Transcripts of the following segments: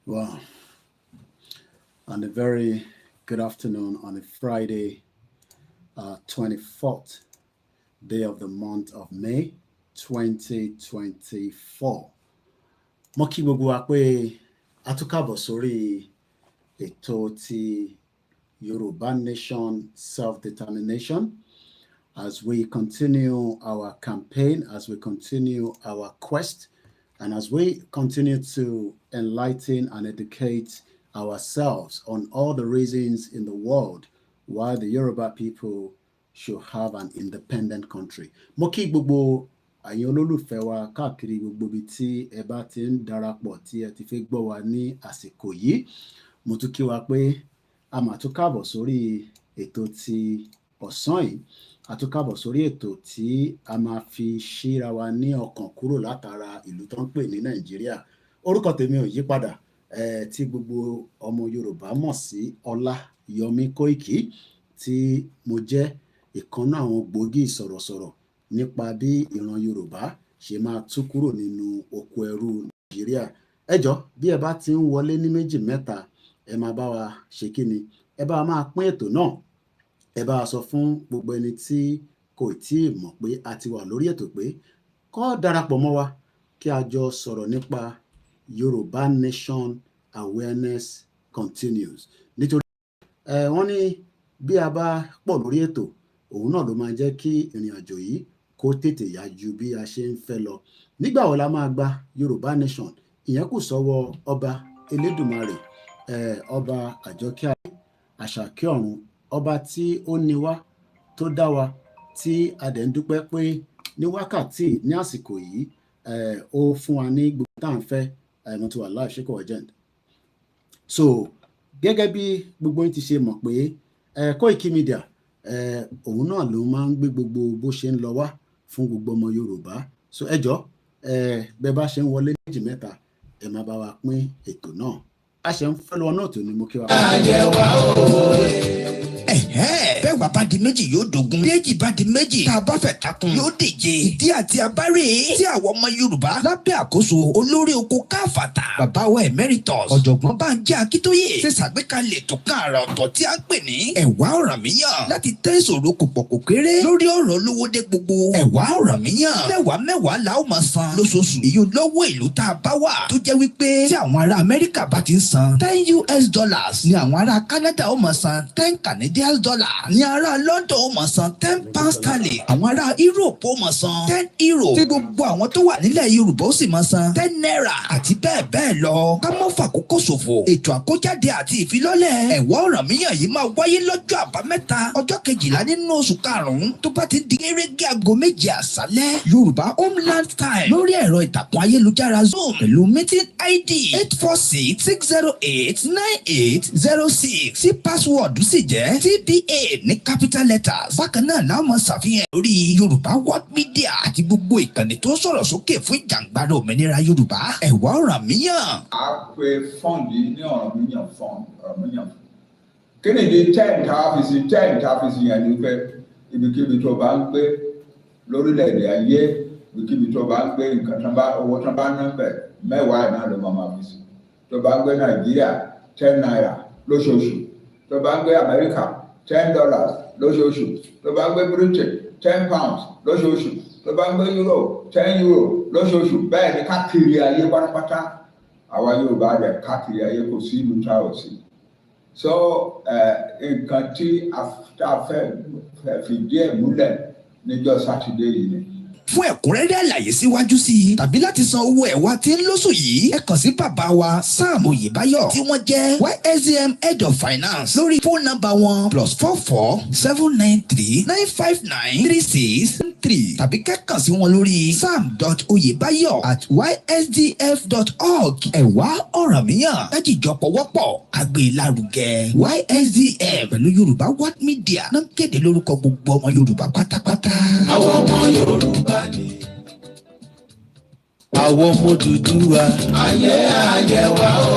Wow. And a very good afternoon on a Friday, 24th day of the month of May 2024. Mo kí gbogbo wa pé a tún káàbọ̀ sórí ètò ti Yoruba Nation Self-Determination as we continue our campaign, as we continue our quest, and as we continue to enlighten and educate ourselves on all the reasons in the world why the Yoruba people should have an independent country. Mo kí gbogbo àyìn olólùfẹ́ wa káàkiri gbogbo ibi tí ẹ bá ti ń darapọ̀ tí ẹ ti fẹ́ gbọ́ wa ní àsìkò yìí. Mo tún kí wa pé a máa tún káàbọ̀ sórí ètò ti ọ̀sán yìí. A tún káàbọ̀ sórí ètò tí a máa fi ṣíra wa ní ọkàn kúrò látara ìlú tó ń pè ní Nàìjíríà. Orúkọ tèmi ò yí padà, tí gbogbo ọmọ Yorùbá mọ̀ sí OLAYOMI KOIKI, tí mo jẹ́ ìkan náà àwọn gbòógì sọ̀rọ̀sọ̀rọ̀ nípa bí ìran Yorùbá ṣe máa tú kúrò nínú oko ẹrú Nàìjíríà. Ẹ jọ̀ọ́ bí ẹ bá ti ń wọlé ní méjì mẹ́ta, ẹ máa bá wa ṣe kíni, ẹ bá wa máa pín ètò náà, ẹ bá wa sọ fún gbogbo ẹni tí kò tí ì mọ̀ pé a ti wà lórí ètò pé kó darapọ̀ mọ́ wa kí a jọ sọ̀rọ̀ nípa Yoruba Nation Awareness Continues. Nítorí wọ́n ní bí a bá pọ̀ lórí ètò, òun náà ló máa jẹ́ kí ìrìn àjò yìí kó tètè yá ju bí a ṣe ń fẹ́ lọ. Nígbà wo la máa gba Yoruba Nation? Ìyẹn kù sọ́wọ́ ọba Elédùmarè, ọba àjọkẹ́ ayé àṣàkẹ́ ọ̀run, ọba tí ó ní wá tó dá wa, tí a dẹ̀ ń dúpẹ́ pé ní wákàtí ní àsìkò yìí ó fún wa ní gbogbo tá à ń fẹ́. Mo ti wà live ṣé kò urgent. So gẹ́gẹ́ bí gbogbo yín ti ṣe mọ̀ pé Koikimedia òun náà ló máa ń gbé gbogbo bó ṣe ń lọ wá fún gbogbo ọmọ Yorùbá. So ẹ jọ̀ọ́ bẹ́ bá ṣe ń wọlé méjì mẹ́ta, ẹ máa bá wa pín ètò náà. A ṣe ń fẹ́ lọ náà tó ní mo kí wa. Bẹ́ẹ̀ wà bá di méjì yóò dogun. Méjì bá di méjì. Tá a bá fẹ́ takun yóò díje. Ìdí àti abárè tí àwọn ọmọ Yorùbá lábẹ́ àkóso olórí oko káfàtà. Bàbá wa Emeritus Ọ̀jọ̀gbọ́n Bánjí Akíntóyè ṣe ṣàgbékalẹ̀ ètò kan àrà ọ̀tọ̀ tí a ń pè ní Ẹ̀wá Ọ̀rànmíyàn láti tẹ́ ìṣòro kò pọ̀ kò kéré lórí ọ̀rọ̀ olówó dé gbogbo. Ẹ̀wá Ọ̀rànmíyàn mẹ́wàá la ó máa san lóṣooṣù. Èyí lọ́wọ́ ìlú tá a bá wà tó jẹ́ wípé tí àwọn ará Amẹ́ríkà bá ti ń san $10 ni àwọn ará Canada ó máa san $10 ní ará London ó máa san £10. Àwọn ará Europe ó máa san €10. Tí gbogbo àwọn tó wà nílẹ̀ Yorùbá ó sì máa san $10 àti bẹ́ẹ̀ bẹ́ẹ̀ lọ. Ká má fàkókò ṣòfò. Ètò àkójáde àti ìfilọ́lẹ̀ Ẹ̀wá Ọ̀rànmíyàn yìí máa wáyé lọ́jọ́ àbámẹ́ta ọjọ́ 12 nínú oṣù karùn-ún tó bá ti di gẹ́gẹ́ aago 7 àṣálẹ́ Yorùbá Homeland Time lórí ẹ̀rọ ìtàkùn ayélujára Zoom pẹ̀lú meeting ID 846-608-9806 tí password sì jẹ́ TBA ní capital letters. Bákan náà la máa ṣàfihàn lórí Yorùbá World Media àti gbogbo ìkànnì tó sọ̀rọ̀ sókè fún ìjàngbara òmìnira Yorùbá. Ẹ̀wá Ọ̀rànmíyàn. A pe fọ́ǹdì ní Ọ̀rànmíyàn Ọ̀rànmíyàn. Kí ni di 10 káfíìsì yẹn ni pé ibikíbi tó bá ń gbé lórílẹ̀‐èdè ayé, ibikíbi tó bá ń gbé nǹkan tán bá owó tán bá ná bẹ̀ mẹ́wàá náà ló máa fi sí. Tó bá ń gbé Nàìjíríà $10 lóṣooṣù. Tó bá ń gbé Amẹ́ríkà $10 lóṣooṣù. Tó bá ń gbé Britain £10 lóṣooṣù. Tó bá ń gbé Europe €10 lóṣooṣù. Bẹ́ẹ̀ ni káàkiri ayé pátápátá. Àwa Yorùbá rẹ̀ káàkiri ayé kò sí ìlú tá ò sí. So nǹkan tí a fẹ́ fìdí ẹ̀ múlẹ̀ níjọ́ Sátidé yìí ni. Fún ẹ̀kúnrẹ́rẹ́ àlàyé síwájú sí i tàbí láti san owó ẹ̀wá tí ń lóṣù yìí, ẹ kàn sí bàbá wa Sam Oyèbáyọ̀ tí wọ́n jẹ́ YSDM Head of Finance lórí fóònù nọ́mbà wọn +44 793 959 3673 tàbí kẹ́kàn sí wọn lórí sam.oyebayo@ysdf.org. Ẹ̀wá Ọ̀rànmíyàn lájìjọ pọ̀wọ́pọ̀ àgbè lárugẹ. YSDM pẹ̀lú Yorùbá World Media náà kéde lórúkọ gbogbo ọmọ Yorùbá pátápátá. Àwọn ọmọ Yorùbá ni àwọn ọmọ Odùduwà. Ayé wa o.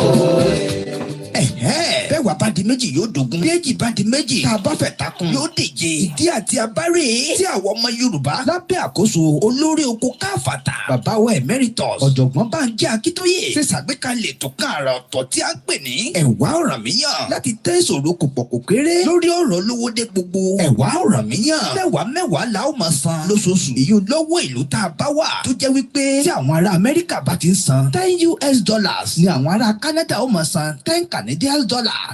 Bẹ́ẹ̀ wà bá di méjì yóò dogun. bí èjì bá di méjì tá a bá fẹ̀ takun yóò díje. ìdí àti abárè tí àwọn ọmọ Yorùbá lábẹ́ àkóso olórí oko káfàtà bàbá wa emeritus ọ̀jọ̀gbọ́n Bánjí Akíntóyè ṣe ṣàgbékalẹ̀ ètò kan àrà ọ̀tọ̀ tí a ń pè ní ẹ̀wá Ọ̀rànmíyàn láti tẹ́ ìṣòro kò pọ̀ kò kéré lórí ọ̀rọ̀ olówó dé gbogbo. ẹ̀wá Ọ̀rànmíyàn mẹ́wàá la ó máa san lóṣooṣù. èyí lọ́wọ́ ìlú tá a bá wà tó jẹ́ wípé tí àwọn ará Amẹ́ríkà bá ti ń san $10 ni àwọn ará Canada ó máa san $10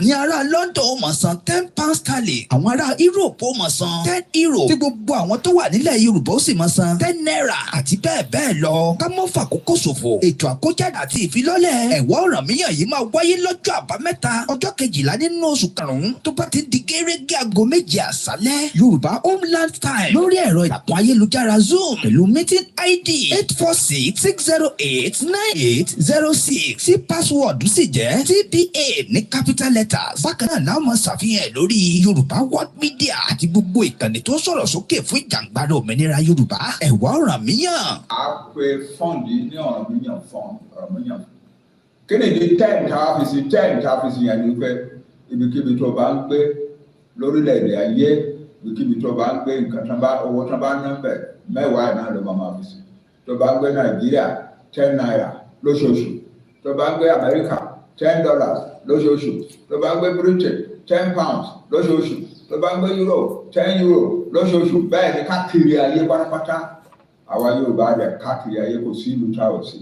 ni ará London ó máa san £10. àwọn ará Europe ó máa san €10 tí gbogbo àwọn tó wà nílẹ̀ Yorùbá ó sì máa san $10 àti bẹ́ẹ̀ bẹ́ẹ̀ lọ. ká mọ́ fàkókò ṣòfò ètò àkójáde àti ìfilọ́lẹ̀ ẹ̀wá Ọ̀rànmíyàn yìí máa wáyé lọ́jọ́ àbámẹ́ta ọjọ́ 12 nínú oṣù karùn-ún tó bá ti di gẹ́rẹ́gẹ́ aago 7 àṣálẹ́ Yorùbá Homeland Time lórí ẹ̀rọ ìtàkùn ayélujára Zoom pẹ̀lú meeting ID 846-608-9806 tí password sì jẹ́ TBA ní capital letters. bákan náà la máa ṣàfihàn lórí Yorùbá World Media àti gbogbo ìkànnì tó sọ̀rọ̀ sókè fún ìjàngbara òmìnira Yorùbá ẹ̀wá Ọ̀rànmíyàn. a pe fọ́ǹdì ní Ọ̀rànmíyàn Ọ̀rànmíyàn kí ni di ten káfíìsì yẹn ni pé ibikíbi tó bá ń gbé lórílẹ̀‐èdè ayé ibikíbi tó bá ń gbé nǹkan tán bá owó tán bá ná bẹ̀ mẹ́wàá náà ló máa fi sí. tó bá ń gbé Nàìjíríà $10 lóṣooṣù, tó bá ń gbé Amẹ́ríkà $10 lóṣooṣù, tó bá ń gbé Britain £10 lóṣooṣù, tó bá ń gbé Europe €10 lóṣooṣù. bẹ́ẹ̀ ni káàkiri ayé pátápátá àwa Yorùbá rẹ̀ káàkiri ayé kò sí ìlú tá ò sí.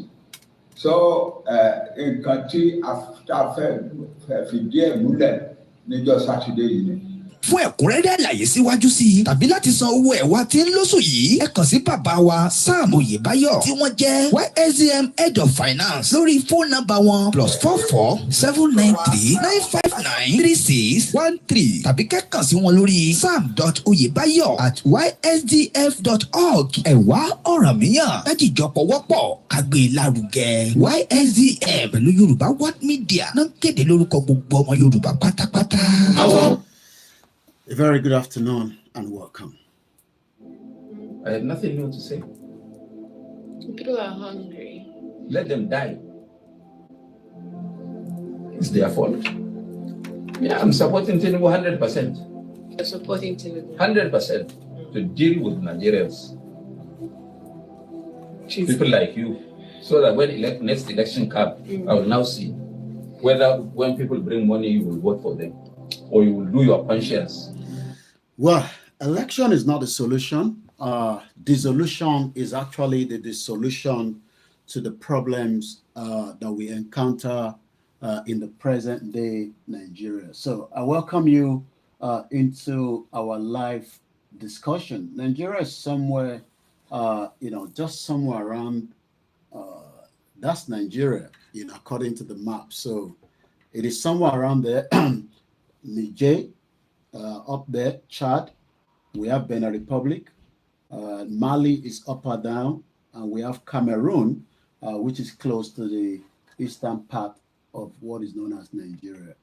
so nǹkan tí a fẹ́ fìdí ẹ̀ múlẹ̀ níjọ́ Sátidé yìí ni. fún ẹ̀kúnrẹ́rẹ́ àlàyé síwájú sí i tàbí láti san owó ẹ̀wá tí ń lóṣù yìí ẹ kàn sí bàbá wa Sam Oyèbáyọ̀ tí wọ́n jẹ́ YSDM Head of Finance lórí fóònù nọ́mbà wọn +44 793 959 3613 tàbí kẹ́kàn sí wọn lórí sam.oyebayo@ysdf.org. ẹ̀wá Ọ̀rànmíyàn kájíjọpọ̀ wọ́pọ̀ kágbé lárugẹ. YSDM pẹ̀lú Yorùbá World Media náà kéde lórúkọ gbogbo ọmọ Yorùbá pátápátá. A very good afternoon and welcome. I have nothing new to say. People are hungry. Let them die. It's their fault. Yeah, I'm supporting Tinubu 100%. You're supporting Tinubu. 100% to deal with Nigerians. People like you. So that when next election comes, I will now see whether when people bring money, you will vote for them or you will do your conscience. Well, election is not the solution. Dissolution is actually the solution to the problems that we encounter in the present day Nigeria. So I welcome you into our live discussion. Nigeria is somewhere, just somewhere around, that's Nigeria, according to the map. So it is somewhere around there. Niger, up there, Chad, we have Benin Republic, Mali is up or down, and we have Cameroon, which is close to the eastern part of what is known as Nigeria.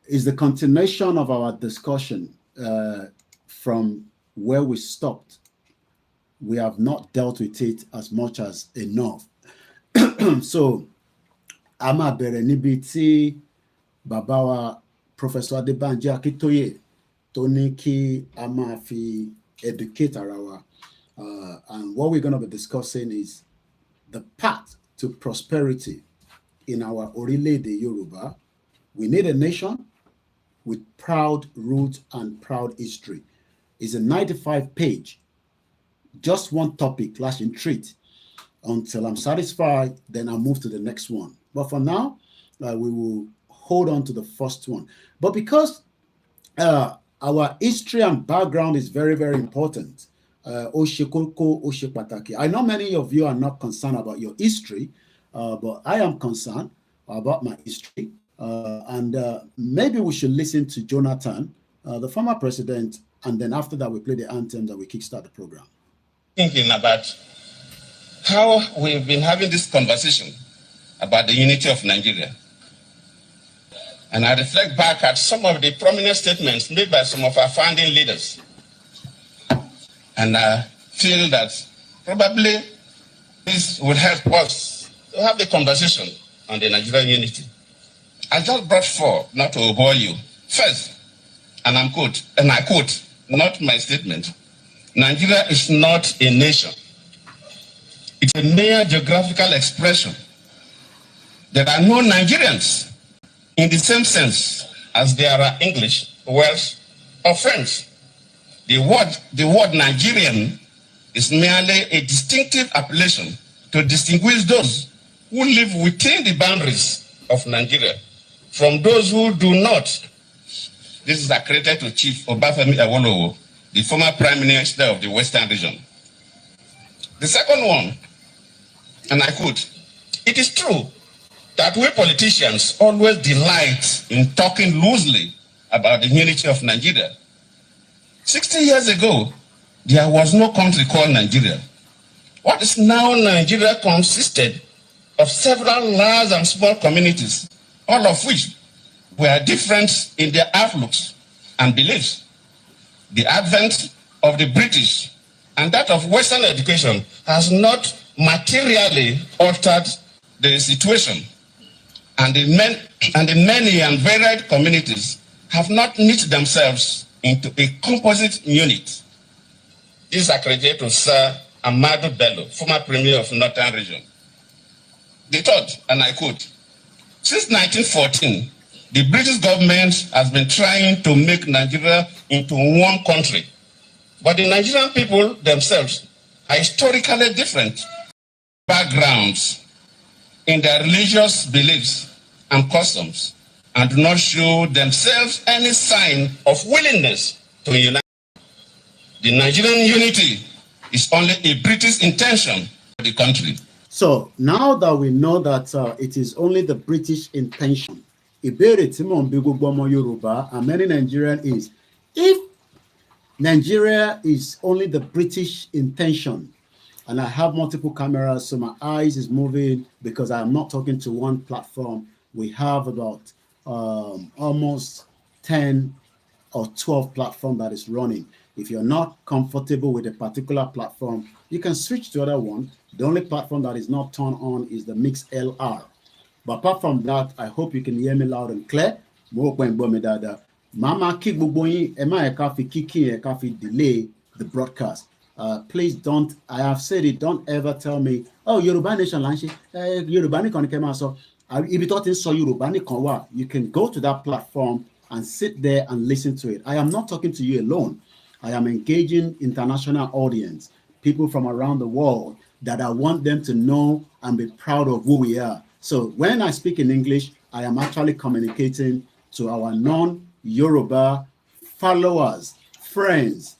Is the continuation of our discussion from where we stopped. We have not dealt with it as much as enough. So, Ama bẹ̀rẹ̀ níbi tí bàbá wa Professor Bánjí Akíntóyè tó ní kí a máa fi educate ara wa. And what we're going to be discussing is the path to prosperity in our ORILEEDE Yoruba. We need a nation with proud roots and proud history. It's a 95-page, just one topic, lashing treat. Until I'm satisfied, then I'll move to the next one. But for now, we will hold on to the first one. But because our history and background is very, very important, I know many of you are not concerned about your history, but I am concerned about my history. And maybe we should listen to Jonathan, the former president, and then after that we play the anthem that we kickstart the program. Thinking about how we've been having this conversation about the unity of Nigeria. And I reflect back at some of the prominent statements made by some of our founding leaders. And I feel that probably this would help us to have the conversation on the Nigerian unity. I just brought four, not to bore you. First, and I quote, not my statement, Nigeria is not a nation. It's a mere geographical expression. There are no Nigerians in the same sense as there are English, Welsh, or French. The word Nigerian is merely a distinctive appellation to distinguish those who live within the boundaries of Nigeria from those who do not. This is accredited to Chief Obafemi Awolowo, the former Prime Minister of the Western region. The second one, and I quote, it is true that we politicians always delight in talking loosely about the unity of Nigeria. 60 years ago, there was no country called Nigeria. What is now Nigeria consisted of several large and small communities, all of which were different in their outlooks and beliefs. The advent of the British and that of Western education has not materially altered the situation, and the many and varied communities have not knit themselves into a composite unit. This is accredited to Sir Amadou Bello, former Premier of Northern Region. The third, and I quote, since 1914, the British government has been trying to make Nigeria into one country, but the Nigerian people themselves are historically different backgrounds in their religious beliefs and customs, and do not show themselves any sign of willingness to unite. The Nigerian unity is only a British intention for the country. So now that we know that it is only the British intention, ìbéèrè tí mò ń bi gbogbo ọmọ Yorùbá and many Nigerians is, if Nigeria is only the British intention, and I have multiple cameras, so my eyes is moving because I am not talking to one platform. We have about almost 10 or 12 platforms that is running. If you're not comfortable with a particular platform, you can switch to other one. The only platform that is not turned on is the Mix LR. But apart from that, I hope you can hear me loud and clear. Mama kick delay the broadcast. Please don't, I have said it, don't ever tell me, oh, Yoruba Nation Lanshi, Yoruba Nation came so. If you thought it's so Yoruba Nation, you can go to that platform and sit there and listen to it. I am not talking to you alone. I am engaging international audience, people from around the world that I want them to know and be proud of who we are. So when I speak in English, I am actually communicating to our non-Yoruba followers, friends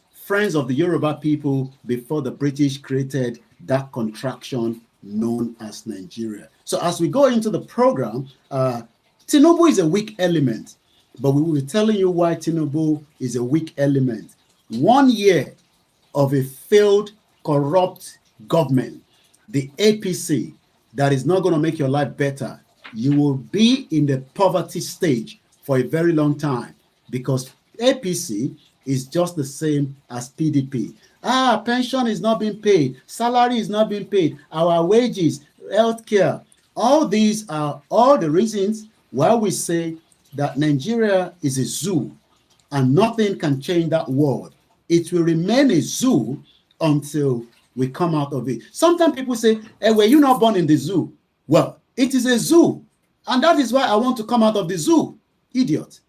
of the Yoruba people before the British created that contraction known as Nigeria. So as we go into the program, Tinubu is a weak element, but we will be telling you why Tinubu is a weak element. 1 year of a failed, corrupt government, the APC, that is not going to make your life better. You will be in the poverty stage for a very long time because APC is just the same as PDP. Pension is not being paid. Salary is not being paid. Our wages, healthcare, all these are all the reasons why we say that Nigeria is a zoo and nothing can change that world. It will remain a zoo until we come out of it. Sometimes people say, hey, were you not born in the zoo? Well, it is a zoo. And that is why I want to come out of the zoo. Idiot.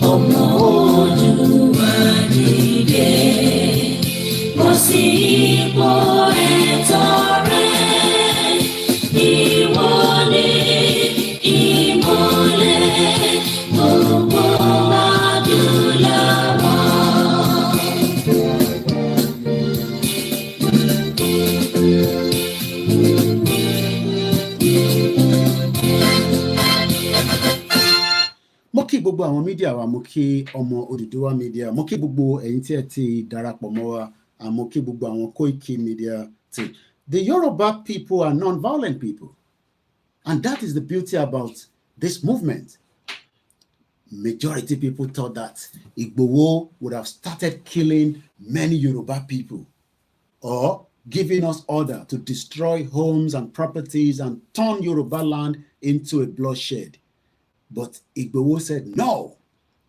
Omo Oduwa dìde. sípò ẹ̀tọ́ rẹ̀, ìwọ ni ìmọ́lẹ̀ gbogbo adúláwọ̀. Mo kí gbogbo àwọn mídíà wa, mo kí ọmọ Odùduwà mídíà, mo kí gbogbo ẹ̀yin tí ẹ ti darapọ̀ mọ́ wa, mo kí gbogbo àwọn Koikimedia team. The Yoruba people are non-violent people, and that is the beauty about this movement. Majority people thought that Igboho would have started killing many Yoruba people or giving us order to destroy homes and properties and turn Yoruba land into a bloodshed. But Igboho said, no.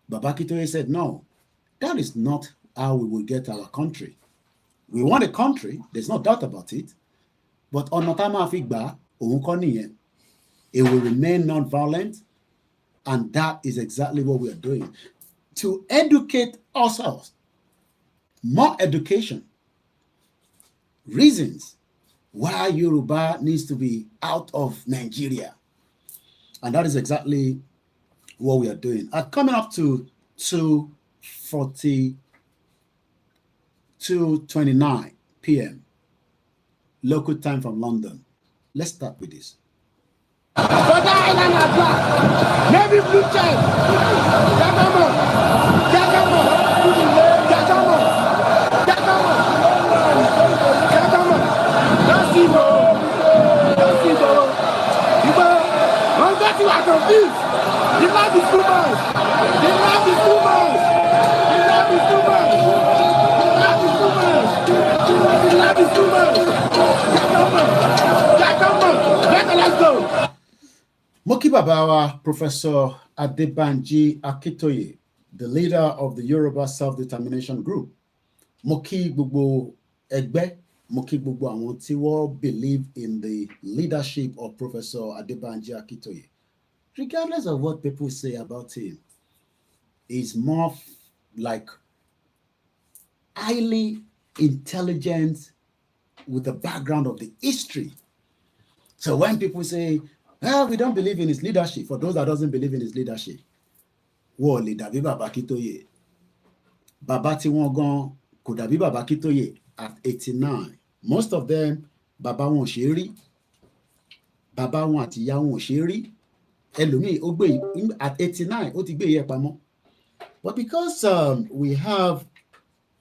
Baba Akintoye said, no. That is not how we will get our country. We want a country, there's no doubt about it. But ọ̀nà tá máa fi gbà òun kọ́ nìyẹn. It will remain non-violent, and that is exactly what we are doing. To educate ourselves, more education, reasons why Yoruba needs to be out of Nigeria. And that is exactly what we are doing. Coming up to 2:29 p.m. local time from London. Let's start with this. Maybe blue check. You are confused. The love is too much. The love is too much. The love is too much. The love is too much. The love is too much. Let's go. Moki Babawa, Professor Adebanji Akintoye, the leader of the Yoruba Self-Determination Group. Moki Gbogbo Egbe, Moki Gbogbo àwọn tí wọ́n believe in the leadership of Professor Adebanji Akintoye. Regardless of what people say about him, he's more like highly intelligent with the background of the history. So when people say, well, we don't believe in his leadership, for those that doesn't believe in his leadership, wọ́n lè dàbí Baba Akintoye. Baba tí wọ́n gan kò dàbí Baba Akintoye at 89. Most of them, Baba wọn ò ṣe rí. Baba wọn àti ìyá wọn ò ṣe rí. Ẹlòmíì ó gbé at 89 ó ti gbé ìyẹn pamọ́. But because we have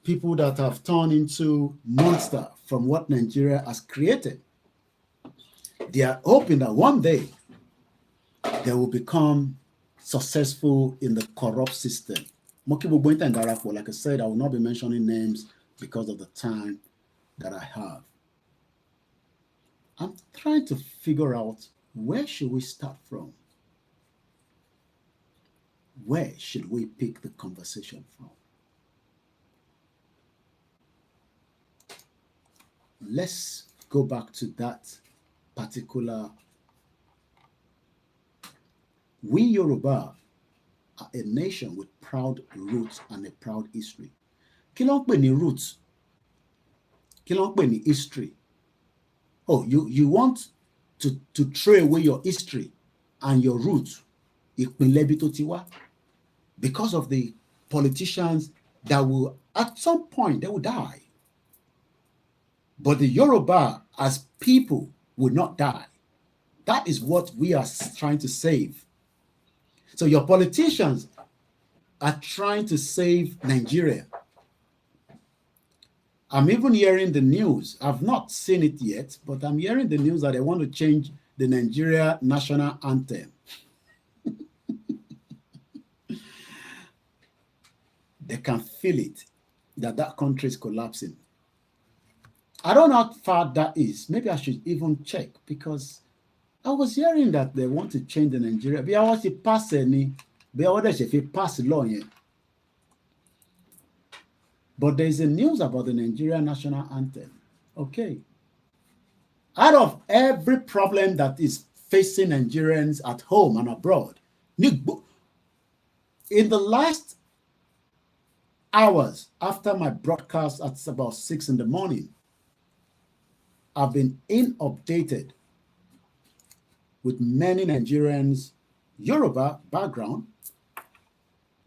people that have turned into monsters from what Nigeria has created, they are hoping that one day they will become successful in the corrupt system. Like I said, I will not be mentioning names because of the time that I have. I'm trying to figure out, where should we start from? Where should we pick the conversation from? Let's go back to that particular. We Yoruba are a nation with proud roots and a proud history. Kí ló ń pè ní roots? Kí ló ń pè ní history? Oh, you want to throw away your history and your roots, ìpínlẹ̀ ibi tó ti wá, because of the politicians that will, at some point, they will die. But the Yoruba as people will not die. That is what we are trying to save. So your politicians are trying to save Nigeria. I'm even hearing the news. I've not seen it yet, but I'm hearing the news that they want to change the Nigeria national anthem. They can feel it, that country is collapsing. I don't know how far that is. Maybe I should even check, because I was hearing that they want to change the Nigeria. But I want to pass any, but I want to pass law yet. But there is a news about the Nigeria national anthem. Okay. Out of every problem that is facing Nigerians at home and abroad, in the last hours after my broadcast at about 6 in the morning, I've been inundated with many Nigerians, Yoruba background,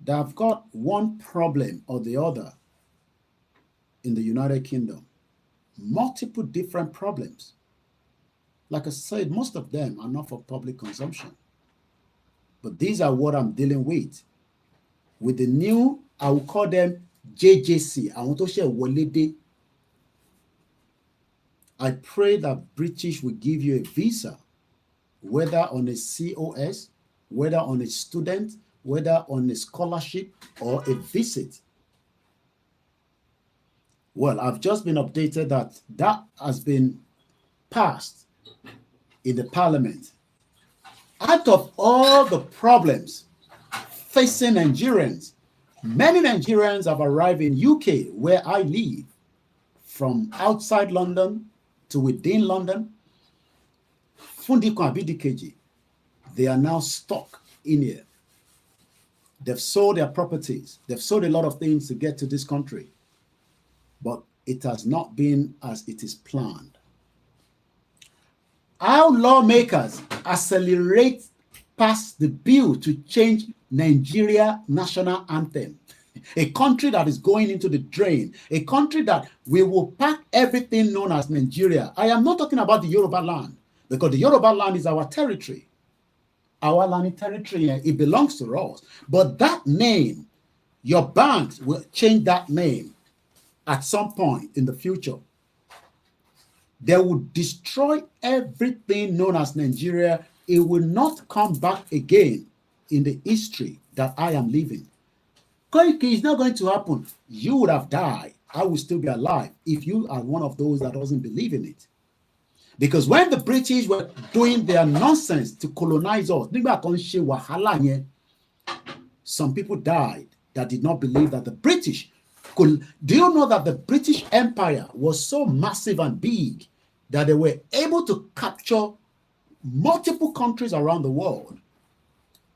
that have got one problem or the other in the United Kingdom. Multiple different problems. Like I said, most of them are not for public consumption. But these are what I'm dealing with. With the new, I will call them JJC. I want to share OLAYOMI. I pray that British will give you a visa, whether on a COS, whether on a student, whether on a scholarship or a visit. Well, I've just been updated that that has been passed in the parliament. Out of all the problems facing Nigerians, many Nigerians have arrived in UK, where I live, from outside London to within London. They are now stuck in here. They've sold their properties. They've sold a lot of things to get to this country. But it has not been as it is planned. How lawmakers accelerate past the bill to change Nigeria national anthem, a country that is going into the drain, a country that we will pack everything known as Nigeria. I am not talking about the Yoruba land, because the Yoruba land is our territory. Our land territory, it belongs to us. But that name, your banks will change that name at some point in the future. They will destroy everything known as Nigeria. It will not come back again in the history that I am living. Koiki is not going to happen. You would have died. I will still be alive if you are one of those that doesn't believe in it. Because when the British were doing their nonsense to colonize us, some people died that did not believe that the British could. Do you know that the British Empire was so massive and big that they were able to capture multiple countries around the world?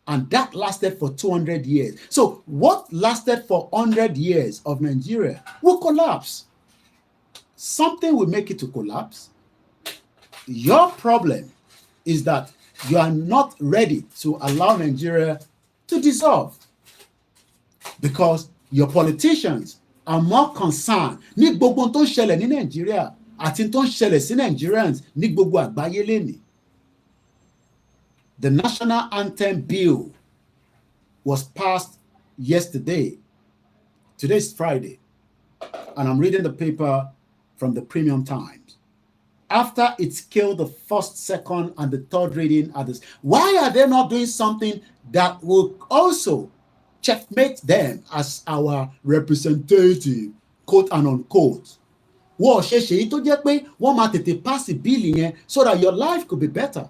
And that lasted for 200 years. So what lasted for 100 years of Nigeria will collapse. Something will make it to collapse. Your problem is that you are not ready to allow Nigeria to dissolve, because your politicians are more concerned ní gbogbo tó ń ṣẹlẹ̀ ní Nigeria àti tó ń ṣẹlẹ̀ sí Nigerians ní gbogbo àgbáyé lénìí. The national anthem bill was passed yesterday. Today is Friday, and I'm reading the paper from the Premium Times. After it's killed the first, second, and the third reading at this, why are they not doing something that will also checkmate them as our representative, quote and unquote? Wọ́n ṣe ṣèyí tó jẹ́ pé wọ́n máa tètè pass bill yẹn so that your life could be better.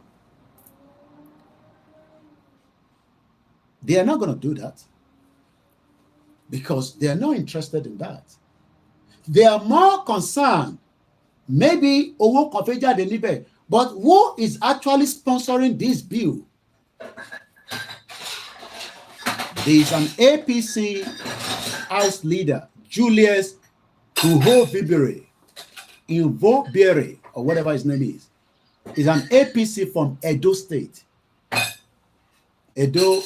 They are not going to do that because they are not interested in that. They are more concerned. Maybe owó kan fẹ́ jáde níbẹ̀, but who is actually sponsoring this bill? There is an APC House leader, Julius Invobere, or whatever his name is. He's an APC from Edo State. Edo,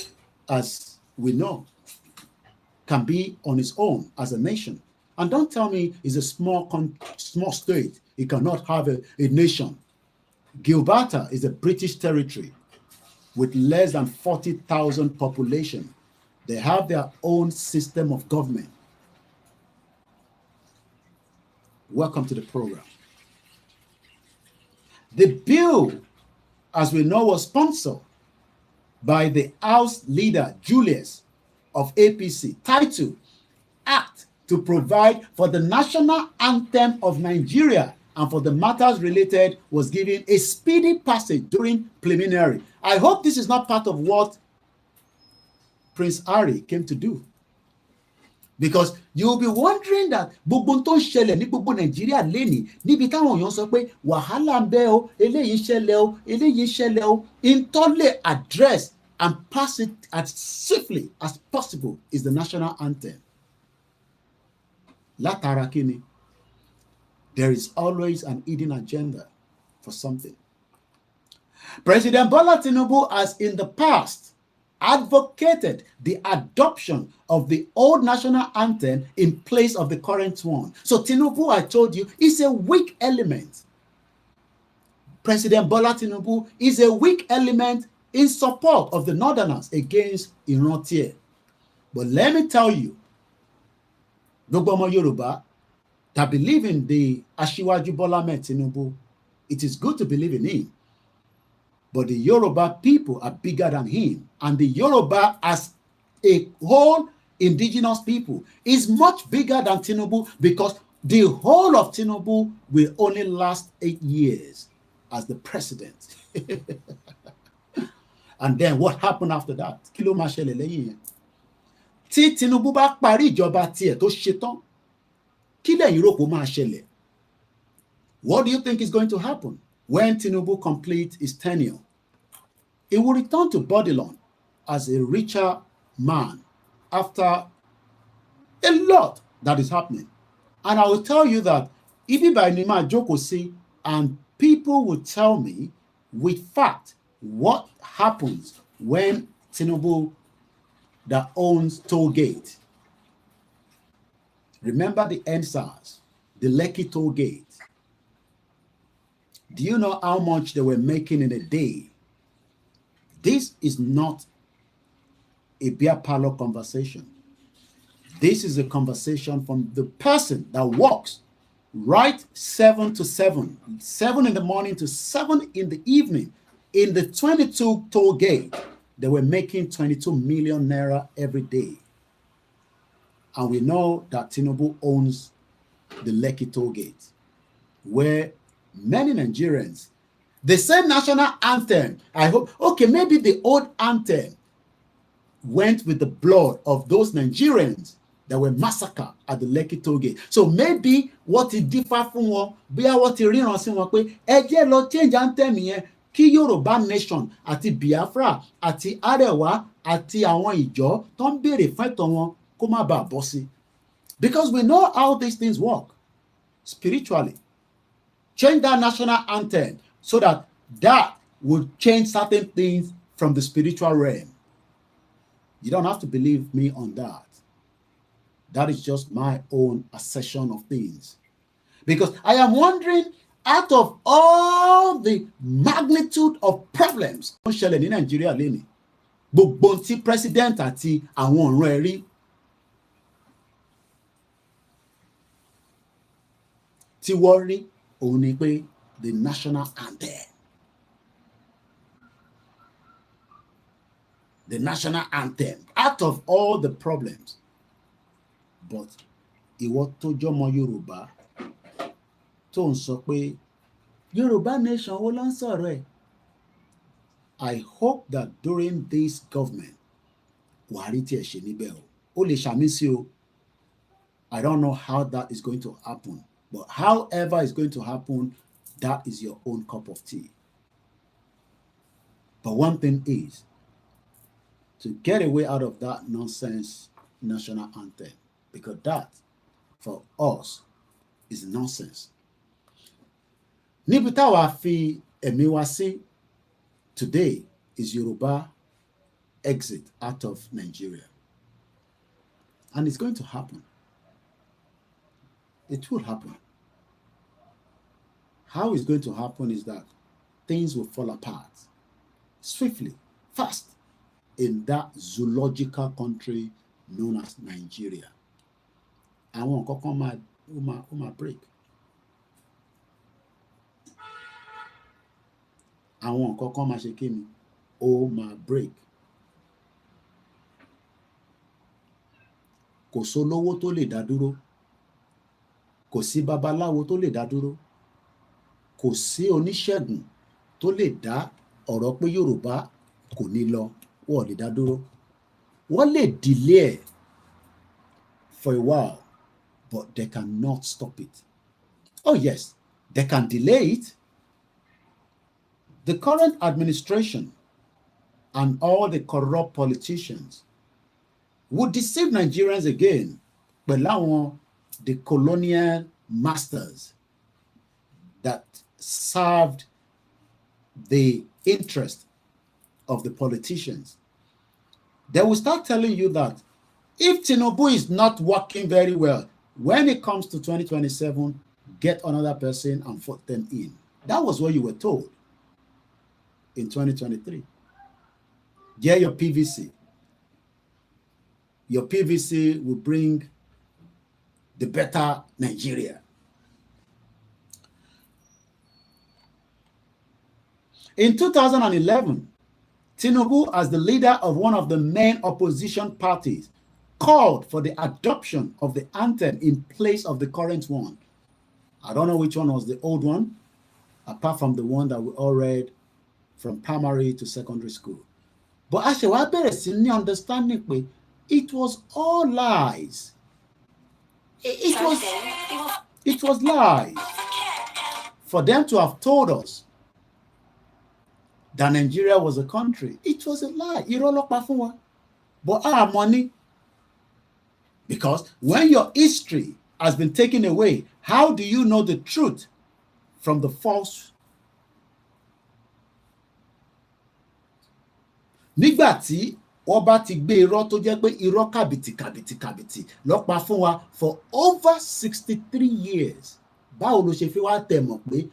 as we know, can be on its own as a nation. And don't tell me it's a small state. It cannot have a nation. Gibraltar is a British territory with less than 40,000 population. They have their own system of government. Welcome to the program. The bill, as we know, was sponsored by the House leader, Julius of APC, titled Act to Provide for the National Anthem of Nigeria and for the matters related, was given a speedy passage during preliminary. I hope this is not part of what Prince Harry came to do. Because you will be wondering that gbogbo tó ń ṣẹlẹ̀ ní gbogbo Nàìjíríà lénìí níbi táwọn èèyàn sọ pé wàhálà ń bẹ o, eléyìí ṣẹlẹ̀ o, eléyìí ṣẹlẹ̀ o, intole address and pass it as swiftly as possible is the national anthem. Látara kíni? There is always an hidden agenda for something. President Bola Tinubu has in the past advocated the adoption of the old national anthem in place of the current one. So Tinubu, I told you, is a weak element. President Bola Tinubu is a weak element in support of the Northerners against Irantie. But let me tell you, gbogbo ọmọ Yorùbá that believe in the Aṣíwájú Bola Ahmed Tinubu, it is good to believe in him. But the Yoruba people are bigger than him. And the Yoruba as a whole indigenous people is much bigger than Tinubu, because the whole of Tinubu will only last 8 years as the president. And then what happened after that? Kí ló máa ṣẹlẹ̀ lẹ́yìn yẹn? Tí Tinubu bá parí ìjọba tiẹ̀ tó ṣetán, kí lẹ̀yin rò pé ó máa ṣẹlẹ̀? What do you think is going to happen when Tinubu completes his tenure? He will return to Babylon as a richer man after a lot that is happening. And I will tell you that if by Nima Jokosi, and people will tell me with fact what happens when Tinubu that owns toll gate. Remember the NSAS, the Lekki toll gate. Do you know how much they were making in a day? This is not a beer parlor conversation. This is a conversation from the person that works right 7 to 7, 7 in the morning to 7 in the evening in the 22 toll gate. They were making 22 million naira every day. And we know that Tinubu owns the Lekki toll gate, where many Nigerians, the same national anthem, I hope, okay, maybe the old anthem went with the blood of those Nigerians that were massacred at the Lekki toll gate. So maybe what it differ from one, be what it ríran sí wọn pé ẹ jẹ́ lọ change anthem yẹn kí Yorùbá nation àti Biafra àti Arewa àti àwọn ìjọ tó ń béèrè fún ẹ̀tọ́ wọn kó má bàa bọ́ sí. Because we know how these things work spiritually. Change that national anthem so that that would change certain things from the spiritual realm. You don't have to believe me on that. That is just my own assertion of things. Because I am wondering, out of all the magnitude of problems tó ń ṣẹlẹ̀ ní Nàìjíríà lénìí, gbogbo tí president àti àwọn ọ̀ràn ẹ̀ rí tí wọ́n rí òun ni pé the national anthem. The national anthem, out of all the problems. But ìwọ tó jọmọ Yorùbá tó ń sọ pé Yorùbá nation wo ló ń sọ̀rọ̀ ẹ̀? I hope that during this government wàá rí tí ẹ ṣe níbẹ̀ o. Ó lè ṣàmì sí o. I don't know how that is going to happen. But however it's going to happen, that is your own cup of tea. But one thing is, to get away out of that nonsense national anthem, because that, for us, is nonsense. Níbi táwa fi ẹ̀mí wa sí today is Yoruba exit out of Nigeria. And it's going to happen. It will happen. How it's going to happen is that things will fall apart swiftly, fast, in that zoological country known as Nigeria. Àwọn nǹkan kan ó máa break. Àwọn nǹkan kan máa ṣe kí ni? Ó máa break. Kò sólówó tó lè dá dúró. Kò sí babaláwo tó lè dá dúró. Kò sí oníṣègùn tó lè dá ọ̀rọ̀ pé Yorùbá kò ní lọ, wọ́n lè dá dúró. Wọ́n lè delay for a while, but they cannot stop it. Oh yes, they can delay it. The current administration and all the corrupt politicians would deceive Nigerians again pẹ̀lú àwọn the colonial masters that served the interest of the politicians, they will start telling you that if Tinubu is not working very well, when it comes to 2027, get another person and vote them in. That was what you were told in 2023. Get your PVC. Your PVC will bring the better Nigeria. In 2011, Tinubu, as the leader of one of the main opposition parties, called for the adoption of the anthem in place of the current one. I don't know which one was the old one, apart from the one that we all read from primary to secondary school. But actually, I better see understanding it was all lies. It was lies. For them to have told us that Nigeria was a country, it was a lie. But our money, because when your history has been taken away, how do you know the truth from the false? Nígbà tí wọ́n bá ti gbé irọ́ tó jẹ́ pé irọ́ kàbìtì lọ́pa fún wa for over 63 years. Báwo ló ṣe fi wá tẹ̀ mọ̀ pé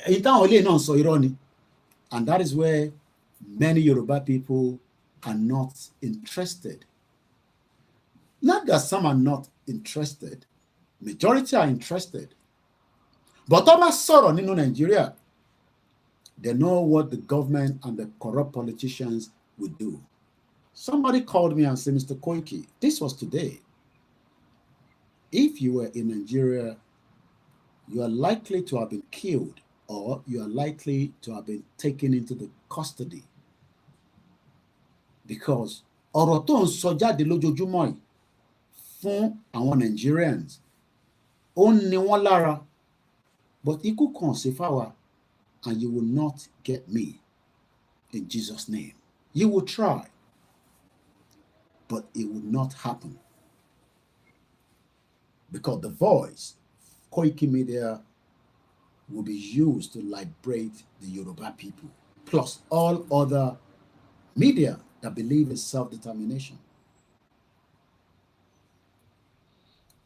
èyí táwọn ilé náà sọ irọ́ ni? And that is where many Yoruba people are not interested. Not that some are not interested. Majority are interested. But Thomas Soro nínú Nigeria, they know what the government and the corrupt politicians would do. Somebody called me and said, Mr. Koiki, this was today. If you were in Nigeria, you are likely to have been killed or you are likely to have been taken into the custody. Because ọ̀rọ̀ tó ń sọ jáde lójoojúmọ́ yìí fún àwọn Nigerians, ó ní wọ́n lára, but ikú kan ṣe fáwa, and you will not get me in Jesus' name. You will try, but it will not happen. Because the voice, Koikimedia, will be used to liberate the Yoruba people, plus all other media that believe in self-determination.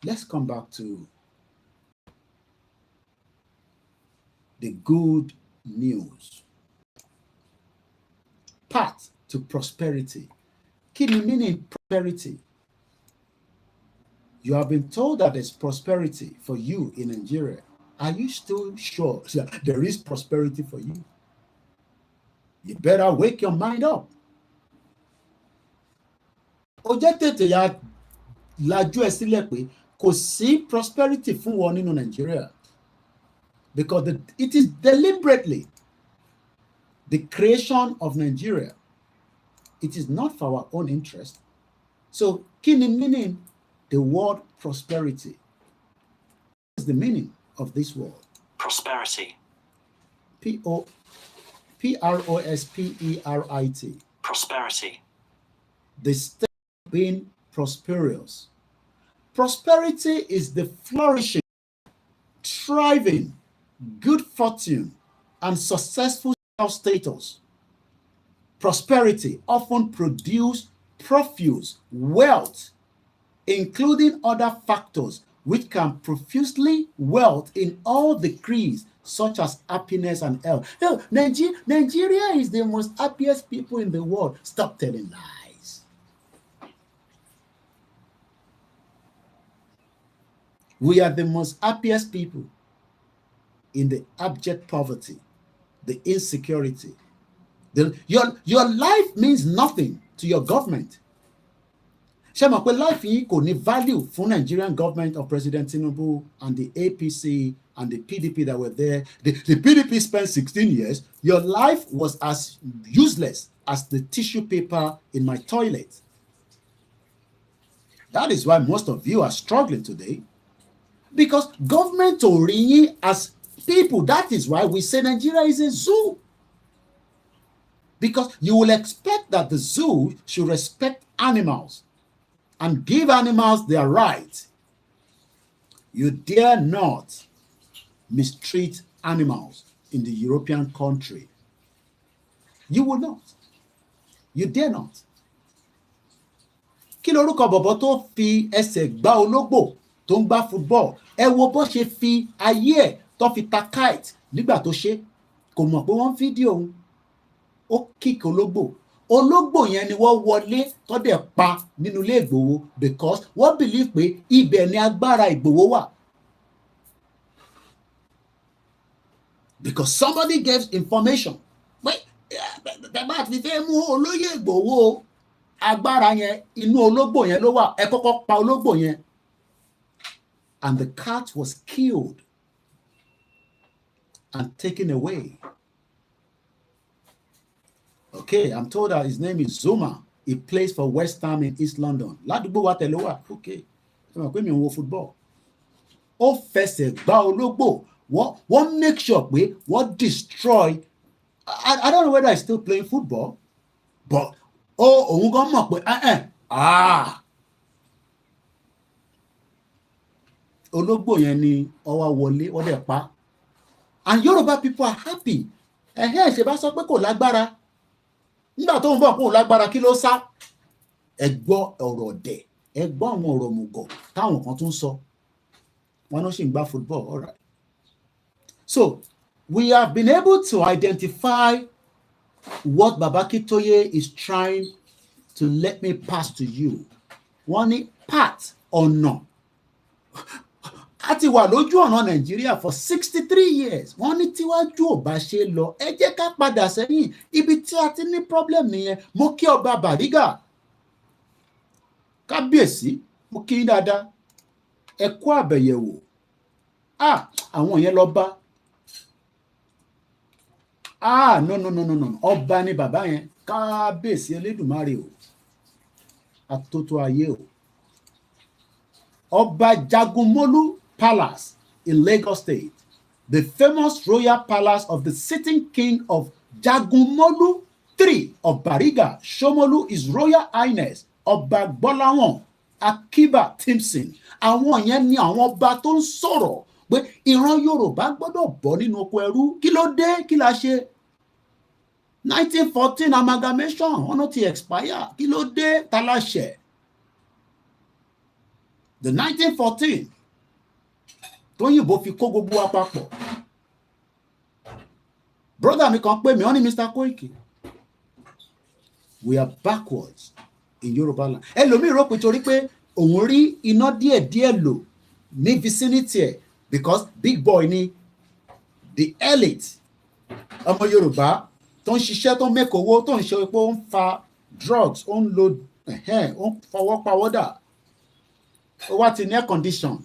Let's come back to the good news. Path to prosperity. Kí ni meaning prosperity? You have been told that there's prosperity for you in Nigeria. Are you still sure there is prosperity for you? You better wake your mind up. Ó jẹ́ tètè ya lajú ẹ sílẹ̀ pé kò sí prosperity fún wọn nínú Nigeria, because it is deliberately the creation of Nigeria. It is not for our own interest. So, kí ni meaning the word prosperity? What is the meaning of this word? Prosperity. P-R-O-S-P-E-R-I-T. Prosperity. The state being prosperous. Prosperity is the flourishing, thriving, good fortune, and successful status. Prosperity often produces profuse wealth, including other factors which can profusely wealth in all degrees, such as happiness and health. No, Nigeria is the most happiest people in the world. Stop telling lies. We are the most happiest people in the abject poverty, the insecurity. Your life means nothing to your government. Ṣé mọ̀ pé life yìí kò ní value fún Nigerian government of President Tinubu and the APC and the PDP that were there. The PDP spent 16 years. Your life was as useless as the tissue paper in my toilet. That is why most of you are struggling today. Because government ò rí yín as people. That is why we say Nigeria is a zoo. Because you will expect that the zoo should respect animals and give animals their rights. You dare not mistreat animals in the European country. You will not. You dare not. Kí lorúkọ bọ̀bọ̀ tó fi ẹsẹ̀ gbá ológbò tó ń gbá football? Ẹ wo bó ṣe fi ayé ẹ̀ tó fi ta kite nígbà tó ṣe. Kò mọ̀ pé wọ́n fídíò òun. Ó kíkì ológbò yẹn ni wọ́n wọlé tó dẹ̀ pa nínú ilé Ìgbòho because wọ́n believe pé ibẹ̀ ni agbára Ìgbòho wà. Because somebody gave information pé bàbá ti fẹ́ mú olóyè Ìgbòho agbára yẹn inú ológbò yẹn ló wà, ẹ kọ́kọ́ pa ológbò yẹn. And the cat was killed and taken away. Okay, I'm told that his name is Zuma. He plays for West Ham in East London. Ládùúgbò wa tẹ̀lé wà. Okay, ẹ mọ̀ pé mi ò wo football. Ó fẹsẹ̀ gbá ológbò. Wọ́n make sure pé wọ́n destroy. I don't know whether he's still playing football, but òun gan mọ̀ pé ológbò yẹn ni ọwọ́ wọlé wọ́n dẹ̀ pa. And Yoruba people are happy. Ṣe bá sọ pé kò lágbára. Nígbà tó ń bọ̀ kó lágbára kí ló sá? Ẹ gbọ́ ọ̀rọ̀ ọ̀dẹ̀, ẹ gbọ́ àwọn ọ̀rọ̀ mùgọ̀ táwọn kan tún sọ. Wọ́n náà ṣì ń gbá football, all right. So, we have been able to identify what Baba Akintoye is trying to let me pass to you. Wọ́n ní part ọ̀nà. A ti wà lójú ọ̀nà Nàìjíríà for 63 years. Wọ́n ní tíwájú ò bá ṣe lọ. Ẹ jẹ́ ká padà sẹ́yìn. Ibi tí a ti ní problem nìyẹn. Mo kí ọba Bariga. Kábíyèsí, mo kí yín dáadáa. Ẹ kú àbẹ̀yẹ̀wò. Àwọn yẹn lọ bá. No. Ọba ni bàbá yẹn. Kábíyèsí Elédùmarè o. Atótó ayé o. Ọba Jagunmolu Palace in Lagos State, the famous royal palace of the sitting king of Jagunmolu III of Bariga, Shomolu, His Royal Highness Ọba Gbọ́láhàn Akiba Timson. Àwọn yẹn ni àwọn ọba tó ń sọ̀rọ̀ pé ìran Yorùbá gbọ́dọ̀ bọ́ nínú oko ẹrú. Kí ló dé? Kí la ṣe? 1914 amalgamation wọn ló ti expire. Kí ló dé? Ta la ṣẹ̀? The 1914 tóyìnbó fi kó gbogbo wa papọ̀. Brother mi kan pè mí, wọ́n ní Mr. Koiki, we are backwards in Yoruba land. Ẹlòmíì rò pé torí pé òun rí iná díẹ̀díẹ̀ lò ní vicinity ẹ̀ because big boy ni the elite ọmọ Yorùbá tó ń ṣiṣẹ́ tó ń make owó tó ń ṣe pé ó ń fa drugs ó ń lo ó ń fọwọ́ pawọ́dà. Ó wá ti ní air condition,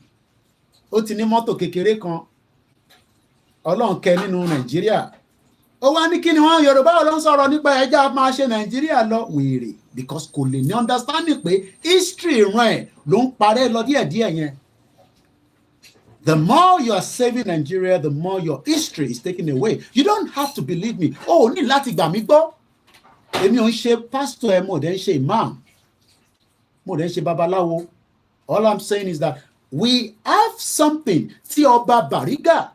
ó ti ní mọ́tò kékeré kan, Ọlọ́run kẹ́ nínú Nàìjíríà. Ó wá ní kí ni wọ́n Yorùbá ló ń sọ̀rọ̀ nípa ẹja máa ṣe Nàìjíríà lọ wèrè because kò lè ní understanding pé history ìran ẹ̀ ló ń parẹ́ lọ díẹ̀díẹ̀ yẹn. The more you are saving Nigeria, the more your history is taken away. You don't have to believe me. Ó ní láti gbà mí gbọ́. Èmi ò ń ṣe pastor ẹ̀, mo dẹ̀ ń ṣe imam, mo dẹ̀ ń ṣe babaláwo. All I'm saying is that we have something. Tí Ọba Bariga,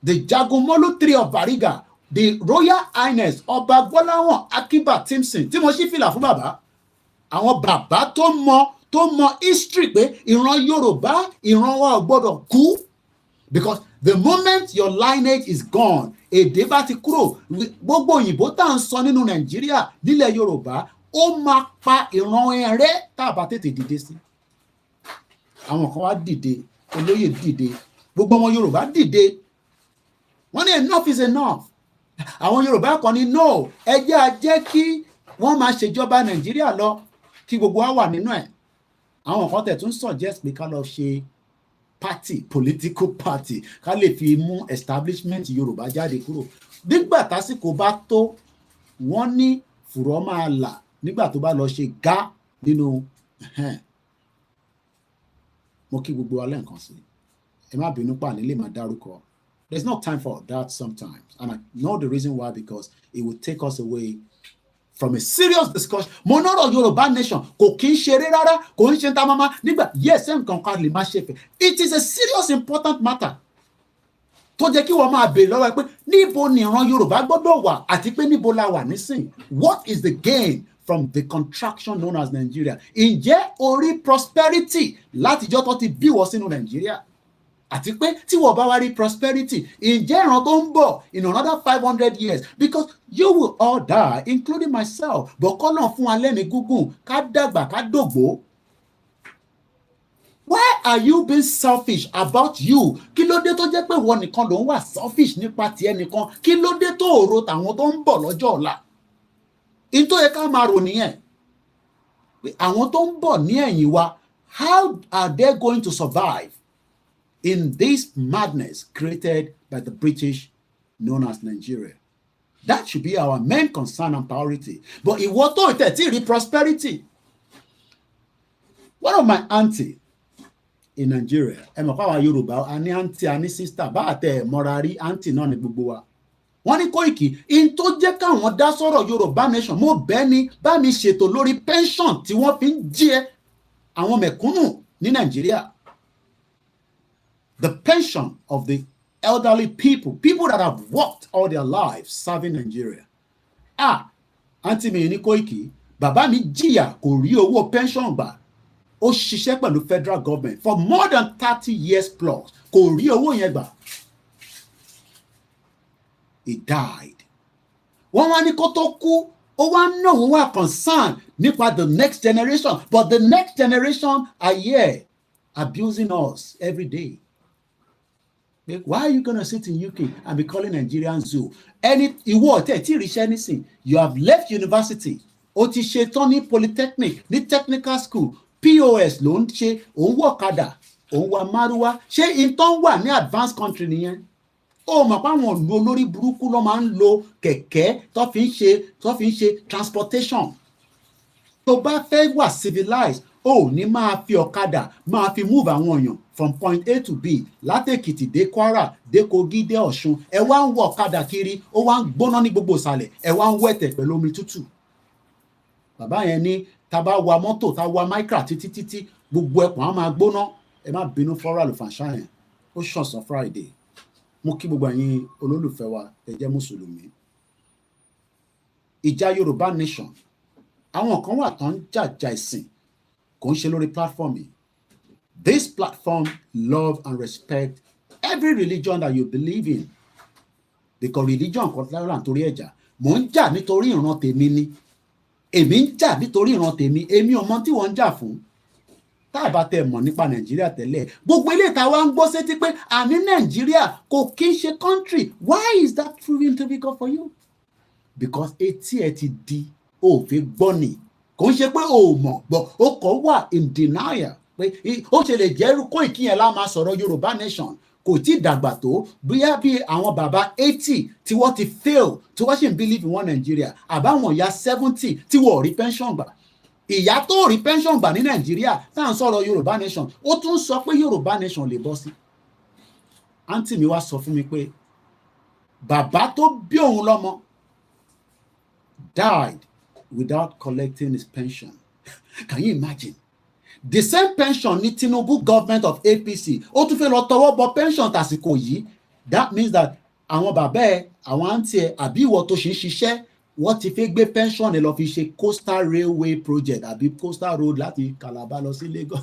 the Jagunmolu III of Bariga, the Royal Highness Ọba Gbọ́láhàn Akiba Timson, tí mo ṣí fìlà fún bàbá. Àwọn bàbá tó mọ history pé ìran Yorùbá, ìran wa ò gbọ́dọ̀ kú. Because the moment your lineage is gone, èdè bá ti kúrò, gbogbo òyìnbó tá à ń sọ nínú Nàìjíríà, nílẹ̀ Yorùbá, ó máa pa ìran ẹrẹ́ tá a bá tètè dìde sí. Àwọn kan wá dìde, olóyè dìde, gbogbo ọmọ Yorùbá dìde. Wọ́n ní enough is enough. Àwọn Yorùbá kan ní no, ẹ jẹ́ a jẹ́ kí wọ́n máa ṣèjọba Nàìjíríà lọ, kí gbogbo wa wà nínú ẹ̀. Àwọn kan tẹ̀ tún suggest pé ká lọ ṣe party, political party, ká lè fi mú establishment Yorùbá jáde kúrò. Nígbà tásìkò bá tó, wọ́n ní fùrọ̀ máa là nígbà tó bá lọ ṣe gá nínú mo kí gbogbo alẹ́ nǹkan sí. Ẹ má bínú pa nílé máa dárúkọ. There's no time for that sometimes. And I know the reason why, because it will take us away from a serious discussion. Mo nọ́rọ̀ Yorùbá nation kò kí ń ṣeré rárá, kò ń ṣe ta mama nígbà yes nǹkan kan lè má ṣe fẹ́. It is a serious important matter. Tó jẹ́ kí wọ́n máa béèrè lọ́wọ́ ẹ pé níbo ni ìran Yorùbá gbọ́dọ̀ wà àti pé níbo la wà nísìn. What is the gain from the contraction known as Nigeria? Ǹjẹ́ orí prosperity látijọ́ tó ti bí wọ́n sínú Nigeria? Àti pé tí wọ́n bá wá rí prosperity, ǹjẹ́ ìran tó ń bọ̀ in another 500 years, because you will all die including myself, but kọ́nà fún alẹ́ ní gúngùn ká dàgbà ká dògbó. Why are you being selfish about you? Kí ló dé tó jẹ́ pé wọ́n nìkan ló ń wà selfish nípa tiẹ̀ nìkan? Kí ló dé tó rò tàwọn tó ń bọ̀ lọ́jọ́ ọ̀la? In tó yẹ ká máa rò nìyẹn. Àwọn tó ń bọ̀ ní ẹ̀yìn wa, how are they going to survive in this madness created by the British known as Nigeria? That should be our main concern and priority. But ìwọ tó tẹ̀tí rí prosperity. One of my auntie in Nigeria, ẹ mọ̀ fáwọn Yorùbá, a ní auntie, a ní sister, bá àtẹ mọ́ra rí auntie náà ní gbogbo wa. Wọ́n ní Koiki, in tó jẹ́ káwọn dá sọ̀rọ̀ Yorùbá nation, mo bẹ́ẹ̀ ni bá mi ṣètò lórí pension tí wọ́n fi ń jẹ àwọn mẹ̀kúnnù ní Nigeria. The pension of the elderly people that have worked all their lives serving Nigeria. Auntie mi ní Koiki, bàbá mi jìyà kò rí owó pension gbà. Ó ṣiṣẹ́ pẹ̀lú federal government for more than 30 years plus. Kò rí owó yẹn gbà. He died. Wọ́n wá ní kó tó kú, ó wá náà wọ́n wá concerned nípa the next generation, but the next generation are here abusing us every day. Why are you going to sit in UK and be calling Nigerian zoo? Ìwọ tẹ̀ tí ríṣẹ́ nísìn, you have left university, ó ti ṣe tán ní polytechnic, ní technical school, POS ló ń ṣe, òun wọ ọ̀kadà, òun wa márúwá. Ṣé ìtàn wà ní advanced country nìyẹn? Ó mọ̀ pé àwọn ìlú olórí burúkú ló máa ń lo kẹ̀kẹ́ tó fi ń ṣe transportation. Tó bá fẹ́ wà civilized, ó ní máa fi ọ̀kadà máa fi move àwọn èèyàn from point A to B, látèkìtì dé Kwara dé Kogi dé Ọ̀ṣun. Ẹ wá ń wọ ọ̀kadà kiri, ó wá ń gbóná ní gbogbo ìsàlẹ̀, ẹ wá ń wẹ̀tẹ̀ pẹ̀lú omi tútù. Bàbá yẹn ní tá bá wa mọ́tò tá wa micra títí gbogbo ẹkùn á máa gbóná. Ẹ má bínú fọ́rọ̀ àlùfànṣá yẹn, ó ṣọ̀sán Friday. Mo kí gbogbo ẹ̀yin olólùfẹ́ wa ẹ jẹ́ mùsùlùmí. Ìjà Yorùbá nation, àwọn kan wà tán jàjà ìsìn kò ń ṣe lórí platform yìí. This platform love and respect every religion that you believe in, because religion kan lára nítorí ẹ̀jà. Mò ń jà nítorí ìran tèmi ni, èmi ń jà nítorí ìran tèmi, èmi ò mọ tí wọ́n ń jà fún. Tá a bá tẹ mọ̀ nípa Nàìjíríà tẹ́lẹ̀, gbogbo ilé ìta wa ń gbọ́ sétí pé àní Nàìjíríà kò kí ń ṣe country. Why is that proving to be good for you? Because etí ẹ ti di òfin gbọ́ ni, kò ń ṣe pé o mọ̀ gbọ́, o kò wà in denial pé ó ṣe lè jẹ́ Koiki yẹn lá máa sọ̀rọ̀ Yorùbá nation, kò tí ì dàgbà tó bóyá bí àwọn bàbá 80 tí wọ́n ti fail tí wọ́n sì ń believe in one Nigeria, àbáwọn ìyá 70 tí wọ́n ò rí pension gbà. Ìyá tó rí pension gbà ní Nàìjíríà tá à ń sọ̀rọ̀ Yorùbá nation, ó tún sọ pé Yorùbá nation lè bọ́ sí. Àǹtí mi wá sọ fún mi pé bàbá tó bí òun lọ́mọ died without collecting his pension. Can you imagine? The same pension ní Tinubu government of APC ó tún fẹ́ lọ tọwọ́ bọ pension tàsìkò yìí. That means that àwọn bàbá ẹ, àwọn àǹtí ẹ, àbí ìwọ tó ṣe ń ṣiṣẹ́, wọ́n ti fẹ́ gbé pension ẹ lọ fi ṣe coastal railway project àbí coastal road láti Calabar lọ sí Lagos.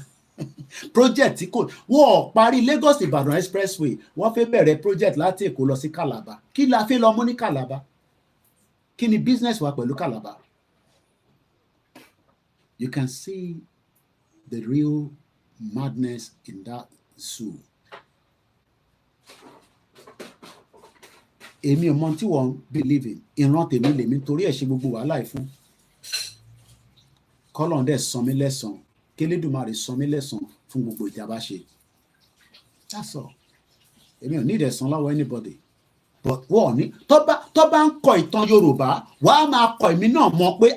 Project tí kò wọ́n parí Lagos Ìbàdàn expressway, wọ́n fẹ́ bẹ̀rẹ̀ project láti Èkó lọ sí Calabar. Kí la fẹ́ lọ mú ní Calabar? Kí ni business wa pẹ̀lú Calabar? You can see the real madness in that zoo. Èmi ò mọ tí wọ́n believe in. Ìran tèmi lèmi torí ẹ̀ ṣe gbogbo wàhálà yìí fún. Kọ́lọ́n dẹ̀ san mí lẹ́san, k'Elédùmarè san mí lẹ́san fún gbogbo ìjàmbá ṣe. That's all. Èmi ò ní ìdẹ̀san lọ́wọ́ anybody. But wọ́n ní tó bá ń kọ ìtàn Yorùbá, wàá máa kọ èmi náà mọ̀ pé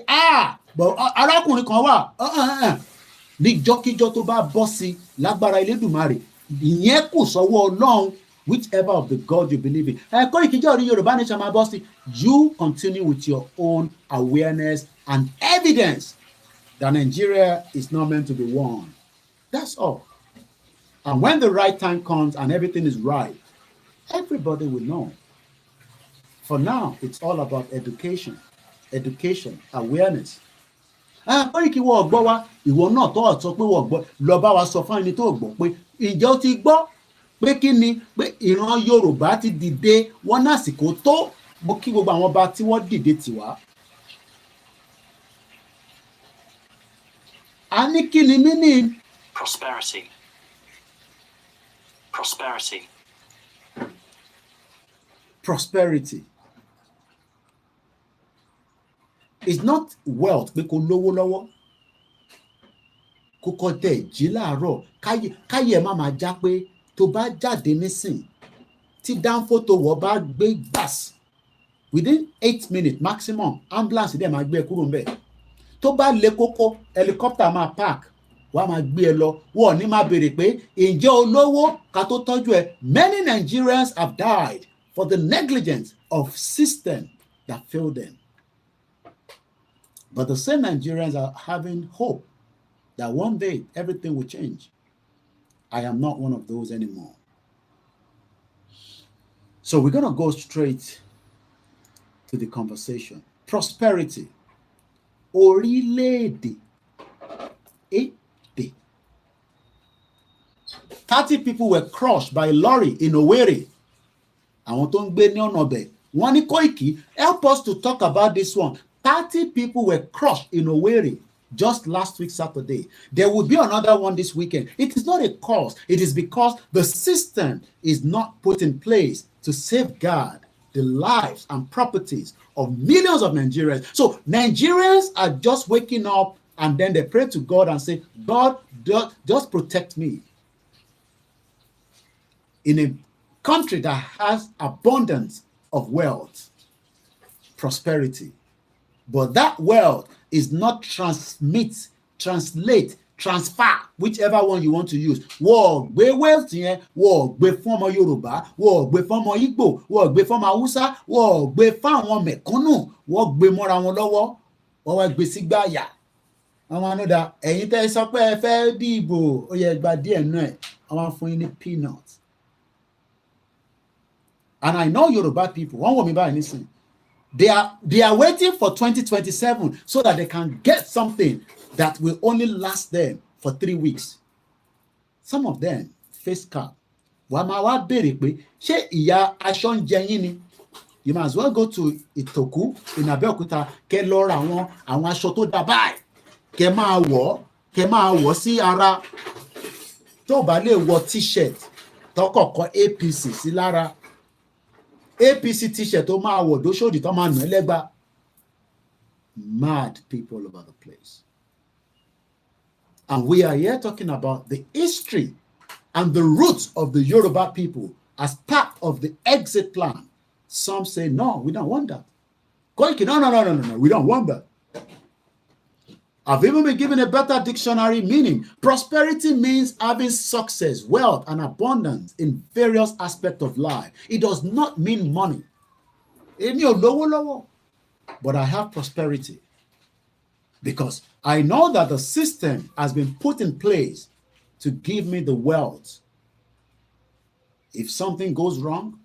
arákùnrin kan wà níjọ́kíjọ́ tó bá bọ́ sí lágbára Elédùmarè, ìyẹn kù sọ́wọ́ Ọlọ́run whichever of the God you believe in. Koiki Yoruba Nation, my boss, you continue with your own awareness and evidence that Nigeria is not meant to be won. That's all. And when the right time comes and everything is right, everybody will know. For now, it's all about education, awareness. Koiki wọ́n gbọ́ wá, ìwọ náà tó sọ pé wọ́n gbọ́, lọ bá wa sọ fún ẹni tó gbọ́ pé ìjọ ti gbọ́ pé kí ni pé ìran Yorùbá ti dìde wọ́n násìkò tó mo kí gbogbo àwọn ọba tí wọ́n dìde tiwa. A ní kí ni meaning Prosperity. Prosperity. prosperity. It's not wealth pé kó lówó lọ́wọ́ kó kọ́ tẹ̀ jí láàárọ̀ káyé ẹ̀ má máa já pé tó bá jáde nísìn tí dánfó tó wọ̀ bá gbé gbàs within 8 minutes maximum ambulance dẹ̀ máa gbé ẹ kúrò ńbẹ̀ tó bá le kókó helicopter máa park wàá máa gbé ẹ lọ wọ́n ní máa béèrè pé ǹjẹ́ olówó ká tó tọ́jú ẹ. Many Nigerians have died for the negligence of system that failed them. But the same Nigerians are having hope that one day everything will change. I am not one of those anymore. So we're going to go straight to the conversation. Prosperity. ORILEEDE YORUBA. 30 people were crushed by a lorry in Owerri. Àwọn tó ń gbé ní ọ̀nà ọbẹ̀ wọ́n ní Koiki, help us to talk about this one. 30 people were crushed in Owerri just last week, Saturday. There will be another one this weekend. It is not a cause. It is because the system is not put in place to safeguard the lives and properties of millions of Nigerians. So Nigerians are just waking up and then they pray to God and say, God, just protect me. In a country that has abundance of wealth, prosperity, but that wealth is not translate, transfer, whichever one you want to use. Wọ́n gbé wealth yẹn, wọ́n gbé fún ọmọ Yorùbá, wọ́n gbé fún ọmọ Igbo, wọ́n gbé fún ọmọ Hausa, wọ́n gbé fún àwọn mẹ̀kúnnù, wọ́n gbé mọ́ra wọn lọ́wọ́, wọ́n wá gbé sígbà àyà. Àwọn anúdà, ẹ̀yin tẹ́ sọ pé ẹ fẹ́ dìbò, ó yẹ gba díẹ̀ náà ẹ̀, àwọn fún yín ní peanuts. And I know Yoruba people, wọ́n wò mí báyìí nísìnyí. They are waiting for 2027 so that they can get something that will only last them for 3 weeks. Some of them face cap. Wàá máa wá béèrè pé ṣé ìyá aṣọ ń jẹ yín ni? You might as well go to Itoku in Abeokuta kẹ́ lọ ra àwọn aṣọ tó dá báyìí. Kẹ́ máa wọ̀ sí ara. Tó bá lè wọ t-shirt tọkọ̀kọ̀ APC sí lára. APC t-shirt tó máa wọ̀ dóṣòdì tó máa nà ẹ́ lẹ́gba. Mad people all over the place. And we are here talking about the history and the roots of the Yoruba people as part of the exit plan. Some say, no, we don't want that. Koiki, no, we don't want that. I've even been given a better dictionary meaning. Prosperity means having success, wealth, and abundance in various aspects of life. It does not mean money. But I have prosperity because I know that the system has been put in place to give me the wealth. If something goes wrong,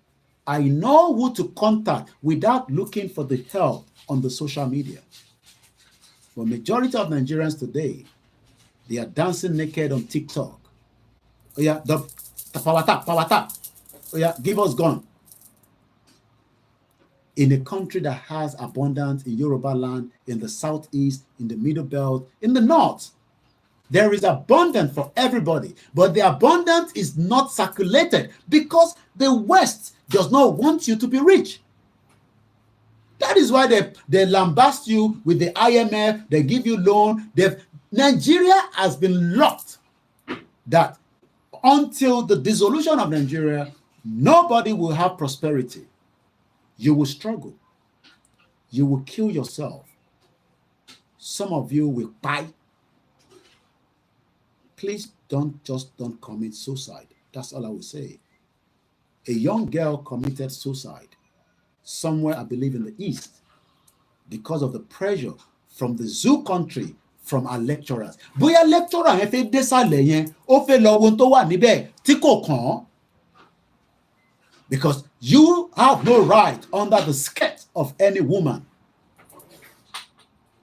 I know who to contact without looking for the help on the social media. But majority of Nigerians today, they are dancing naked on TikTok. Oh yeah, the power tap. Oh yeah, give us gun. In a country that has abundance in Yoruba land, in the southeast, in the middle belt, in the north, there is abundance for everybody. But the abundance is not circulated because the West does not want you to be rich. That is why they lambast you with the IMF, they give you loan. Nigeria has been locked that until the dissolution of Nigeria, nobody will have prosperity. You will struggle. You will kill yourself. Some of you will buy. Please don't commit suicide. That's all I will say. A young girl committed suicide somewhere, I believe, in the East because of the pressure from the zoo country, from our lecturers. Bóyá lecturer yẹn fẹ́ désàlẹ̀ yẹn, ó fẹ́ lọ wo ohun tó wà níbẹ̀ tí kò kàn án. Because you have no right under the skirt of any woman.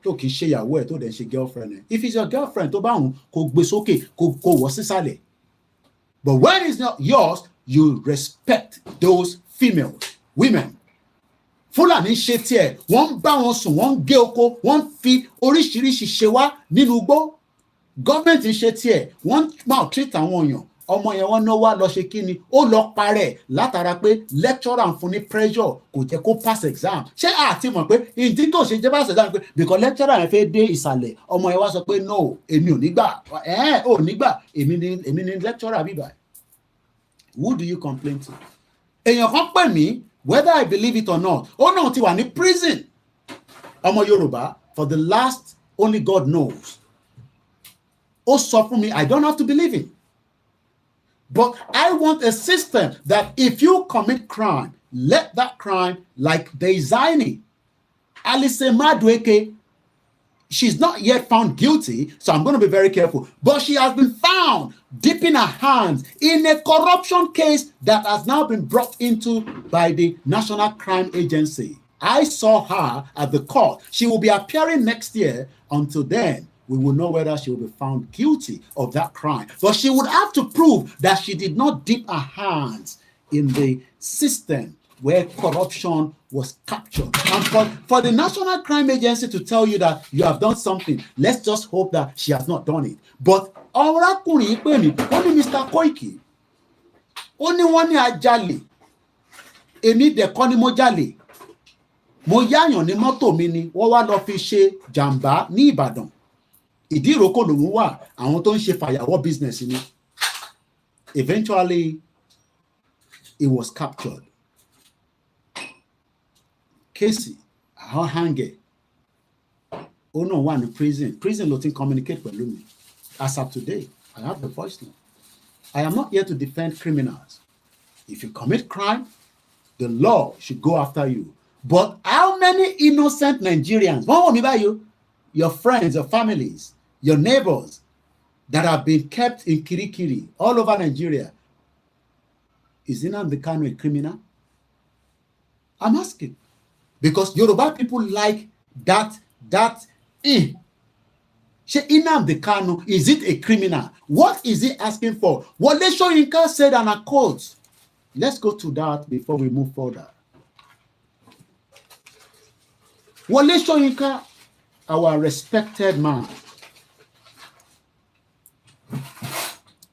Tó kìí ṣe ìyàwó ẹ̀ tó dẹ̀ ṣe girlfriend ẹ̀. If it's your girlfriend tó bá wùn kó gbé sókè kó wọ́ sísàlẹ̀. But when it's not yours, you respect those females, women. Fúlàní ṣe tiẹ̀, wọ́n ń bá wọn sùn, wọ́n ń gé oko, wọ́n ń fi oríṣiríṣi ṣe wá nínú igbó. Gọ́ọ̀mẹ̀ntì ṣe tiẹ̀, wọ́n ń maltreat àwọn èèyàn. Ọmọ yẹn wọ́n náà wá lọ ṣe kí ni, ó lọ parẹ́ látara pé lecturer ń fún ní pressure kò jẹ́ kó pass exam. Ṣé àti mọ̀ pé ìdí tó ṣe jẹ́ pass exam pé because lecturer yẹn fẹ́ dé ìsàlẹ̀, ọmọ yẹn wá sọ pé no, èmi ò ní gbà, ò ní gbà, èmi ni lecturer bíbá. Who do you complain to? Èèyàn kan pè mí, whether I believe it or not, ó náà ti wà ní prison. Ọmọ Yorùbá, for the last, only God knows. Ó sọ fún mi, I don't have to believe it. But I want a system that if you commit crime, let that crime, like Deizani, Alice Madueke, she's not yet found guilty, so I'm going to be very careful. But she has been found dipping her hands in a corruption case that has now been brought into by the National Crime Agency. I saw her at the court. She will be appearing next year. Until then, we will know whether she will be found guilty of that crime. But she would have to prove that she did not dip her hands in the system where corruption was captured. And for the National Crime Agency to tell you that you have done something, let's just hope that she has not done it. But ọ̀rákùnrin pè mí, ó ní Mr. Koiki, ó ní wọ́n ní ajálè, èmi dẹ̀ kọ́ ni mo jalè, mo yáyàn ní mọ́tò mi ni, wọ́n wá lọ fi ṣe jàǹbá ní Ìbàdàn. Ìdí ìrókò lòun wà, àwọn tó ń ṣe fàyàwọ́ business ni. Eventually, it was captured. Casey, how hange? Oh no, one in prison. Prison ló ti ń communicate pẹ̀lú mi. As of today, I have the voice now. I am not here to defend criminals. If you commit crime, the law should go after you. But how many innocent Nigerians, your friends, your families, your neighbors that have been kept in Kirikiri all over Nigeria, is Nnamdi Kanu a criminal? I'm asking. Because Yoruba people like that. Nnamdi Kanu, is it a criminal? What is he asking for? Wole Soyinka said, and I quote. Let's go to that before we move further. Wole Soyinka, our respected man,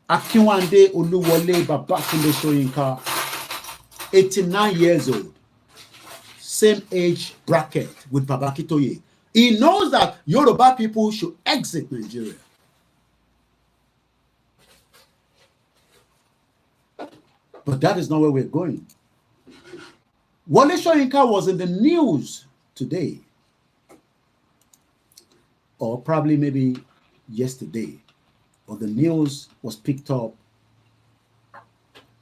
Akinwande Oluwole Babatunde Soyinka, 89 years old, same age bracket with Babakitoye. He knows that Yoruba people should exit Nigeria. But that is not where we're going. Wole Soyinka was in the news today, or probably maybe yesterday, or the news was picked up.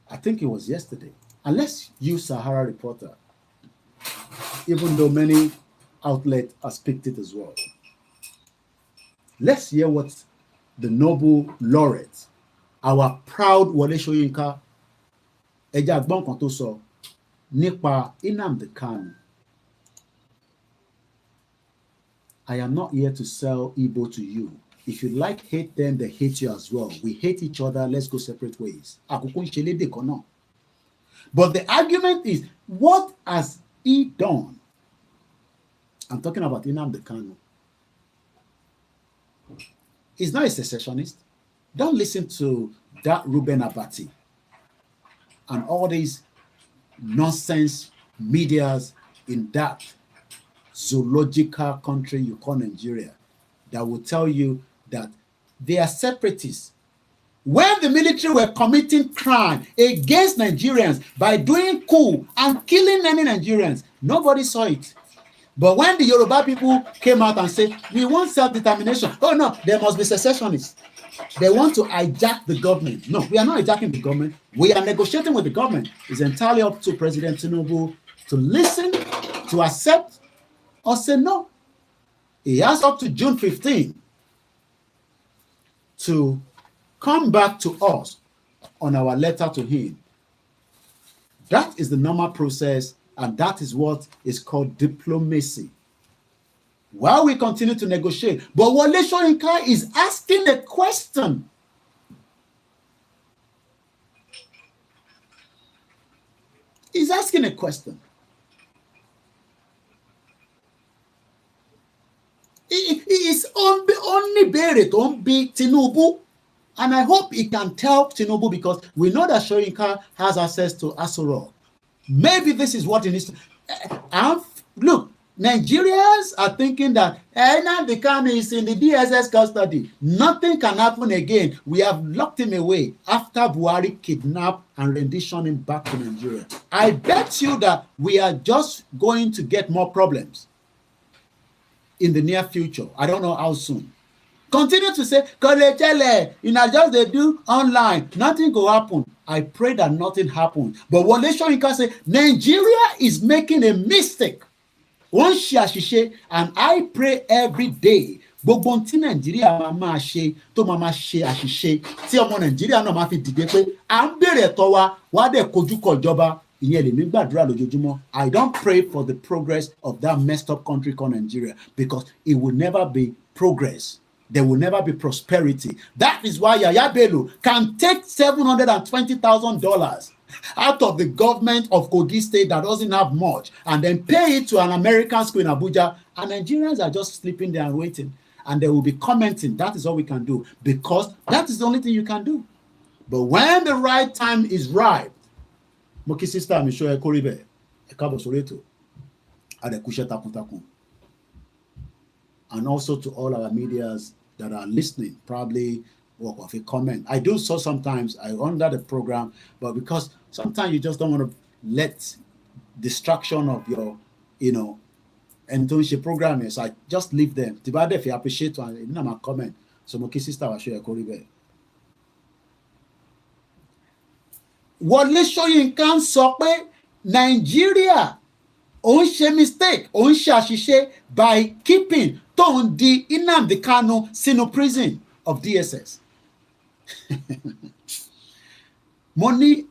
I think it was yesterday. And let's use Sahara Reporter, even though many outlets have picked it as well. Let's hear what the Nobel laureate, our proud Wole Soyinka, ẹja gbọ́n kan tó sọ nípa Nnamdi Kanu. I am not here to sell Igbo to you. If you hate them, they hate you as well. We hate each other. Let's go separate ways. But the argument is, what has he done? I'm talking about Nnamdi Kanu. He's not a secessionist. Don't listen to that Reuben Abati and all these nonsense medias in that zoological country you call Nigeria that will tell you that they are separatists. When the military were committing crime against Nigerians by doing coup and killing many Nigerians, nobody saw it. But when the Yoruba people came out and said, we want self-determination, oh no, there must be secessionists. They want to hijack the government. No, we are not hijacking the government. We are negotiating with the government. It's entirely up to President Tinubu to listen, to accept, or say no. He has up to June 15 to come back to us on our letter to him. That is the normal process, and that is what is called diplomacy. While we continue to negotiate, but Wole Soyinka is asking a question. He's asking a question. He is only buried on big Tinubu. And I hope he can tell Tinubu, because we know that Soyinka has access to Aso Rock. Maybe this is what he needs to. Look, Nigerians are thinking that Nnamdi Kanu is in the DSS custody. Nothing can happen again. We have locked him away after Buhari kidnapped and renditioned him back to Nigeria. I bet you that we are just going to get more problems in the near future. I don't know how soon. Continue to say, just they do online, nothing will happen. I pray that nothing happens. But Wole Soyinka say Nigeria is making a mistake. One ṣe, and I pray every day. Gbogbo tí Nàìjíríà máa ṣe tó máa ṣe àṣìṣe tí ọmọ Nàìjíríà náà máa fi dìde pé à ń bèrè ẹ̀tọ́ wa wá dẹ̀ kojú kọ ìjọba. Ìyẹn lèmi gbàdúrà lójoojúmọ́. I don't pray for the progress of that messed up country called Nigeria, because it will never be progress. There will never be prosperity. That is why Yaya Bello can take $720,000 out of the government of Kogi State that doesn't have much and then pay it to an American school in Abuja, and Nigerians are just sleeping there and waiting, and they will be commenting. That is all we can do, because that is the only thing you can do. But when the right time is right, Moki sister mi show ekoribe ekabo soreto adekushe takuntakun. And also to all our medias that are listening, probably work off a comment. I do so sometimes, I under the program, but because sometimes you just don't want to let distraction of your, and don't share program, so I just leave them. Tibade if you appreciate one, my comment. So Moki sister will share a Koribe. Wole Soyinka sọ pé Nigeria òun ṣe mistake, òun ṣe àṣìṣe by keeping tóun di Nnamdi Kanu sínú prison of DSS. Mo ní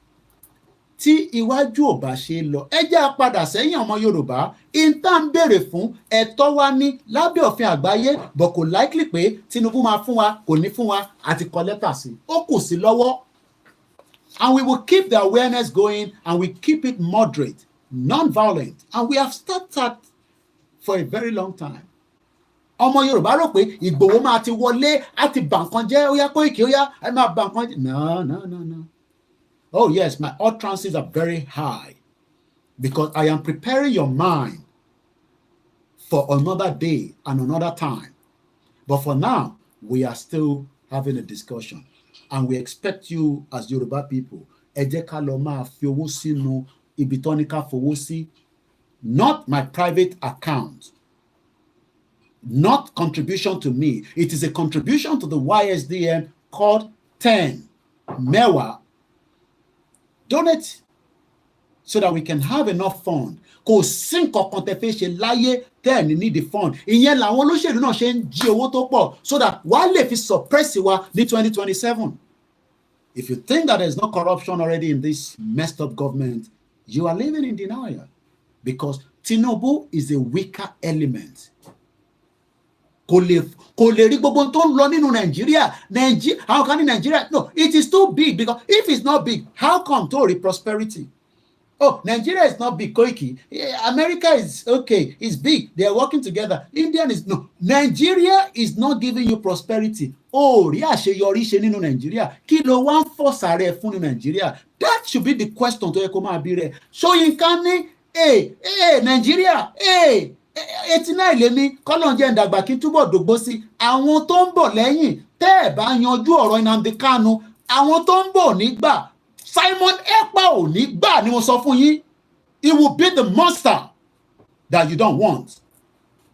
tí iwájú ò bá ṣe lọ, ẹ jẹ́ á padà sẹ́yìn ọmọ Yorùbá. Ìta ń béèrè fún ẹ̀tọ́ wa ní lábẹ́ òfin àgbáyé, but kò likely pé Tinubu máa fún wa, kò ní fún wa, àti kọ lẹ́tà sí. Ó kù sí lọ́wọ́. And we will keep the awareness going, and we keep it moderate, non-violent, and we have started for a very long time. Ọmọ Yorùbá rò pé Ìgbòho máa ti wọlé àti bànkan jẹ́, ó yá Koiki, ó yá ẹ máa bànkan jẹ́. No. Oh yes, my utterances are very high, because I am preparing your mind for another day and another time. But for now, we are still having a discussion. And we expect you as Yoruba people, ẹ jẹ́ ká lọ máa fi owó sínú ibi tó ní ká fowó sí, not my private account, not contribution to me. It is a contribution to the YSDM called 10 Mewa. Donate so that we can have enough fund. Kò sí nǹkan tẹ́ fẹ́ ṣe láyé tẹ́ ẹ̀ need the fund. Ìyẹn làwọn olóṣèlú náà ṣe ń jí owó tó pọ̀ so that wàá lè fi suppress wa ní 2027. If you think that there's no corruption already in this messed up government, you are living in denial, because Tinubu is a weaker element. Kò lè rí gbogbo tó ń lọ nínú Nigeria. How can Nigeria? No, it is too big, because if it's not big, how come to rí prosperity? Oh, Nigeria is not big, Koiki. America is okay, it's big. They are working together. India is no. Nigeria is not giving you prosperity. Oh, rí àṣeyọrí ṣe nínú Nigeria. Kí ló wá ń force rẹ̀ fún ní Nigeria? That should be the question tó yẹ kó máa bí rẹ̀. Soyinka ní, Nigeria, 89 lèmi, kọ́lọ́n jẹ́ ìdàgbà kí túbọ̀ dògbó sí. Àwọn tó ń bọ̀ lẹ́yìn, tẹ́ ẹ̀ bá yanjú ọ̀rọ̀ Nnamdi Kanu, àwọn tó ń bọ̀ nígbà. Simon Ekpa ò ní gbà ni mo sọ fún yín. It will be the monster that you don't want.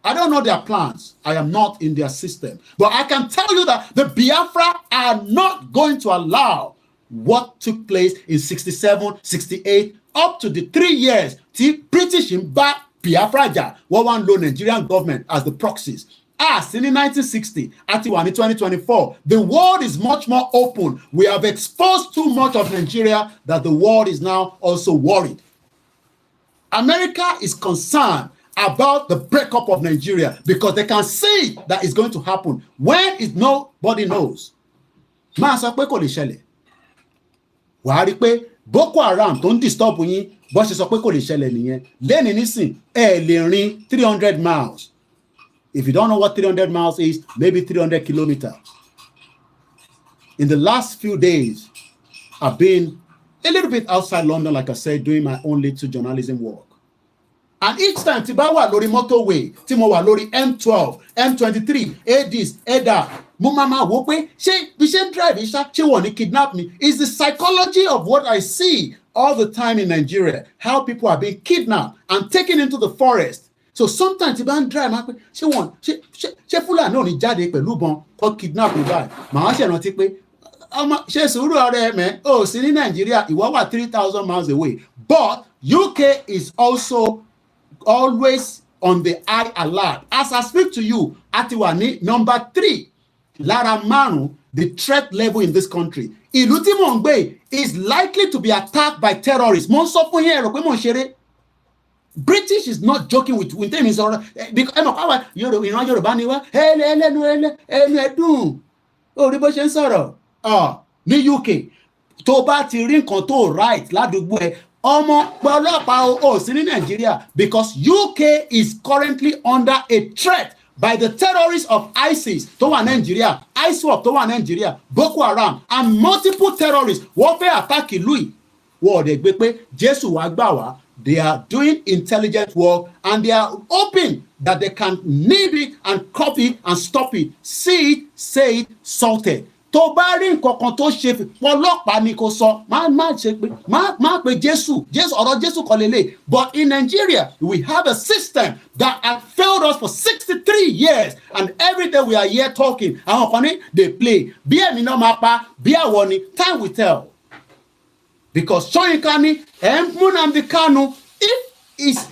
I don't know their plans. I am not in their system. But I can tell you that the Biafra are not going to allow what took place in 67, 68, up to the 3 years the British in back Biafra jà wọ́n wá ń lo Nigerian government as the proxies. As in 1960, àti wà ní 2024, the world is much more open. We have exposed too much of Nigeria that the world is now also worried. America is concerned about the breakup of Nigeria because they can see that it's going to happen when it nobody knows. Máa sọ pé kò lè ṣẹlẹ̀. Wàá rí pé Boko Haram tó ń disturb yín bó ṣe sọ pé kò lè ṣẹlẹ̀ nìyẹn. Lẹ́ni nísìn ẹ lè rìn 300 miles. If you don't know what 300 miles is, maybe 300 kilometers. In the last few days, I've been a little bit outside London, like I said, doing my own little journalism work. And each time, tí bá wà lórí motorway, tí mo wà lórí M12, M23, ADIS, EDA, mo máa wò pé ṣé bí ṣe ń drive ṣé wọ́n ní kidnap me? It's the psychology of what I see all the time in Nigeria, how people are being kidnapped and taken into the forest. So sometimes tí bá ń drive máa pé ṣé Fúlàní ò ní jáde pẹ̀lú bọn kó kidnap me báyìí. Màá ṣe rántí pé ọmọ ṣe sùúrù ọ̀rẹ́ mẹ́ ò sí ní Nàìjíríà ìwọ wà 3,000 miles away. But UK is also always on the high alert. As I speak to you, àti wà ní number 3 lára márùn the threat level in this country. Ìlú tí mò ń gbé is likely to be attacked by terrorists. Mo ń sọ fún yín ẹ̀rọ pé mò ń ṣeré. British is not joking with them is because ẹ mọ̀ káwa ìran Yorùbá ni wá ẹnu ẹdùn orí bó ṣe ń sọ̀rọ̀ ní UK tó bá ti rí nǹkan tó right ládùúgbò ẹ ọmọ ọlọ́pàá ò sí ní Nàìjíríà because UK is currently under a threat by the terrorists of ISIS tó wà Nàìjíríà, ISWAP tó wà Nàìjíríà, Boko Haram and multiple terrorists wọ́n fẹ́ attack ìlú yìí wọ́n ọ̀dẹ̀ gbé pé Jésù wá gbà wá. They are doing intelligent work and they are hoping that they can nib it and copy and stop it. See it, say it, salted. Tó bá rí nǹkan kan tó ṣe ọlọ́pàá ni kò sọ má pe Jésù ọ̀rọ̀ Jésù kọ́ lélẹ̀. But in Nigeria we have a system that has failed us for 63 years and every day we are here talking. Àwọn kan ní they play bí ẹ̀mí náà máa pa bí àwọn ni time will tell. Because Soyinka ni Nnamdi Kanu if is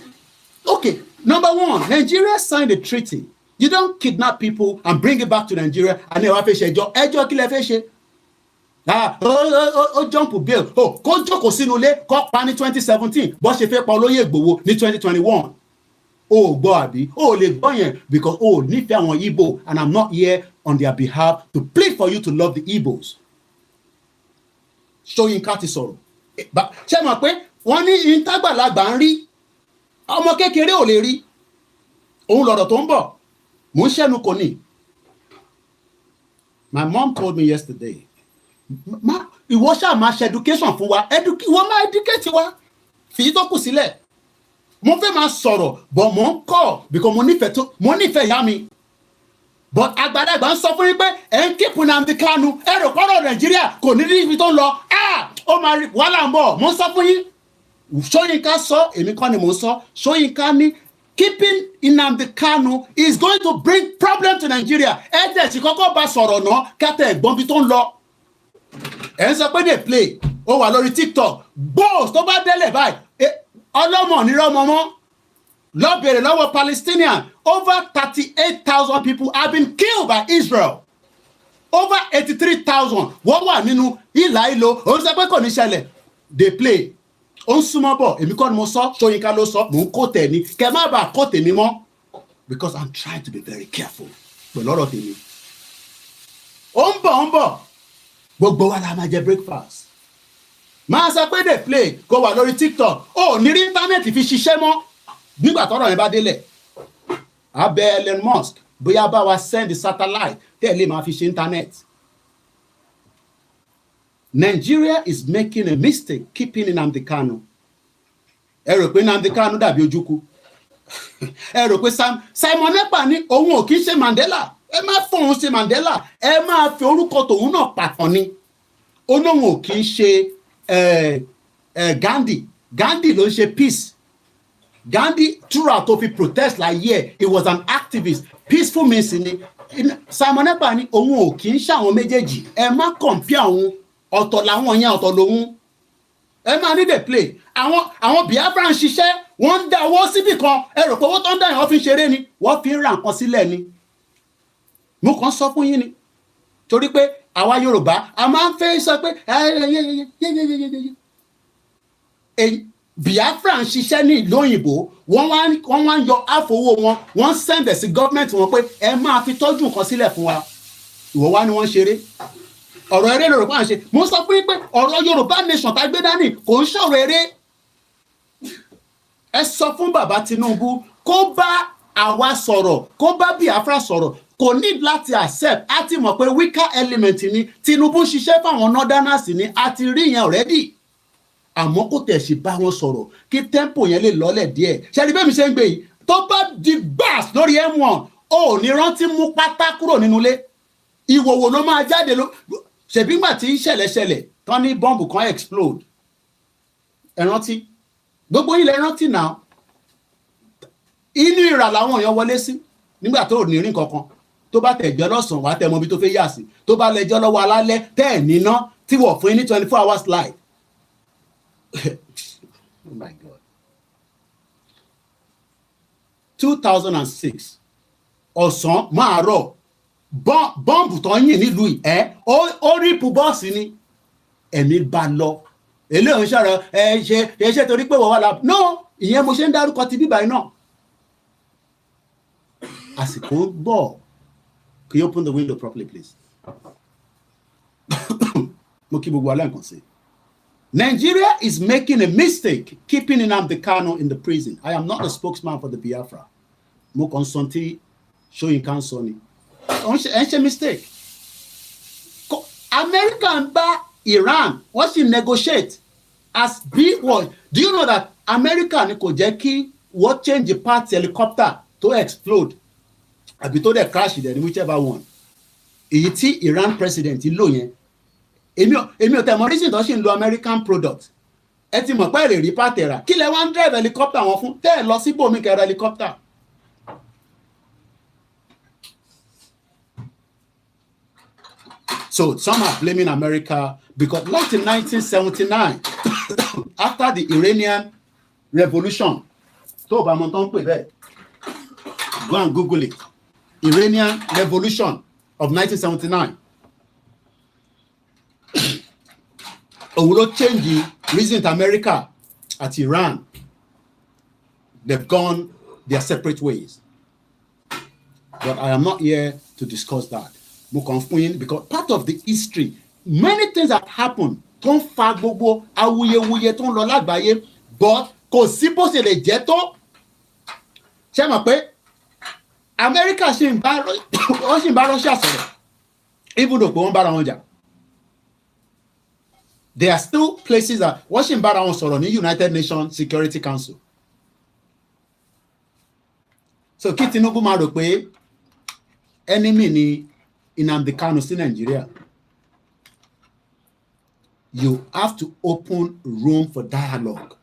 okay. Number one, Nigeria signed a treaty. You don't kidnap people and bring it back to Nigeria and then wá fẹ́ ṣe ẹjọ́ kí lẹ fẹ́ ṣe. Jump bail kó jókòó sínú ilé kó pa ní 2017 bó ṣe fẹ́ pa Olóyè Ìgbòho ní 2021. Gbọ́ àbí lè gbọ́ yẹn because nífẹ̀ẹ́ àwọn Igbo and I'm not here on their behalf to plead for you to love the Igbos. Soyinka ti sọ̀rọ̀. Ṣé mọ̀ pé wọ́n ní ìtagbàlagbà ń rí ọmọ kékeré ò lè rí òun lọ̀rọ̀ tó ń bọ̀ mò ń ṣẹ́nu kò ní. My mom told me yesterday ìwọ ṣáà máa ṣe education fún wa ìwọ máa educate wa fi tó kù sílẹ̀. Mo fẹ́ máa sọ̀rọ̀ but mo ń kọ́ because mo nífẹ̀ẹ́ ìyá mi. But àgbàlagbà ń sọ fún yín pé ẹ̀ ń kíkùn Nnamdi Kanu ẹ̀rọ kọ́rọ̀ Nàìjíríà kò ní rí ibi tó ń lọ ó máa rí wàhálà ń bọ̀ mo ń sọ fún yín. Soyinka sọ èmi kọ́ ni mo ń sọ Soyinka ní keeping Nnamdi Kanu is going to bring problem to Nigeria. Ẹ tẹ̀ sí kọ́kọ́ bá sọ̀rọ̀ náà kátà ẹ̀gbọ́n bí tó ń lọ. Ẹ ń sọ pé dey play ó wà lórí TikTok gbóòs tó bá délẹ̀ báyìí ọlọ́mọ nírọ́mọ mọ́ lọ bèrè lọ́wọ́ Palestinian. Over 38,000 people have been killed by Israel. Over 83,000 wọ́n wà nínú ìlà ìlò òun sọ pé kò ní ṣẹlẹ̀ dey play. Ó ń súnmọ́ bọ̀ èmi kọ́ ni mo sọ Soyinka ló sọ mò ń kó tẹ̀ ní kẹ má bàa kó tèmi mọ́ because I'm trying to be very careful pẹ̀lú ọ̀rọ̀ tèmi. Ó ń bọ̀ gbogbo wa la máa jẹ breakfast. Máa sọ pé dey play kó wà lórí TikTok ní rí íńtánẹ́ẹ̀tì fi ṣiṣẹ́ mọ́ nígbà tọ́rọ̀ yẹn bá délẹ̀. Abẹ́ Elon Musk bóyá bá wa send the satellite tẹ́lẹ̀ máa fi ṣe internet. Nigeria is making a mistake keeping Nnamdi Kanu. Ẹ rò pé Nnamdi Kanu dàbí ojúkú. Ẹ rò pé Simon Ekpa ní òun ò kí ń ṣe Mandela. Ẹ má fóun ṣe Mandela. Ẹ máa fi orúkọ tòun náà pàtàn ni. Ó lóun ò kí ń ṣe Gandhi. Gandhi ló ń ṣe peace. Gandhi throughout to protest like he was an activist, peaceful means ni. Simon Ekpa ni òun ò kì í ṣàwọn méjèèjì. Ẹ má compare òun ọ̀tọ̀ làwọn yẹn ọ̀tọ̀ lòun. Ẹ máa ní dey play. Àwọn Biafra ń ṣiṣẹ́, wọ́n ń dá owó síbì kan. Ẹ rò pé owó tó ń dá yẹn wọ́n fi ń ṣeré ni. Wọ́n fi ń ra nǹkan sílẹ̀ ni. Mo kàn sọ fún yín ni. Torí pé àwa Yorùbá a máa ń fẹ́ sọ pé Biafra ń ṣiṣẹ́ ní ìlú òyìnbó wọ́n wá ń yọ àfowó wọn wọ́n sẹ́ndẹ̀ sí gọ́ọ̀mẹ̀ntì wọn pé ẹ máa fi tọ́jú nǹkan sílẹ̀ fún wa ìwọ wá ni wọ́n ṣeré ọ̀rọ̀ eré lórí pàṣẹ mo sọ fún yín pé ọ̀rọ̀ Yorùbá nation tá gbé dání kò ń ṣọ̀rọ̀ eré ẹ sọ fún bàbá Tinubu kó bá àwa sọ̀rọ̀ kó bá Biafra sọ̀rọ̀ kò ní láti accept á ti mọ̀ pé weaker element ni Tinubu ṣiṣẹ́ fáwọn northerners ni a ti rí yẹn already àmọ́ kò tẹ̀sí bá wọn sọ̀rọ̀ kí tempo yẹn lè lọ́lẹ̀ díẹ̀ ṣẹ́ni bẹ́ẹ̀ mi ṣe ń gbé yìí tó bá di gbàs lórí M1 ò ní rántí mú pátá kúrò nínú ilé ìwòwò ló máa jáde ló ṣèbí gbà tí ṣẹlẹ̀ tán ní bọ́ǹbù kan explode ẹ rántí gbogbo ilẹ̀ rántí náà inú ìrà làwọn èèyàn wọlé sí nígbà tó ní rí kankan tó bá tẹ̀jọ́ lọ́sàn-án wàá tẹ̀ mọ́ bí tó fẹ́ yà sí tó bá lẹ́jọ́ lọ́wọ́ alálẹ́ tẹ́ ẹ̀ níná tí wọ́n fún yín ní 24 hours live. Oh my God. 2006 ọ̀sán máa rọ̀ bọ́ǹbù tó ń yìn nílùú ẹ̀ ó rí ipò bọ́ọ̀sì ni ẹ̀mí bá lọ eléyìí ń ṣọ̀rọ̀ ṣe torí pé wọ́n wà láàbù no ìyẹn mo ṣe ń dárúkọ ti bíbá iná àsìkò bọ̀ can you open the window properly please mo kí gbogbo alẹ́ nǹkan sí i. Nigeria is making a mistake keeping Nnamdi Kanu in the prison. I am not the spokesman for the Biafra. Mo consulti showing counsel ni. Ẹ mistake. America and Iran, what she negotiate as big one. Do you know that America ni kò jẹ́ kí what change the part helicopter to explode? Àbí tó dẹ̀ crash there, whichever one. Èyí tí Iran president lò yẹn. Èmi ò tẹ̀ mọ́ reason tó ṣì ń lo American product ẹ ti mọ̀ pé èrè rí pàtẹ́rà kí lẹ wá ń drive helicopter wọn fún tẹ́ ẹ lọ sí bòmí kẹrẹ helicopter. So some are blaming America because like in 1979 after the Iranian revolution tó o bá mọ̀ tó ń pè bẹ́ẹ̀ go and Google it Iranian revolution of 1979. Òun ló change the reason that America at Iran they've gone their separate ways. But I am not here to discuss that. Mo kàn fún yín because part of the history many things that happen tó ń fa gbogbo awuyewuye tó ń lọ lágbàáyé but kò sí bó ṣe lè jẹ́ tó ṣe mọ̀ pé America ṣì ń bá Russia sọ̀rọ̀ even though pé wọ́n bára wọn jà. There are still places that washing bára wọn sọ̀rọ̀ ní United Nations Security Council. So kí Tinubu máa rò pé enemy ni Nnamdi Kanu sí Nigeria. You have to open room for dialogue.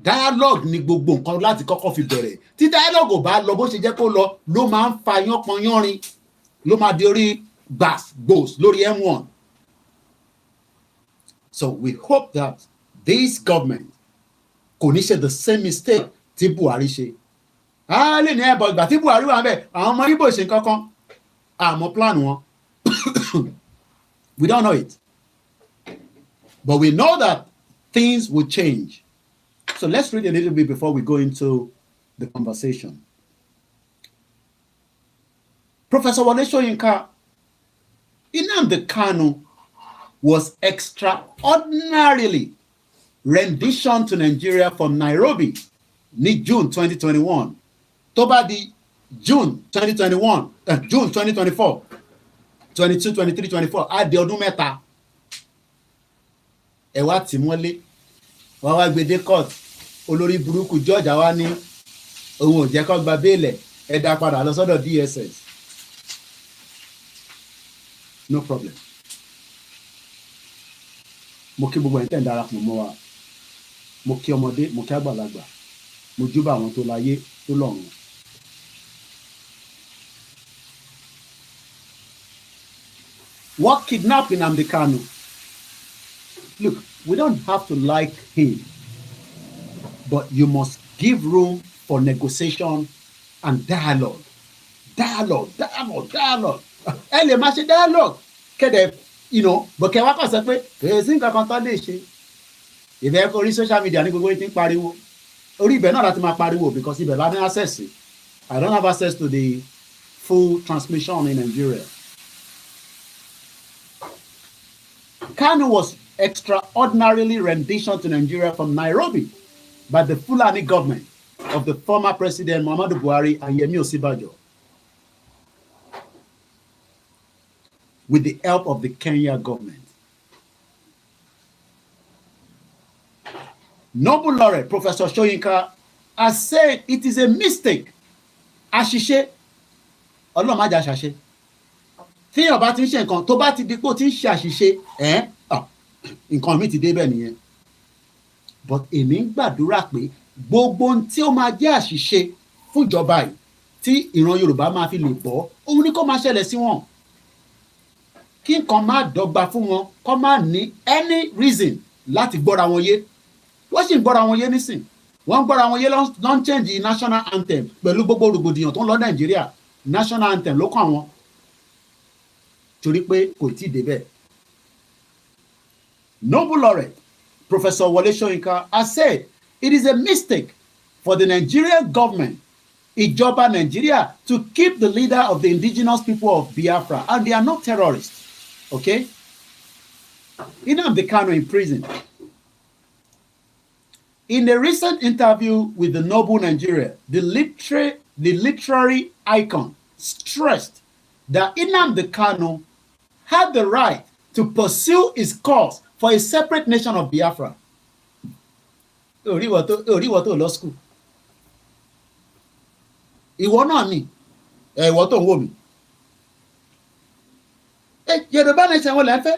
Dialogue ni gbogbo nǹkan láti kọ́kọ́ fi bẹ̀rẹ̀. Tí dialogue ò bá lọ bó ṣe jẹ́ kó lọ ló máa ń fa yánpọnyánrin ló máa di orí gbòs lórí M1. So we hope that this government kò ní ṣe the same mistake tí Buhari ṣe. Lè ní ẹ̀bọ̀ ìgbà tí Buhari wà bẹ́ẹ̀ àwọn ọmọ Igbo ṣe kankan àmọ́ plan wọn. We don't know it. But we know that things will change. So let's read a little bit before we go into the conversation. Professor Wole Soyinka, Nnamdi Kanu was extraordinarily rendition to Nigeria from Nairobi ní June 2021 tó bá di June 2021 June 2024 22 23 24 á di ọdún mẹ́ta ẹ wá tì mọ́lé wá wá gbé dé court olórí burúkú George àwa ní òun ò jẹ́ kó gba béèlẹ̀ ẹ dá padà lọ sọ́dọ̀ DSS no problem. Mo kí gbogbo ẹ̀yin tẹ́ ń darapọ̀ mọ́ wa mo kí ọmọdé mo kí àgbàlagbà mo júbà àwọn tó láyé tó lọ́run. What kidnapping Nnamdi Kanu? Look, we don't have to like him, but you must give room for negotiation and dialogue. Dialogue. Ẹ lè máa ṣe dialogue. Kẹ́dẹ̀, but kẹwàá kàn sọ pé èsì nǹkan kan tó lè ṣe. Ìbẹ̀ kò rí social media ní gbogbo yìí ti ń pariwo. Orí ibẹ̀ náà láti máa pariwo because ibẹ̀ bá ní access. I don't have access to the full transmission in Nigeria. Kanu was extraordinarily rendition to Nigeria from Nairobi by the Fulani government of the former president Muhammadu Buhari and Yemi Osinbajo, with the help of the Kenya government. Nobel laureate Professor Soyinka has said it is a mistake. Àṣìṣe, Ọlọ́run má jẹ́ àṣàṣe. Tíyàn bá ti ń ṣe nǹkan tó bá ti di pé ó ti ń ṣe àṣìṣe, nǹkan mi ti dé bẹ́ẹ̀ nìyẹn. But èmi ń gbàdúrà pé gbogbo ohun tí ó máa jẹ́ àṣìṣe fún ìjọba yìí tí ìran Yorùbá máa fi lè bọ́, òun ni kó máa ṣẹlẹ̀ sí wọn. Kí nǹkan má dọ́gba fún wọn, kó má ní any reason láti gbọ́ra wọn yé. Wọ́n sì ń gbọ́ra wọn yé nísìn. Wọ́n ń gbọ́ra wọn yé lọ́n change national anthem pẹ̀lú gbogbo rògbòdìyàn tó ń lọ Nàìjíríà. National anthem ló kàn wọ́n. Torí pé kò tí ì débẹ̀. Nobel laureate Professor Wole Soyinka has said it is a mistake for the Nigerian government, ìjọba Nigeria, to keep the leader of the indigenous people of Biafra, and they are not terrorists. Okay? Nnamdi Kanu in prison. In a recent interview with the Noble Nigeria, the literary icon stressed that Nnamdi Kanu had the right to pursue his cause for a separate nation of Biafra. Oríwọ̀ tó lọ school. Ìwọ náà ni ìwọ tó ń wò mí. Yorùbá nation wọn lẹ́ fẹ́.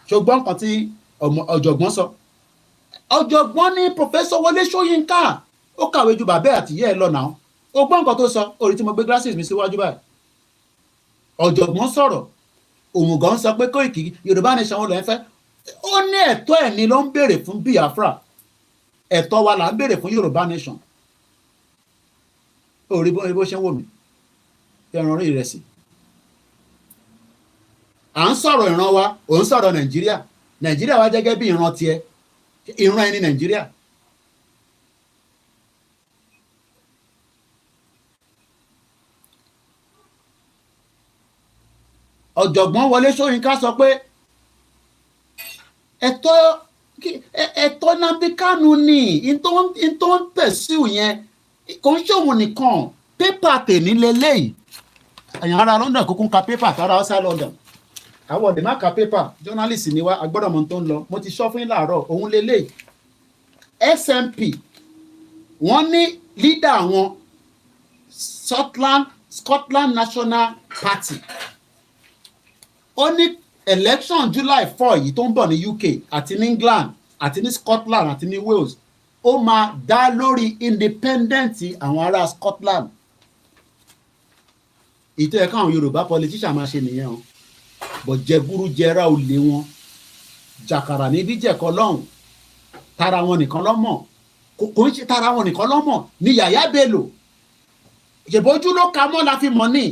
Ṣùgbọ́n kan tí ọ̀jọ̀gbọ́n sọ. Ọ̀jọ̀gbọ́n ní Professor Wole Soyinka. Ó kàwé ju bàbá àti ìyá ẹ̀ lọ náà. Ó gbọ́ nǹkan tó sọ. Orí tí mo gbé glasses mi síwájú báyìí. Ọ̀jọ̀gbọ́n sọ̀rọ̀. Òmùgọ̀ ń sọ pé Koiki Yorùbá nation wọn lẹ́ fẹ́. Ó ní ẹ̀tọ́ ẹ̀ ni ló ń béèrè fún Biafra. Ẹ̀tọ́ wa là ń béèrè fún Yorùbá nation. Orí bó ṣe ń wò mí. Ẹran orí ìrẹsì. À ń sọ̀rọ̀ ìran wa, ò ń sọ̀rọ̀ Nàìjíríà. Nàìjíríà wa jẹ́gẹ́ bí ìran tiẹ̀. Ìran ẹni Nàìjíríà. Ọ̀jọ̀gbọ́n Wole Soyinka sọ pé ẹ̀tọ́ Nnamdi Kanu ni ìtọ́ ń pẹ̀síù yẹn kò ń ṣòwò nìkan pépà tèmi lélẹ́yìí. Ẹ̀yàn ará London kúkú ń ka pépà tára ọ̀sá London. Àwọn ọ̀dẹ̀ má ka pépà journalist ni wá agbọ́dọ̀ mọ̀ tó ń lọ. Mo ti sọ fún yín láàárọ̀ òun lélẹ́yìí. SNP wọ́n ní leader àwọn Scotland National Party. Ó ní election July 4 yìí tó ń bọ̀ ní UK àti ní England àti ní Scotland àti ní Wales ó máa dá lórí independent àwọn ará Scotland. Ìtọ́ ẹ̀ka àwọn Yorùbá politician máa ṣe nìyẹn o. Bọ̀ jẹgúrú jẹra olè wọn jàkàrà níbí jẹ̀kọ́ lọ́hùn tara wọn nìkan lọ́mọ̀ kò ń ṣe tara wọn nìkan lọ́mọ̀ ní Yàyà Bello ìṣèbójú ló ka mọ́ la fi mọ̀ ní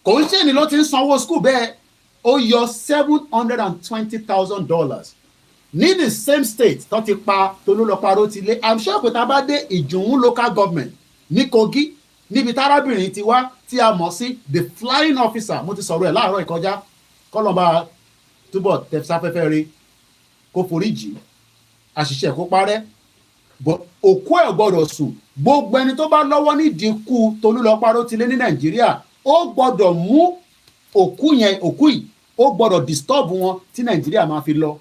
kò ń ṣe ni ló ti ń sanwó school bẹ́ẹ̀ ó yọ $720,000 ní the same state tó ti pa Tolúlọpọ̀ Arótilé. I'm sure pé tá a bá dé Ìjùnwú local government ní Kogi níbi tárábìnrin ti wá tí a mọ̀ sí the flying officer. Mo ti sọ̀rọ̀ ẹ̀ láàárọ̀ ìkọjá kọ́lọ́ba túbọ̀ tẹ̀sáfẹ́fẹ́ rí kó foríjì àṣìṣe kó parẹ́ òkú ẹ̀ gbọ́dọ̀ sùn. Gbogbo ẹni tó bá lọ́wọ́ nídìí ikú Tolúlọpọ̀ Arótilé ní Nàìjíríà ó gbọ́dọ̀ mú òkú yìí ó gbọ́dọ̀ disturb wọn tí Nàìjíríà máa fi lọ.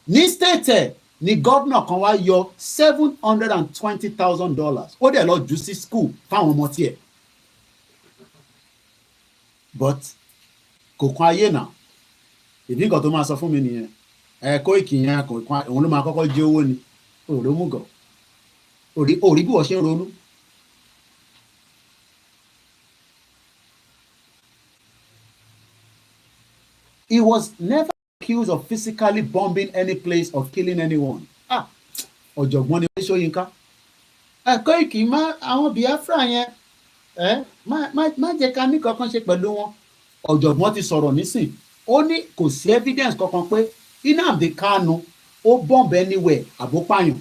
Ní state ẹ̀ ni gọ́vnà kan wá yọ $720,000 ó dẹ̀ lọ jù sí school fáwọn ọmọ tiẹ̀. But kò kan ayé náà ìdí nǹkan tó máa sọ fún mi nìyẹn. Koiki yẹn òun ló máa kọ́kọ́ jẹ owó ni òòró Orí bí wọ́n ṣe ń ronú. He was never accused of physically bombing any place or killing anyone. Ọ̀jọ̀gbọ́n ni Ṣóyínká. Koiki àwọn Biafra yẹn má jẹ́ ká ní kankan ṣe pẹ̀lú wọn. Ọ̀jọ̀gbọ́n ti sọ̀rọ̀ nísìn. Ó ní kò sí evidence kankan pé Nnamdi Kanu ó bomb anywhere àbó pààyàn.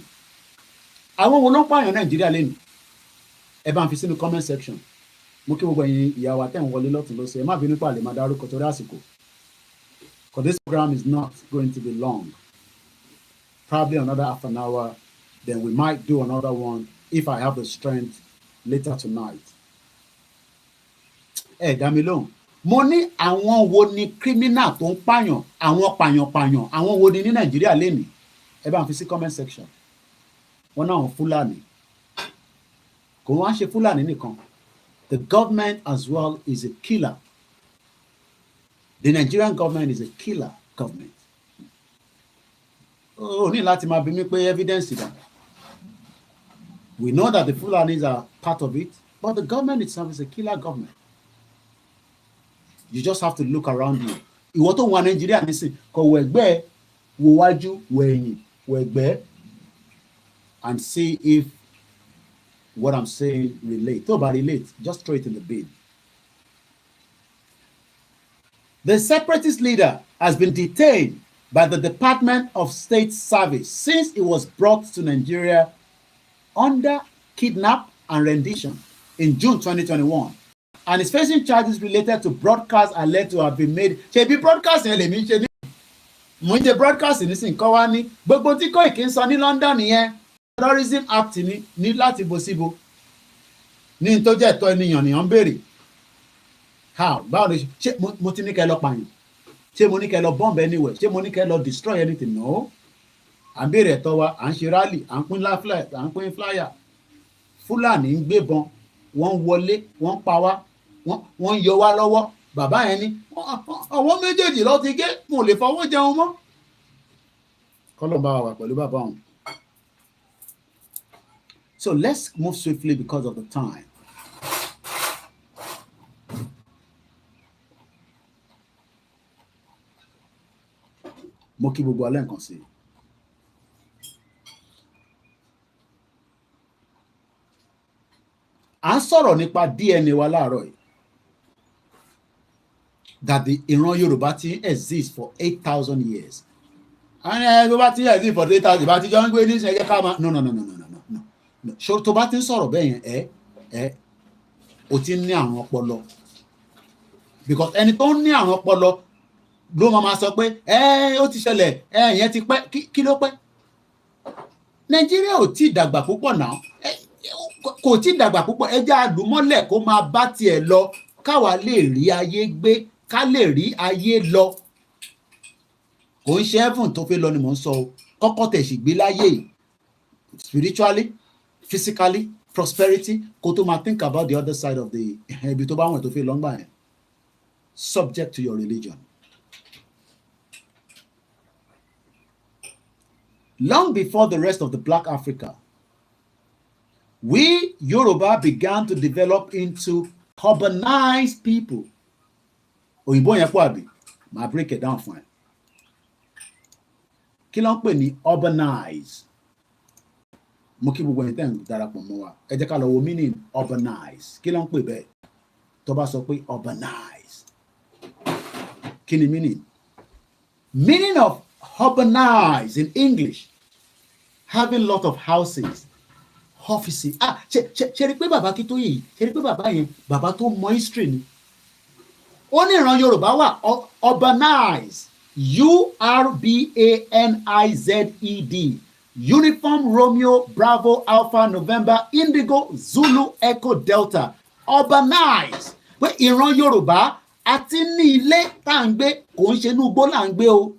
Àwọn wo ló ń pààyàn Nàìjíríà lẹ́nu? Ẹ bá ń fi sínú comment section. Mo kí gbogbo ẹ̀yin ìyá wa tẹ̀ ń wọlé lọ́tún lọ́sẹ̀. Ẹ má bínú pàlè máa dárúkọ torí àsìkò. Because this program is not going to be long. Probably another half an hour. Then we might do another one if I have the strength later tonight. Dá mi lóhùn. Mo ní àwọn wo ni criminal tó ń pààyàn, àwọn pààyàn, àwọn wo ni ní Nàìjíríà lénìí? Ẹ bá ń fi sí comment section. Wọ́n náà àwọn Fúlàní. Kò wọ́n á ṣe Fúlàní nìkan. The government as well is a killer. The Nigerian government is a killer government. Oh, ní láti máa bí mi pé evidence that. We know that the Fulanis are part of it, but the government itself is a killer government. You just have to look around you. Ìwọ tó wà Nàìjíríà nísìn, kò wo ẹ̀gbẹ́, wo wájú, wo ẹ̀yìn, wo ẹ̀gbẹ́, and see if what I'm saying relate. Tó bá relate, just throw it in the bin. The separatist leader has been detained by the Department of State Service since he was brought to Nigeria under kidnap and rendition in June 2021, and is facing charges related to broadcasts alleged to have been made. Ṣebí broadcast yẹn lèmi ṣe ní mo ń ṣe broadcast nísìnyí kọ́ wá ní gbogbo tí Koiki ń sọ ní London yẹn Terrorism Act ní láti bo síbo ní tó jẹ́ ẹ̀tọ́ ènìyàn nìyàn ń béèrè. How? Báwo ni ṣe mo ti ní kẹ́ lọ pààyàn? Ṣé mo ní kẹ́ lọ bomb anywhere? Ṣé mo ní kẹ́ lọ destroy anything? No. À ń béèrè ẹ̀tọ́ wa, à ń ṣe rally, à ń pín flyer. Fúlàní ń gbébọn, wọ́n ń wọlé, wọ́n ń pa wá, wọ́n ń yọ wá lọ́wọ́. Bàbá yẹn ní àwọn méjèèjì ló ti gé, mo lè fọwọ́ jẹun mọ́. Kọ́lọ̀ bá wa pẹ̀lú bàbá òun. So let's move swiftly because of the time. Mo kí gbogbo alẹ́ nǹkan sí i. À ń sọ̀rọ̀ nípa DNA wa láàárọ̀ yìí. That the ìran Yorùbá ti exist for 8,000 years. Àwọn ẹgbẹ́ bá ti exist for 8,000 bá ti jọ ń gbé ní ìṣẹ́jẹ́ ká máa no. Ṣé tó bá ti ń sọ̀rọ̀ bẹ́ẹ̀ yẹn o ti ń ní àrùn ọpọlọ. Because ẹni tó ń ní àrùn ọpọlọ ló máa sọ pé ó ti ṣẹlẹ̀ ìyẹn ti pẹ́ kí ló pẹ́. Nàìjíríà ò tí ì dàgbà púpọ̀ náà kò tí ì dàgbà púpọ̀ ẹjẹ́ àlùmọ́lẹ̀ kó máa bá tiẹ̀ lọ káwa lè rí ayé gbé ká lè rí ayé lọ. Kò ń ṣe heaven tó fẹ́ lọ ni mò ń sọ o kọ́kọ́ tẹ̀ sì gbé láyé spiritually physically prosperity kó tó máa think about the other side of the ibi tó bá wọn tó fẹ́ lọ́ngbà yẹn subject to your religion. Long before the rest of the Black Africa, we Yoruba began to develop into urbanized people. Òyìnbó yẹn pọ̀ àbí? Màá break it down fún ẹ. Kí ló ń pè ní urbanize? Mo kí gbogbo ẹni tẹ́ ń darapọ̀ mọ́ wa. Ẹ jẹ́ ká lọ wo meaning urbanize. Kí ló ń pè bẹ́ẹ̀? Tó bá sọ pé urbanize. Kí ni meaning? Meaning of urbanize in English, having lot of houses, offices. Ṣe rí pé bàbá kí tó yìí, ṣe rí pé bàbá yẹn, bàbá tó mọ history ni. Ó ní ìran Yorùbá wà urbanize, URBANIZED, Uniform Romeo Bravo Alpha November Indigo Zulu Echo Delta, urbanize. Pé ìran Yorùbá àti ní ilé tá à ń gbé kò ń ṣe inú igbó là ń gbé o.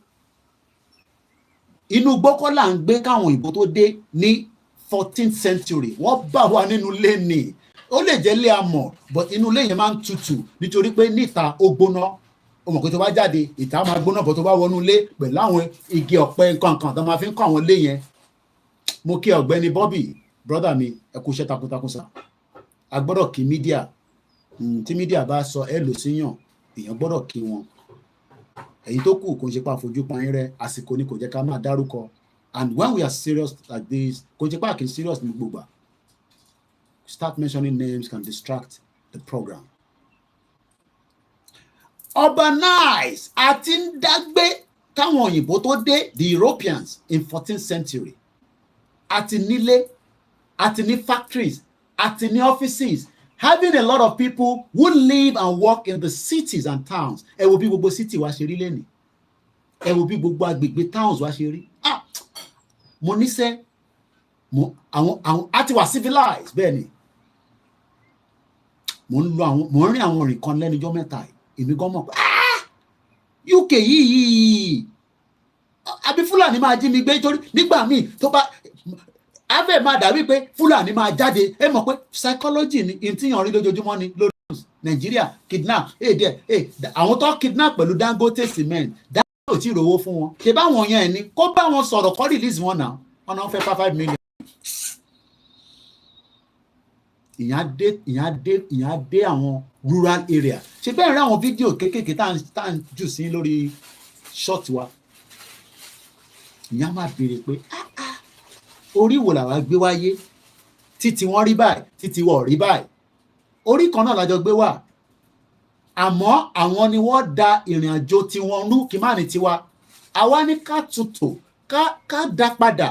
Inú igbó kọ́ là ń gbé káwọn òyìnbó tó dé ní 14th century. Wọ́n bá wa nínú ilé ni. Ó lè jẹ́ ilé amọ̀ but inú ilé yẹn máa ń tutù nítorí pé níta ó gbóná. Ó mọ̀ pé tó bá jáde ìta máa gbóná but tó bá wọnú ilé pẹ̀lú àwọn igi ọ̀pẹ nǹkan tó máa fi ń kọ́ àwọn ilé yẹn. Mo kí ọ̀gbẹ́ni Bobby brother mi ẹ kú iṣẹ́ takuntakun sá a gbọ́dọ̀ kí mídíà tí mídíà bá sọ ẹ lò síyàn èèyàn gbọ́dọ̀ kí wọn èyí tó kù kò ń ṣe pa àfojú pa yín rẹ àsìkò ni kò jẹ́ ká máa dárúkọ and when we are serious like this kò jẹ́ pa kì í serious ní gbogbo start mentioning names can distract the program. Urbanize àti ń dágbé káwọn òyìnbó tó dé the Europeans in 14th century àti nílé àti ní factories àti ní offices having a lot of people who live and work in the cities and towns. Ẹ wo bí gbogbo city wa ṣe rí lẹ́nìí ẹ wo bí gbogbo agbègbè towns wa ṣe rí mo níṣẹ́ àwọn àti wà civilized bẹ́ẹ̀ ni mo ń rìn àwọn òrìn kan lẹ́nujọ́ mẹ́ta èmi gan mọ̀ pé UK yìí àbí Fúlàní máa jí mi gbé torí nígbà míì tó bá abẹ́ máa dàbí pé Fúlàní máa jáde ẹ mọ̀ pé psychology ni ìtìyàn rí lójoojúmọ́ ni lórí Nàìjíríà kidnap àwọn tó kidnap pẹ̀lú Dangote cement Dangote ò tí ì rówó fún wọn ṣe báwọn yẹn ni kó bá wọn sọ̀rọ̀ kọ́ release wọn náà wọn náà fẹ́ 5 million. ìyẹn dé àwọn rural area ṣe bẹ́ẹ̀ rí àwọn fídíò kéékèèké tá à ń jù sí lórí short wa ìyẹn máa béèrè pé orí wo làwa gbé wáyé títí wọ́n rí báyìí títí wọ́n rí báyìí orí kan náà lájọ gbé wá àmọ́ àwọn ni wọ́n da ìrìn àjò tiwọn rú kí má ní tiwa àwa ní ká tutù ká dá padà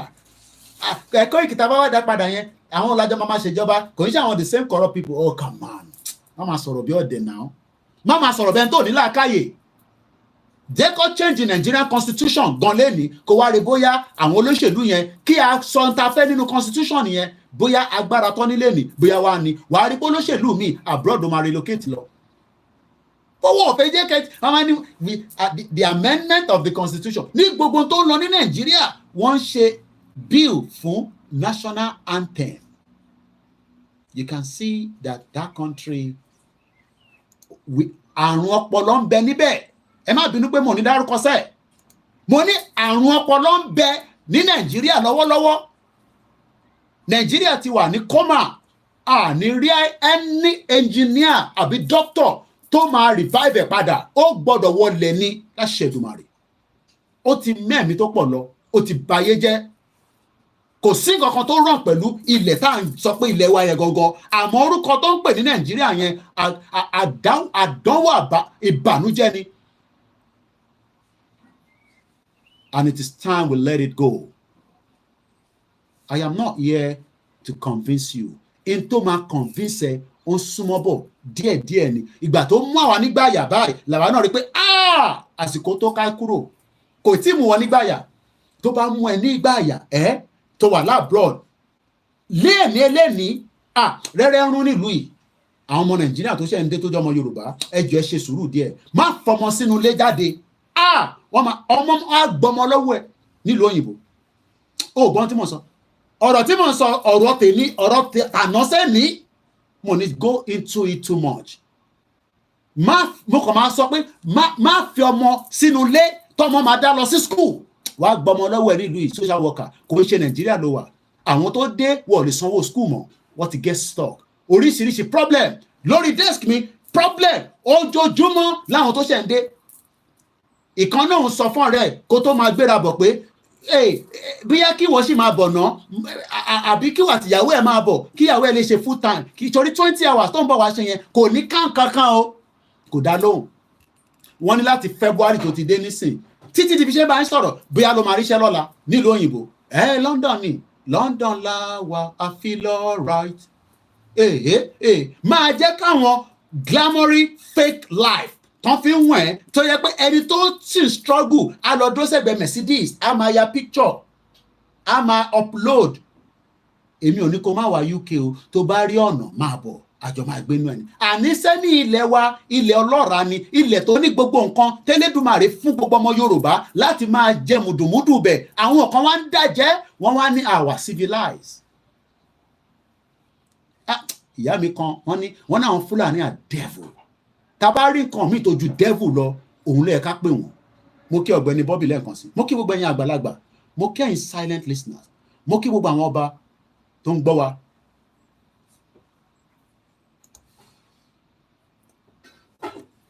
ẹ̀kọ́ ìkìtà bá wá dá padà yẹn àwọn ọlájọ máa ṣèjọba kò ní ṣe àwọn the same corrupt people oh come on má máa sọ̀rọ̀ bí ọ̀dẹ̀ náà má máa sọ̀rọ̀ bẹ́ẹ̀ tó ní làákàyè jẹ́ kó change Nigerian constitution gan lẹ́ni kó wá rí bóyá àwọn olóṣèlú yẹn kí a sọ ń ta fẹ́ nínú constitution yẹn bóyá agbára tán nílé ní bóyá wá ní wàá rí olóṣèlú mi abroad máa relocate lọ. owó òfin jẹ́ kẹ́ wọ́n ní the amendment of the constitution ní gbogbo tó ń lọ ní Nàìjíríà wọ́n ń ṣe bill fún national anthem. You can see that country àrùn ọpọlọ ń bẹ níbẹ̀ ẹ má bínú pé mo ní dárúkọ sẹ́ẹ̀ mo ní àrùn ọpọlọ ń bẹ ní Nàìjíríà lọ́wọ́lọ́wọ́ Nàìjíríà ti wà ní coma ní rí ẹni engineer àbí doctor tó máa revive ẹ̀ padà ó gbọ́dọ̀ wọlé ní láṣẹ Èdùmàrè ó ti mẹ́ẹ̀mí tó pọ̀ lọ ó ti bayé jẹ́ kò sí nǹkan kan tó ràn pẹ̀lú ilẹ̀ tá à ń sọ pé ilẹ̀ wa yẹn gangan àmọ́ orúkọ tó ń pè ní Nàìjíríà yẹn àdánwò ìbànújẹ́ ni. And it is time we let it go. I am not here to convince you. In tó máa convince ẹ ó ń súnmọ́ bọ̀ díẹ̀díẹ̀ ni ìgbà tó mú àwa nígbàyà báyìí làwa náà rí pé àsìkò tó ká kúrò kò tí mú wọn nígbàyà tó bá mú ẹ nígbàyà tó wà lábroad léèní rẹ́rẹ́ rún nílùú yìí àwọn ọmọ Nàìjíríà tó ṣe ń dé tó jẹ́ ọmọ Yorùbá ẹ jọ̀ọ́ ẹ ṣe sùúrù díẹ̀ má fọmọ sínú ilé jáde wọ́n máa ọmọ àgbọmọ lọ́wọ́ ẹ̀ nílùú òyìnbó ó gbọ́n tí mo sọ ọ̀rọ̀ tí mo sọ ọ̀rọ̀ tèmi ọ̀rọ̀ ànọ́sẹ́ ní mo ní go into it too much mo kàn máa sọ pé má fi ọmọ sínú ilé tọmọ máa dá lọ sí school wàá gbọmọ lọ́wọ́ ẹ̀ nílùú yìí social worker kò ń ṣe Nàìjíríà ló wà àwọn tó dé wọ́n lè sanwó school mọ́ wọ́n ti get stuck oríṣiríṣi problem lórí desk mi problem ojoojúmọ́ láwọn tó ṣẹ̀ ń dé ìkan náà ń sọ fún ọ̀rẹ́ kó tó máa gbéra bọ̀ pé bóyá kí wọ́n sì máa bọ̀ ná àbí kí wà tìyàwó ẹ̀ máa bọ̀ kí ìyàwó ẹ̀ lè ṣe full time kì í torí 20 hours tó ń bọ̀ wá ṣe yẹn kò ní kankan o kò dá lóhùn wọ́n ní láti February tó ti dé nísìn títí di fi ṣe bá ń sọ̀rọ̀ bóyá ló máa ríṣẹ́ lọ́la nílùú òyìnbó London ni London la wà I feel alright máa jẹ́ káwọn glamoury fake life tán fi ń wọ̀n ẹ́ tó yẹ pé ẹni tó sì struggle á lọ dúró sẹ́gbẹ̀ẹ́ Mercedes á máa ya picture á máa upload èmi ò ní kó má wá UK o tó bá rí ọ̀nà máa bọ̀ àjọ máa gbénú ẹni àníṣe ní ilẹ̀ wa ilẹ̀ ọlọ́ràá ni ilẹ̀ tó ní gbogbo nǹkan tẹ́lẹ̀dùmarè fún gbogbo ọmọ Yorùbá láti máa jẹ mùdùmùdù bẹ̀ àwọn kan wá ń dàjẹ́ wọ́n wá ní àwa civilize ìyá mi kan wọ́n náà Fúlàní à devil tàbá rí nǹkan míì tó ju devil lọ òun lè ká pè wọ́n mo kí ọ̀gbẹ́ni Bobby lẹ́ẹ̀kan sí mo kí gbogbo ẹ̀yin àgbàlagbà mo kí ẹ̀yin silent listeners mo kí gbogbo àwọn ọba tó ń gbọ́ wa.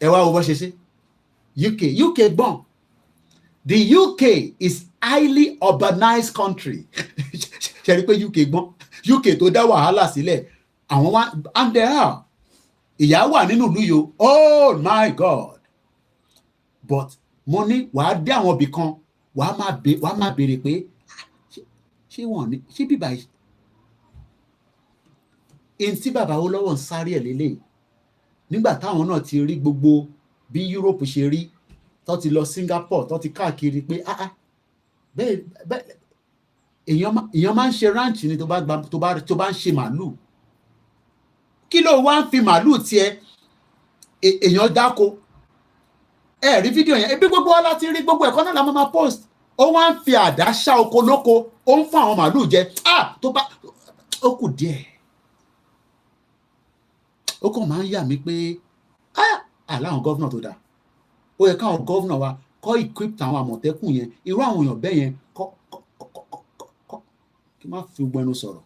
Ẹ wá wo bó ṣe ṣe. UK gbọ́n. The UK is highly urbanized country. Ṣe rí pé UK gbọ́n. UK tó dá wàhálà sílẹ̀. Àwọn wá and there are. Ìyà wà nínú ìlú yìí. Oh my God. But mo ní wàá dé àwọn ibì kan wàá máa béèrè pé ṣé wọ́n ní ṣé bíbá yìí ẹni tí bàbá Awólọ́wọ̀ ń sáré ẹ̀ lélẹ̀ nígbà táwọn náà ti rí gbogbo bí Europe ṣe rí tó ti lọ Singapore tó ti káàkiri pé bẹ́ẹ̀ èèyàn máa ń ṣe ranch ni tó bá ń ṣe màálù kí ló wá ń fi màálù tiẹ̀ èèyàn dáko ẹ rí fídíò yẹn ebi gbogbo wa láti rí gbogbo ẹ̀kọ́ náà la máa post ó wá ń fi àdá ṣá oko lóko ó ń fún àwọn màálù jẹ tó bá ó kù díẹ̀ ó kàn máa ń yà mí pé àláwọn gọ́vnà tó dáa ó yẹ káwọn gọ́vnà wa kọ́ equip àwọn àmọ̀tẹ́kùn yẹn irú àwọn èèyàn bẹ́ẹ̀ yẹn kọ́ kí n má fi gbẹnu sọ̀rọ̀.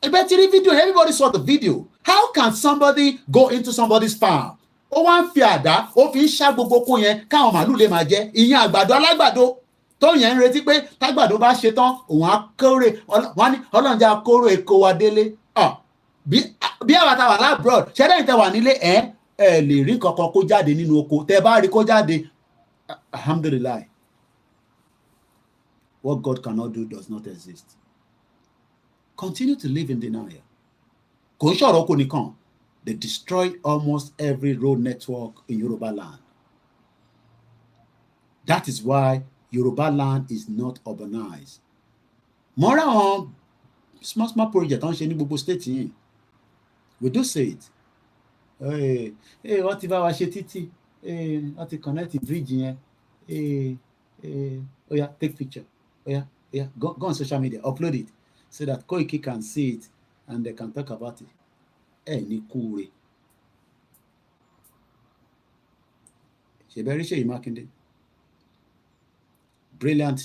ẹgbẹ́ tí rí fídíò yẹn everybody saw the video. How can somebody go into somebody's farm? Ó wá ń fi àdá ó fi ń ṣá gbogbo oko yẹn káwọn màálù lè máa jẹ ìyẹn àgbàdo alágbàdo tó yẹn ń retí pé tágbàdo bá ṣe tán òun á kórè wọn ní ọlọ́njà kóró èkó wa délé bí àwọn àtàwọn aláàbúrọ̀d ṣẹ́dẹ̀yìn tẹ wà nílé ẹ lè rí kankan kó jáde nínú oko tẹ bá rí kó jáde alhamdulillah. What God cannot do does not exist. Continue to live in denial. Kò ń ṣọ̀rọ̀ oko nìkan. They destroyed almost every road network in Yoruba land. That is why Yoruba land is not urbanized. Mọ́ra àwọn small project wọ́n ṣe ní gbogbo state yìí. We do say it. Wọ́n ti bá wa ṣe títì. Wọ́n ti connect bridge yẹn. Oya, take picture. Oya, go on social media, upload it so that Koiki can see it and they can talk about it. Ní kúure ṣèbẹ̀rí Ṣèyí Mákindé brilliant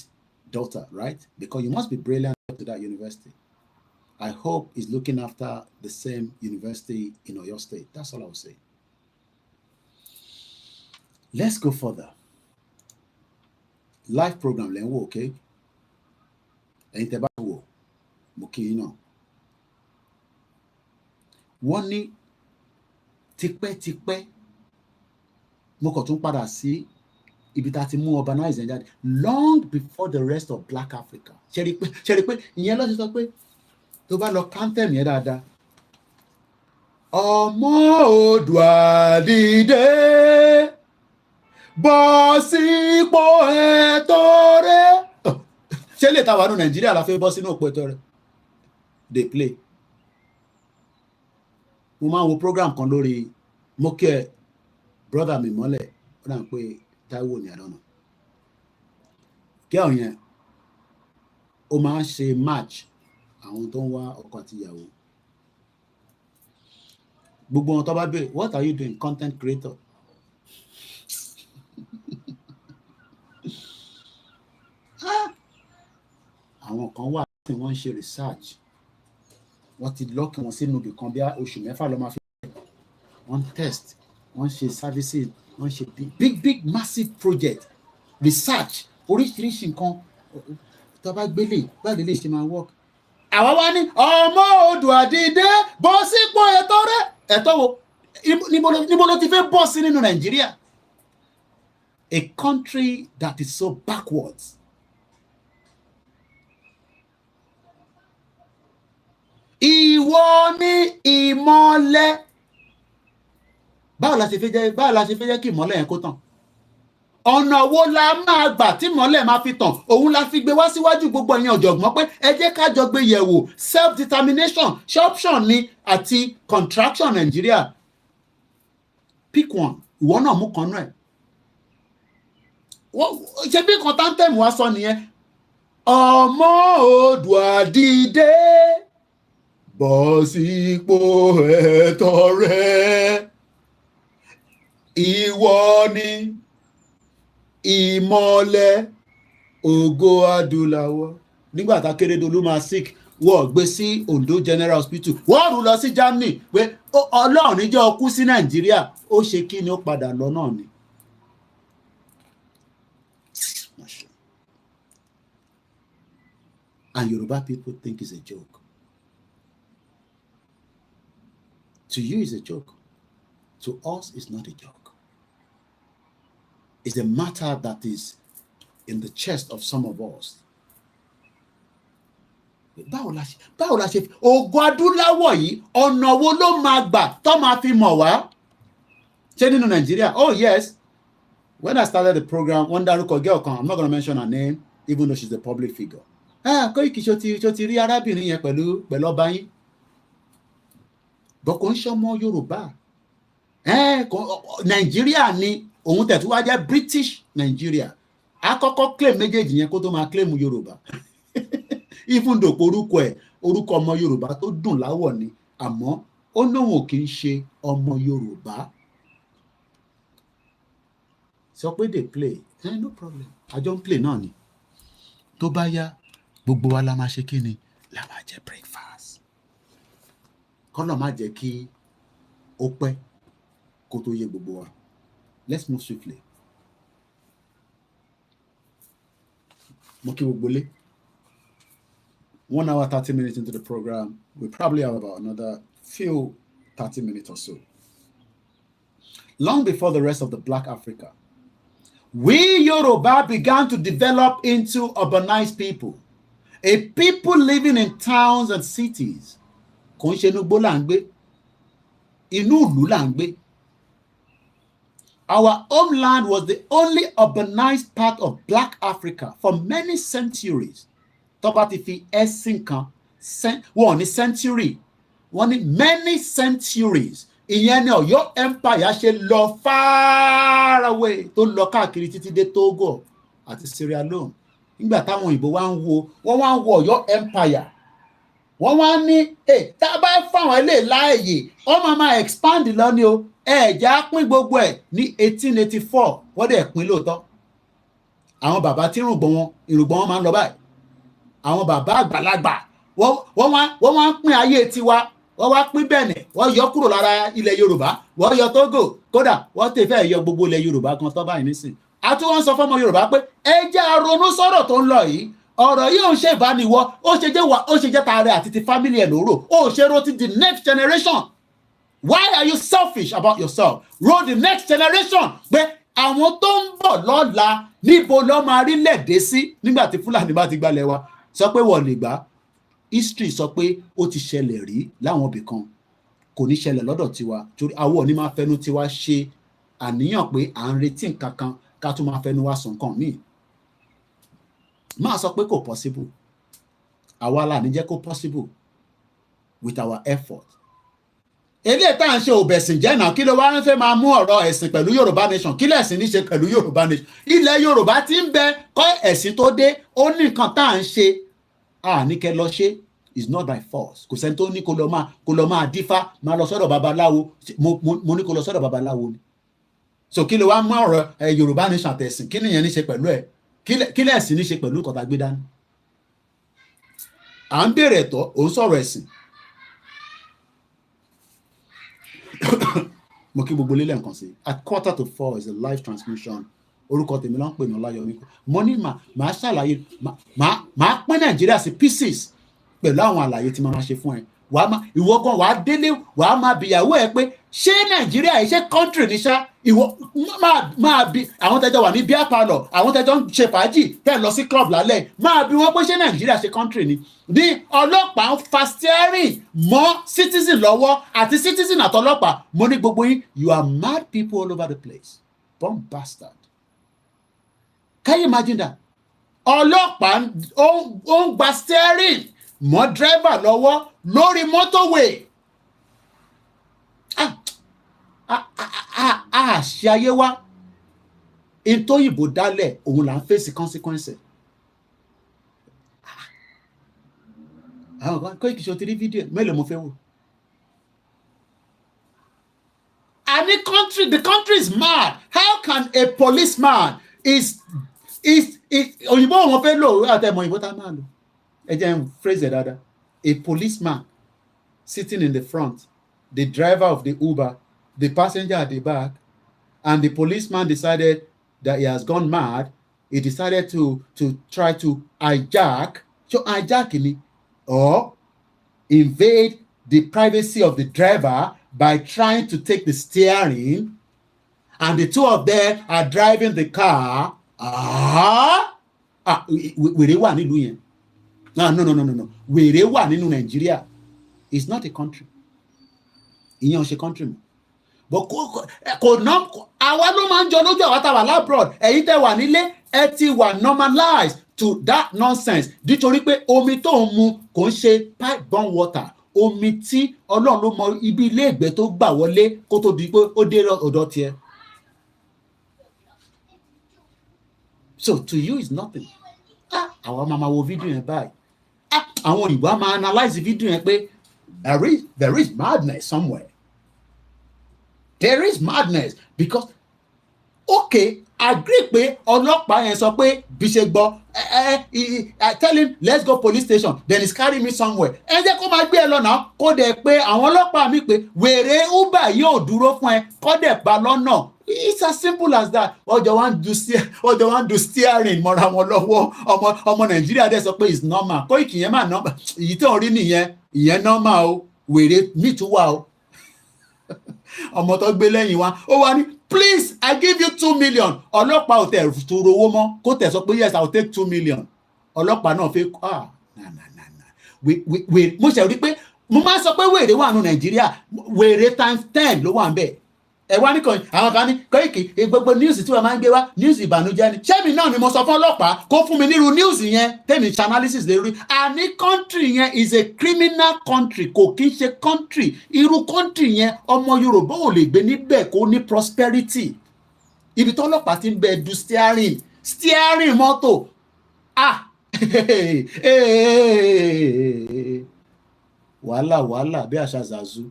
daughter, right? Because you must be brilliant to that university. I hope he's looking after the same university in Oyo State. That's all I will say. Let's go further. Live program lẹ́ ń wò, okay? Ẹ̀yin tẹ́ bá wò mo kí yín náà. Wọ́n ní tipẹ́tipẹ́ mo kàn tún padà sí ibi tá a ti mú urbanize ẹ̀ jáde long before the rest of Black Africa. Ṣe rí pé ìyẹn lọ́sí sọ pé tó bá lọ kántẹ̀m yẹn dáadáa. Ọmọ Oòduà dìde bọ́ sípò ẹ̀tọ́ rẹ̀. Ṣé lè ta wà ní Nàìjíríà la fẹ́ bọ́ sínú òpó ẹ̀tọ́ rẹ̀? They play. Mo máa ń wo program kan lórí mọ́kẹ́ brother mi mọ́lẹ̀ ó dà ń pé Táíwò ní àdánù kí àwọn yẹn ó máa ń ṣe match àwọn tó ń wá ọkọ àti ìyàwó gbogbo wọn tó bá béèrè what are you doing? Content creator. Àwọn kan wà tí wọ́n ń ṣe research wọ́n ti lọ́ọ̀kì wọn sínú ibì kan bí oṣù mẹ́fà ló máa fi wọ́n test wọ́n ṣe services wọ́n ṣe big massive project research oríṣiríṣi nǹkan tó bá gbélé báyìí lè ṣe máa work. Àwa wá ní ọmọ Oòduà dìde bọ́ sípò ẹ̀tọ́ rẹ̀ ẹ̀tọ́ wo níbo ló ti fẹ́ bọ́ sí nínú Nàìjíríà? A country that is so backwards. Ìwọ ni ìmọ́lẹ̀. Báwo la ṣe fẹ́ jẹ́ kí ìmọ́lẹ̀ yẹn kó tàn? Ọ̀nà wo la máa gbà tí ìmọ́lẹ̀ máa fi tàn? Òun la fi gbé wá síwájú gbogbo ẹ̀yin ọ̀jọ̀gbọ́n pé ẹ jẹ́ ká jọ gbé yẹ̀wò self determination ṣé option ni àti contraction Nàìjíríà. Pick one. Ìwọ náà mú kan náà. Ṣé bí kan tántẹ̀mù wá sọ nìyẹn? Ọmọ Oòduà dìde bọ́ sípò ẹ̀tọ́ rẹ̀. Ìwọ ni ìmọ́lẹ̀ ògo adúláwọ̀ nígbà tá Kérédolú máa sick wọ́n gbé sí Ondo General Hospital wọ́n rú lọ sí Germany pé Ọlọ́run níjọ́ ọkú sí Nàìjíríà ó ṣe kí ni ó padà lọ náà ni. And Yoruba people think it's a joke. To you, it's a joke. To us, it's not a joke. It's a matter that is in the chest of some of us. Báwo la ṣe Ògo Adúláwọ̀ yìí ọ̀nà wo ló máa gbà tó máa fi mọ̀ wá? Ṣé nínú Nàìjíríà? Oh yes. When I started the program, wọ́n dárúkọ girl kan, I'm not going to mention her name, even though she's a public figure. Koiki ṣó ti rí arábìnrin yẹn pẹ̀lú ọba yín. Bọ̀ kò ń ṣọmọ Yorùbá. Nàìjíríà ni òun tẹ̀ tó wá jẹ́ British Nigeria. Àkọ́kọ́ claim méjèèjì yẹn kó tó máa claim Yorùbá. Even though orúkọ ọmọ Yorùbá tó dùn láwọ̀ ni, àmọ́ ó lóun kì í ṣe ọmọ Yorùbá. Sọ pé they play, no problem. Àjọ ń play náà ni. Tó bá yá, gbogbo wa la máa ṣe kí ni? La máa jẹ breakfast. Kọ́nà má jẹ́ kí ó pẹ́ kó tó yé gbogbo wa. Let's move swiftly. Mo kí gbogbo lé. 1 hour, 30 minutes into the program. We probably have about another few 30 minutes or so. Long before the rest of the Black Africa, we Yoruba began to develop into urbanized people. A people living in towns and cities. Kò ń ṣe inú igbó là ń gbé. Inú ìlú là ń gbé. Our homeland was the only urbanized part of Black Africa for many centuries. Tó bá ti fi ẹ̀sìn kan, wọ́n ní century, wọ́n ní many centuries. Ìyẹn ni Ọ̀yọ́ empire ṣe lọ far away tó lọ káàkiri títí dé Togo àti Sierra Leone. Nígbà táwọn òyìnbó wọ́n wá ń wo Ọ̀yọ́ empire. Wọ́n wá ní tá a bá fáwọn ilé láàyè wọ́n máa expand lọ ni o. Ẹ̀já pín gbogbo ẹ̀ ní 1884 wọ́n dẹ̀ pín lóòótọ́. Àwọn bàbá tí irùngbọ̀n wọn máa ń lọ báyìí. Àwọn bàbá àgbàlagbà wọ́n wá ń pín ayé tiwa. Wọ́n wá pín Benin, wọ́n yọ kúrò lára ilẹ̀ Yorùbá, wọ́n yọ Togo, kódà wọ́n tẹ̀ fẹ́ yọ gbogbo ilẹ̀ Yorùbá kan tó báyìí nísìn. A tún wọ́n sọ fọ́mọ Yorùbá pé ẹ jẹ́ a ronú sọ̀rọ̀ tó ń lọ yìí. Ọ̀rọ̀ yìí ò ń ṣe ìbániwọ́, ó ṣe jẹ́ tààrẹ àti ti family ẹ̀ lóró. Ó ṣe ro ti the next generation. Why are you selfish about yourself? Ro the next generation pé àwọn tó ń bọ̀ lọ́la níbo ló máa rí lẹ̀dẹ́ sí nígbà tí Fúlàní bá ti gbalẹ̀ wa. Sọ pé wọ́n lè gbà. History sọ pé ó ti ṣẹlẹ̀ rí láwọn ibì kan, kò ní ṣẹlẹ̀ lọ́dọ̀ tiwa torí àwọn òní máa fẹnu tiwa ṣe àníyàn pé à ń retí nǹkan kan ká tún máa fẹnu wa sọ nǹkan míì. Máa sọ pé kò possible. Àwa la ní jẹ́ kó possible with our effort. Eléyìí tá à ń ṣe òbẹ̀sìn jẹ́ náà kí ló wá ń fẹ́ máa mú ọ̀rọ̀ ẹ̀sìn pẹ̀lú Yorùbá nation kí lẹ̀sìn ní ṣe pẹ̀lú Yorùbá nation. Ilẹ̀ Yorùbá ti ń bẹ kọ́ ẹ̀sìn tó dé ó ní nǹkan tá à ń ṣe. Ní kẹ́ lọ ṣe is not by force. Kò sẹ́ni tó ní kó lọ máa dífá máa lọ sọ́dọ̀ babaláwo. Mo ní kó lọ sọ́dọ̀ babaláwo ni. So kí ló wá mú ọ̀rọ̀ Yorùbá nation àtẹ̀sìn kí nìyẹn ní ṣe pẹ̀lú ẹ̀ kí lẹ̀sìn ní ṣe pẹ̀lú nǹkan tá a gbé dání. À ń béèrè ẹ̀tọ́ òun sọ̀rọ̀ ẹ̀sìn. Mo kí gbogbo lélẹ̀ nǹkan sí. At 3:45 is a live transmission. Orúkọ tèmi ló ń pè ní Ọláyọmí. Mo ní màá ṣàlàyé màá pín Nàìjíríà sí pieces pẹ̀lú àwọn àlàyé tí màá ṣe fún ẹ. Ìwọ gan wàá délé wàá máa bìyàwó ẹ pé ṣé Nàìjíríà yìí ṣe country ní ṣá ìwọ máa bí àwọn tẹjọ wà ní beer parlour àwọn tẹjọ ń ṣe fàájì tẹ lọ sí club lálẹ́ máa bí wọn pé ṣé Nàìjíríà ṣe country ni. Ní ọlọ́pàá ń fa steering mọ́ citizen lọ́wọ́ àti citizen àtọlọ́pàá mo ní gbogbo yín you are mad people all over the place. Bomb bastard. Can you imagine that? Ọlọ́pàá ó ń gba steering mọ́ driver lọ́wọ́ lórí motorway. Ṣe ayé wa. Ìtòyìnbó dálẹ̀ òun là ń fèsì consequence. Àwọn kan Koiki ṣe ti rí fídíò mélòó mo fẹ́ wò. The country is mad. How can a policeman is òyìnbó wọn fẹ́ lò àtẹ̀mọ̀ òyìnbó tá a máa lò phrase it other. A policeman sitting in the front, the driver of the Uber, the passenger at the back, and the policeman decided that he has gone mad. He decided to try to hijack or invade the privacy of the driver by trying to take the steering, and the two of them are driving the car. Wèrè wà nílùú yẹn. No. Wèrè wà nínú Nàìjíríà. It's not a country. Ìyẹn ò ṣe country mọ́. But kò ná àwa ló máa ń jọ lójú àwa tá wà labroad. Ẹ̀yin tẹ́ wà nílé ẹ ti wà normalized to that nonsense. Nítorí pé omi tó ń mu kò ń ṣe pipe borne water. Omi tí Ọlọ́run ló mọ ibi ilé ìgbẹ́ tó gbà wọlé kó tó di pé ó dé ọ̀dọ̀ tiẹ̀. So to you is nothing. Àwọn máa wo fídíò yẹn báyìí. Àwọn òyìnbó á máa analyse fídíò yẹn pé there is madness somewhere. There is madness because okay, agree pé ọlọ́pàá yẹn sọ pé bí ṣe gbọ́ tell him let's go police station, then he's carry me somewhere. Ẹ jẹ́ kó máa gbé ẹ lọ́nà kó dẹ̀ pé àwọn ọlọ́pàá mi pé wèrè Uber yóò dúró fún ẹ kó dẹ̀ pa lọ́nà. It's as simple as that. Ọjọ́ wa ń do steering mọ́ra wọn lọ́wọ́. Ọmọ Nàìjíríà dẹ̀ sọ pé it's normal. Koiki yẹn máa normal. Èyí tó ń rí nìyẹn, ìyẹn normal o. Wèrè mi tún wà o. Ọmọ tó gbé lẹ́yìn wa ó wá ní please I give you 2 million. Ọlọ́pàá ò tẹ̀ tó rówó mọ́ kó tẹ̀ sọ pé yes I will take 2 million. Ọlọ́pàá náà fẹ́ mo ṣe rí pé mo máa sọ pé wèrè wà nù Nàìjíríà, wèrè times 10 ló wà ń bẹ̀. Ẹ wá ní kan àwọn kan ní Koiki gbogbo news tí wọ́n máa ń gbé wá news ìbànújẹ́ ni. Ṣé mi náà ni mo sọ fún ọlọ́pàá kó fún mi nírú news yẹn tèmi ṣe analysis lè rí. Àní country yẹn is a criminal country, kò kí ń ṣe country. Irú country yẹn ọmọ Yorùbá ò lè gbé níbẹ̀ kó ní prosperity. Ibi tó ọlọ́pàá ti ń bẹ du steering mọ́tò. Wàhálà bí àṣà Zazu.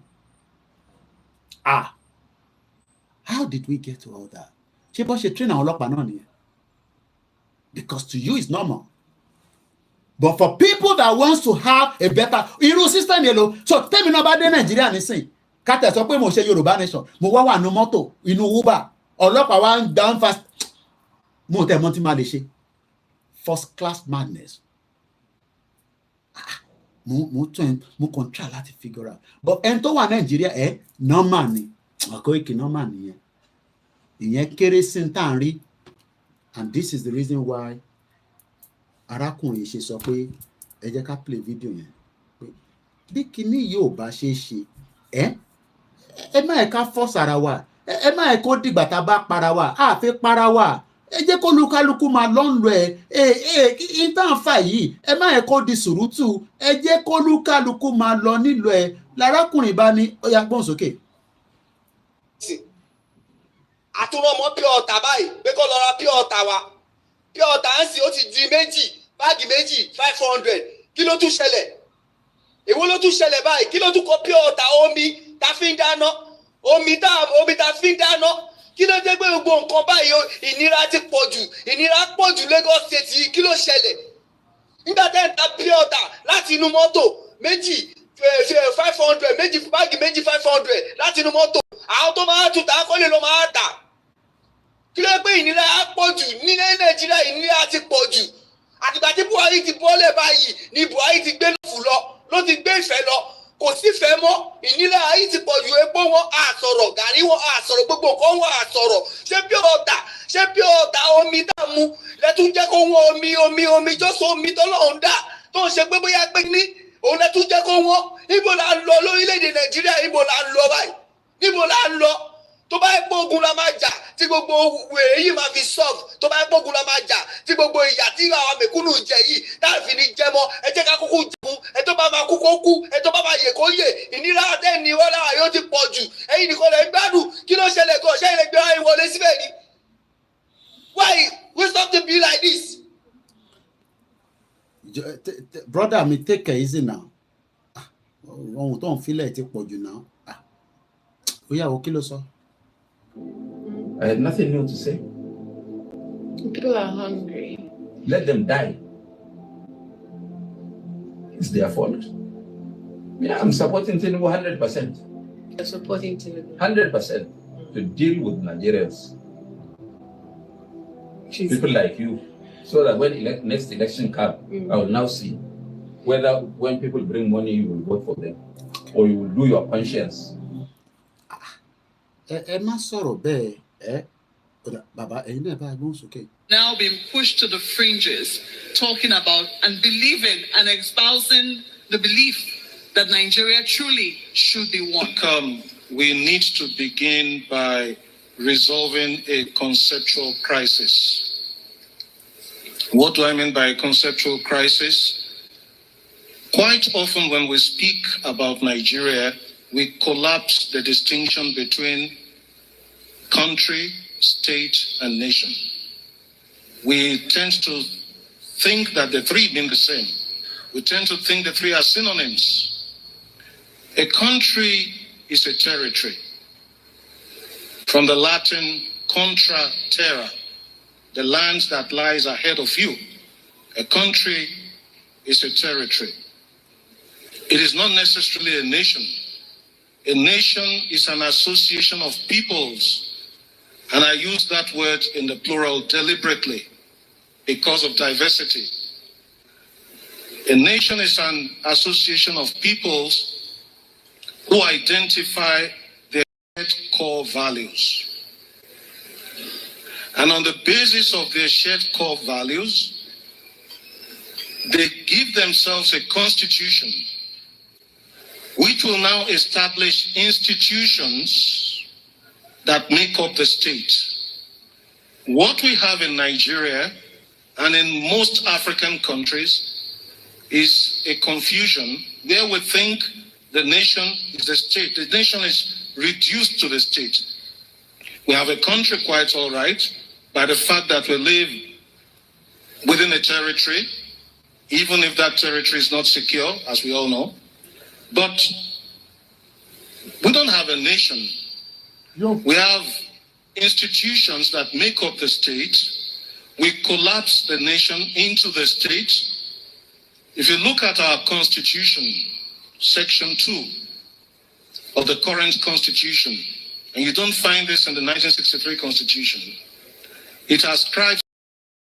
How did we get to all that? Ṣé bó ṣe train àwọn ọlọ́pàá náà nìyẹn? Because to you it's normal. But for people that wants to have a better irú system yẹn lo, so tẹ́mi náà bá dé Nàìjíríà nísìn kátẹ̀ sọ pé mo ṣe Yorùbá nation mo wà nínú mọ́tò inú Uber ọlọ́pàá wa ń down fast mo tẹ̀ mọ́ tí máa lè ṣe first class madness. Mo kàn try láti figure out but ẹni tó wà Nàìjíríà normal ni. Koiki normal nìyẹn. Ìyẹn kéré sí ń tàn rí, and this is the reason why arákùnrin ṣe sọ pé ẹ jẹ́ ká play video yẹn pé bí kinní yóò bá ṣe ṣe ẹ má ẹ ká force ara wa, ẹ má ẹ kó dìgbà tá a bá para wa a fi para wa, ẹ jẹ́ kó lukaluku máa lọ́nlọ ìtànfà yìí, ẹ má ẹ kó di sùrùtù, ẹ jẹ́ kó lukaluku máa lọ nílò ẹ. Lárákùnrin bá ní ó yá gbọ́n sókè. Àtúrọ̀mọ́ pure water báyìí pé kó lọ ra pure water wa pure water ń sìn ó ti di báàgì méjì 500. Kí ló tún ṣẹlẹ̀? Èwo ló tún ṣẹlẹ̀ báyìí? Kí ló tún kó pure water omi ta fi ń dáná omi ta fi ń dáná? Kí ló dé pé gbogbo nǹkan báyìí ìnira ti pọ̀ jù Lagos State yìí? Kí ló ṣẹlẹ̀? Nígbà tẹ́ ń ta pure water láti inú mọ́tò méjì 500 báàgì méjì 500 láti inú mọ́tò, àwọn tó máa tún ta kọ́lé ló máa tà. Kí ló pé ìnira á pọ̀ jù ní Nàìjíríà? Ìnira ti pọ̀ jù. Àtìgbà tí Buhari ti bọ́lẹ̀ báyìí ni Buhari ti gbé lọ́fù ló ti gbé ìfẹ́ lọ, kò sífẹ́ mọ́. Ìnira ayé ti pọ̀ jù, epo wọn àsọ̀rọ̀, gàrí wọn àsọ̀rọ̀, gbogbo nǹkan wọn àsọ̀rọ̀. Ṣé pure water omi tá a mu lẹ́tún jẹ́ kó wọ́n omi jọ́sọ̀ omi tọ́lọ́run dá tó ń ṣe pé bóyá pé ní òun lẹ́tún jẹ́ kó wọ́n. Ibo la ń lọ lórílẹ̀‐èdè Nàìjíríà? Ibo la ń lọ báyìí? Níbo la ń lọ? Tó bá yẹ pé ogun la máa jà tí gbogbo wèrè yìí máa fi solve, tó bá yẹ pé ogun la máa jà tí gbogbo ìyà tí àwọn mẹ̀kúnnù jẹ yìí táàfin ní jẹ mọ́, ẹ jẹ́ ká kúkú jẹun, ẹ tó bá máa kú kó kú, ẹ tó bá máa yè kó yè. Ìnira àtẹ́ni wọ́n lára yóò ti pọ̀ jù, ẹ̀yin nìkan lè gbádùn. Kí ló ṣẹlẹ̀ gan? Ṣé ilẹ̀ gbé wáyé wọlé síbẹ̀ ni? Why we stop to be like this? Brother mi take it easy now. Ohun tó ń filẹ̀ ti pọ̀ jù náà. Ó yá o, kí ló sọ? I have nothing new to say. People are hungry. Let them die. It's their fault. Yeah, I'm supporting Tinubu 100%. You're supporting Tinubu. 100% to deal with Nigerians. People like you. So that when next election comes, I will now see whether when people bring money, you will vote for them or you will do your conscience. Now being pushed to the fringes, talking about and believing and espousing the belief that Nigeria truly should be one. We need to begin by resolving a conceptual crisis. What do I mean by a conceptual crisis? Quite often when we speak about Nigeria, we collapse the distinction between country, state, and nation. We tend to think that the three mean the same. We tend to think the three are synonyms. A country is a territory. From the Latin contra terra, the land that lies ahead of you. A country is a territory. It is not necessarily a nation. A nation is an association of peoples. And I use that word in the plural deliberately because of diversity. A nation is an association of peoples who identify their core values. And on the basis of their shared core values, they give themselves a constitution which will now establish institutions that make up the state. What we have in Nigeria and in most African countries is a confusion where we think the nation is the state. The nation is reduced to the state. We have a country quite all right by the fact that we live within a territory, even if that territory is not secure, as we all know. But we don't have a nation. We have institutions that make up the state. We collapse the nation into the state. If you look at our constitution, section 2 of the current constitution, and you don't find this in the 1963 constitution, it ascribes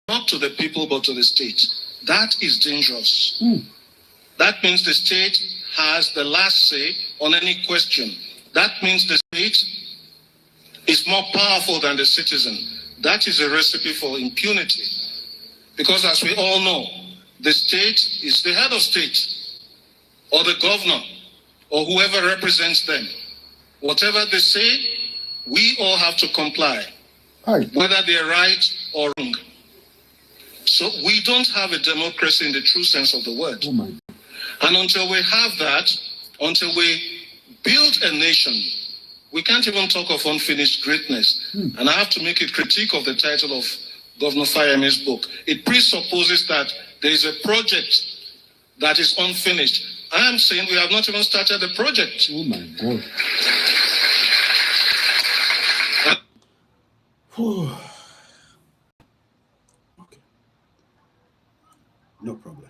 not to the people but to the state. That is dangerous. That means the state has the last say on any question. That means the state is more powerful than the citizen. That is a recipe for impunity. Because as we all know, the state is the head of state, or the governor, or whoever represents them. Whatever they say, we all have to comply, whether they're right or wrong. So we don't have a democracy in the true sense of the word. And until we have that, until we build a nation, we can't even talk of unfinished greatness. And I have to make a critique of the title of Governor Fayemi's book. It presupposes that there is a project that is unfinished. I am saying we have not even started the project. Oh my God. Okay. No problem.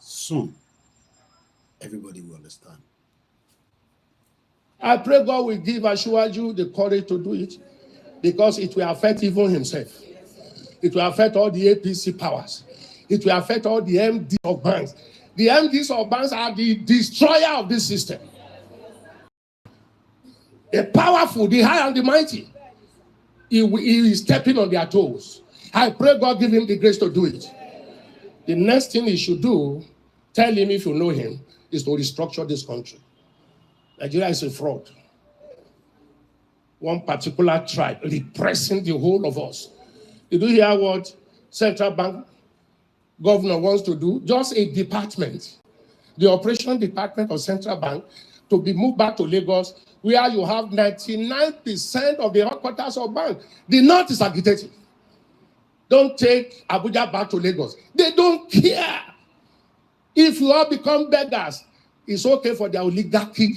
Soon, everybody will understand. I pray God will give Asiwaju the courage to do it, because it will affect even himself. It will affect all the APC powers. It will affect all the MDs of banks. The MDs of banks are the destroyer of this system. The powerful, the high and the mighty, he is stepping on their toes. I pray God give him the grace to do it. The next thing he should do, tell him if you know him, is to restructure this country. Nigeria is a fraud. One particular tribe repressing the whole of us. Did you hear what central bank governor wants to do? Just a department, the operation department of central bank, to be moved back to Lagos, where you have 99% of the headquarters of bank. The North is agitating. Don't take Abuja back to Lagos. They don't care. If you all become beggars, it's okay for their oligarchy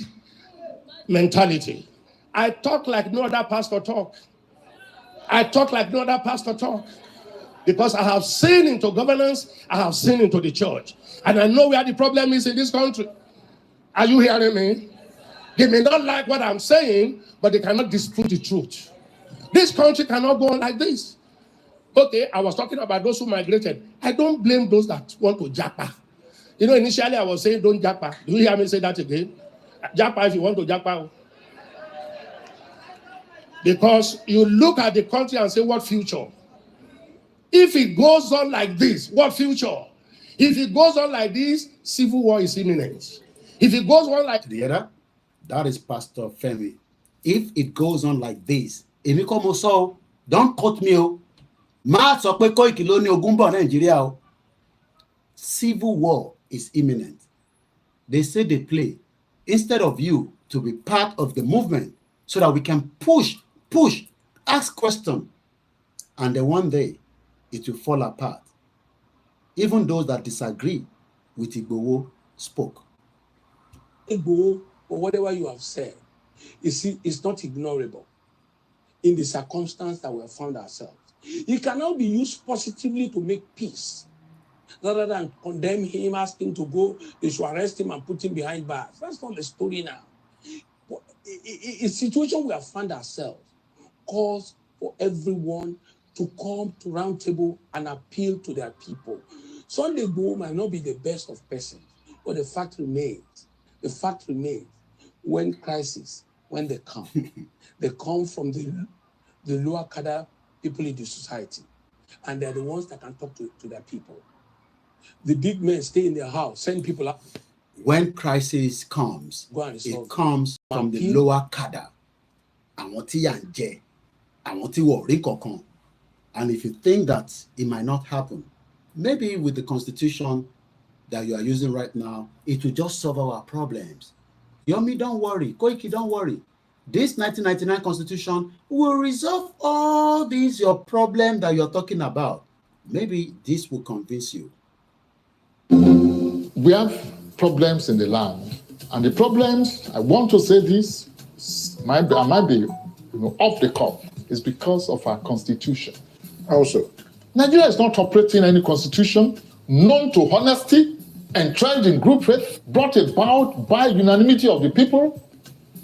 mentality. I talk like no other pastor talk. I talk like no other pastor talk. Because I have seen into governance, I have seen into the church. And I know where the problem is in this country. Are you hearing me? They may not like what I'm saying, but they cannot dispute the truth. This country cannot go on like this. Okay, I was talking about those who migrated. I don't blame those that want to japa. You know, initially I was saying don't japa. Do you hear me say that again? Japa if you want to japa. Because you look at the country and say, what future? If it goes on like this, what future? If it goes on like this, civil war is imminent. If it goes on like the other, that is Pastor Femi. If it goes on like this, Emikomoso, don't quote me. Ma sọ pé Koiki ló ní ogun bọ̀ Nigeria o. Civil war is imminent. They say they play instead of you to be part of the movement so that we can push, ask questions, and then one day it will fall apart. Even those that disagree with Igboho spoke. Igboho, or whatever you have said, is not ignorable in the circumstance that we have found ourselves. It cannot be used positively to make peace, rather than condemn him, ask him to go, they should arrest him and put him behind bars. That's not the story now. A situation we have found ourselves calls for everyone to come to round table and appeal to their people. Sunday Igboho might not be the best of persons, but the fact remains, when crisis, when they come from the lower cadre people in the society, and they're the ones that can talk to their people. The big men stay in their house, send people out. When crisis comes, it comes from the lower cadre. Àwọn tí yà ń jẹ, àwọn tí wọ́n rí kankan. And if you think that it might not happen, maybe with the constitution that you are using right now, it will just solve our problems. Yomi, don't worry. Koiki, don't worry. This 1999 constitution will resolve all these your problems that you're talking about. Maybe this will convince you. We have problems in the land, and the problems, I want to say this, I might be off the cuff, is because of our constitution. Also, Nigeria is not operating any constitution known to honesty, entrenched in group faith, brought about by unanimity of the people,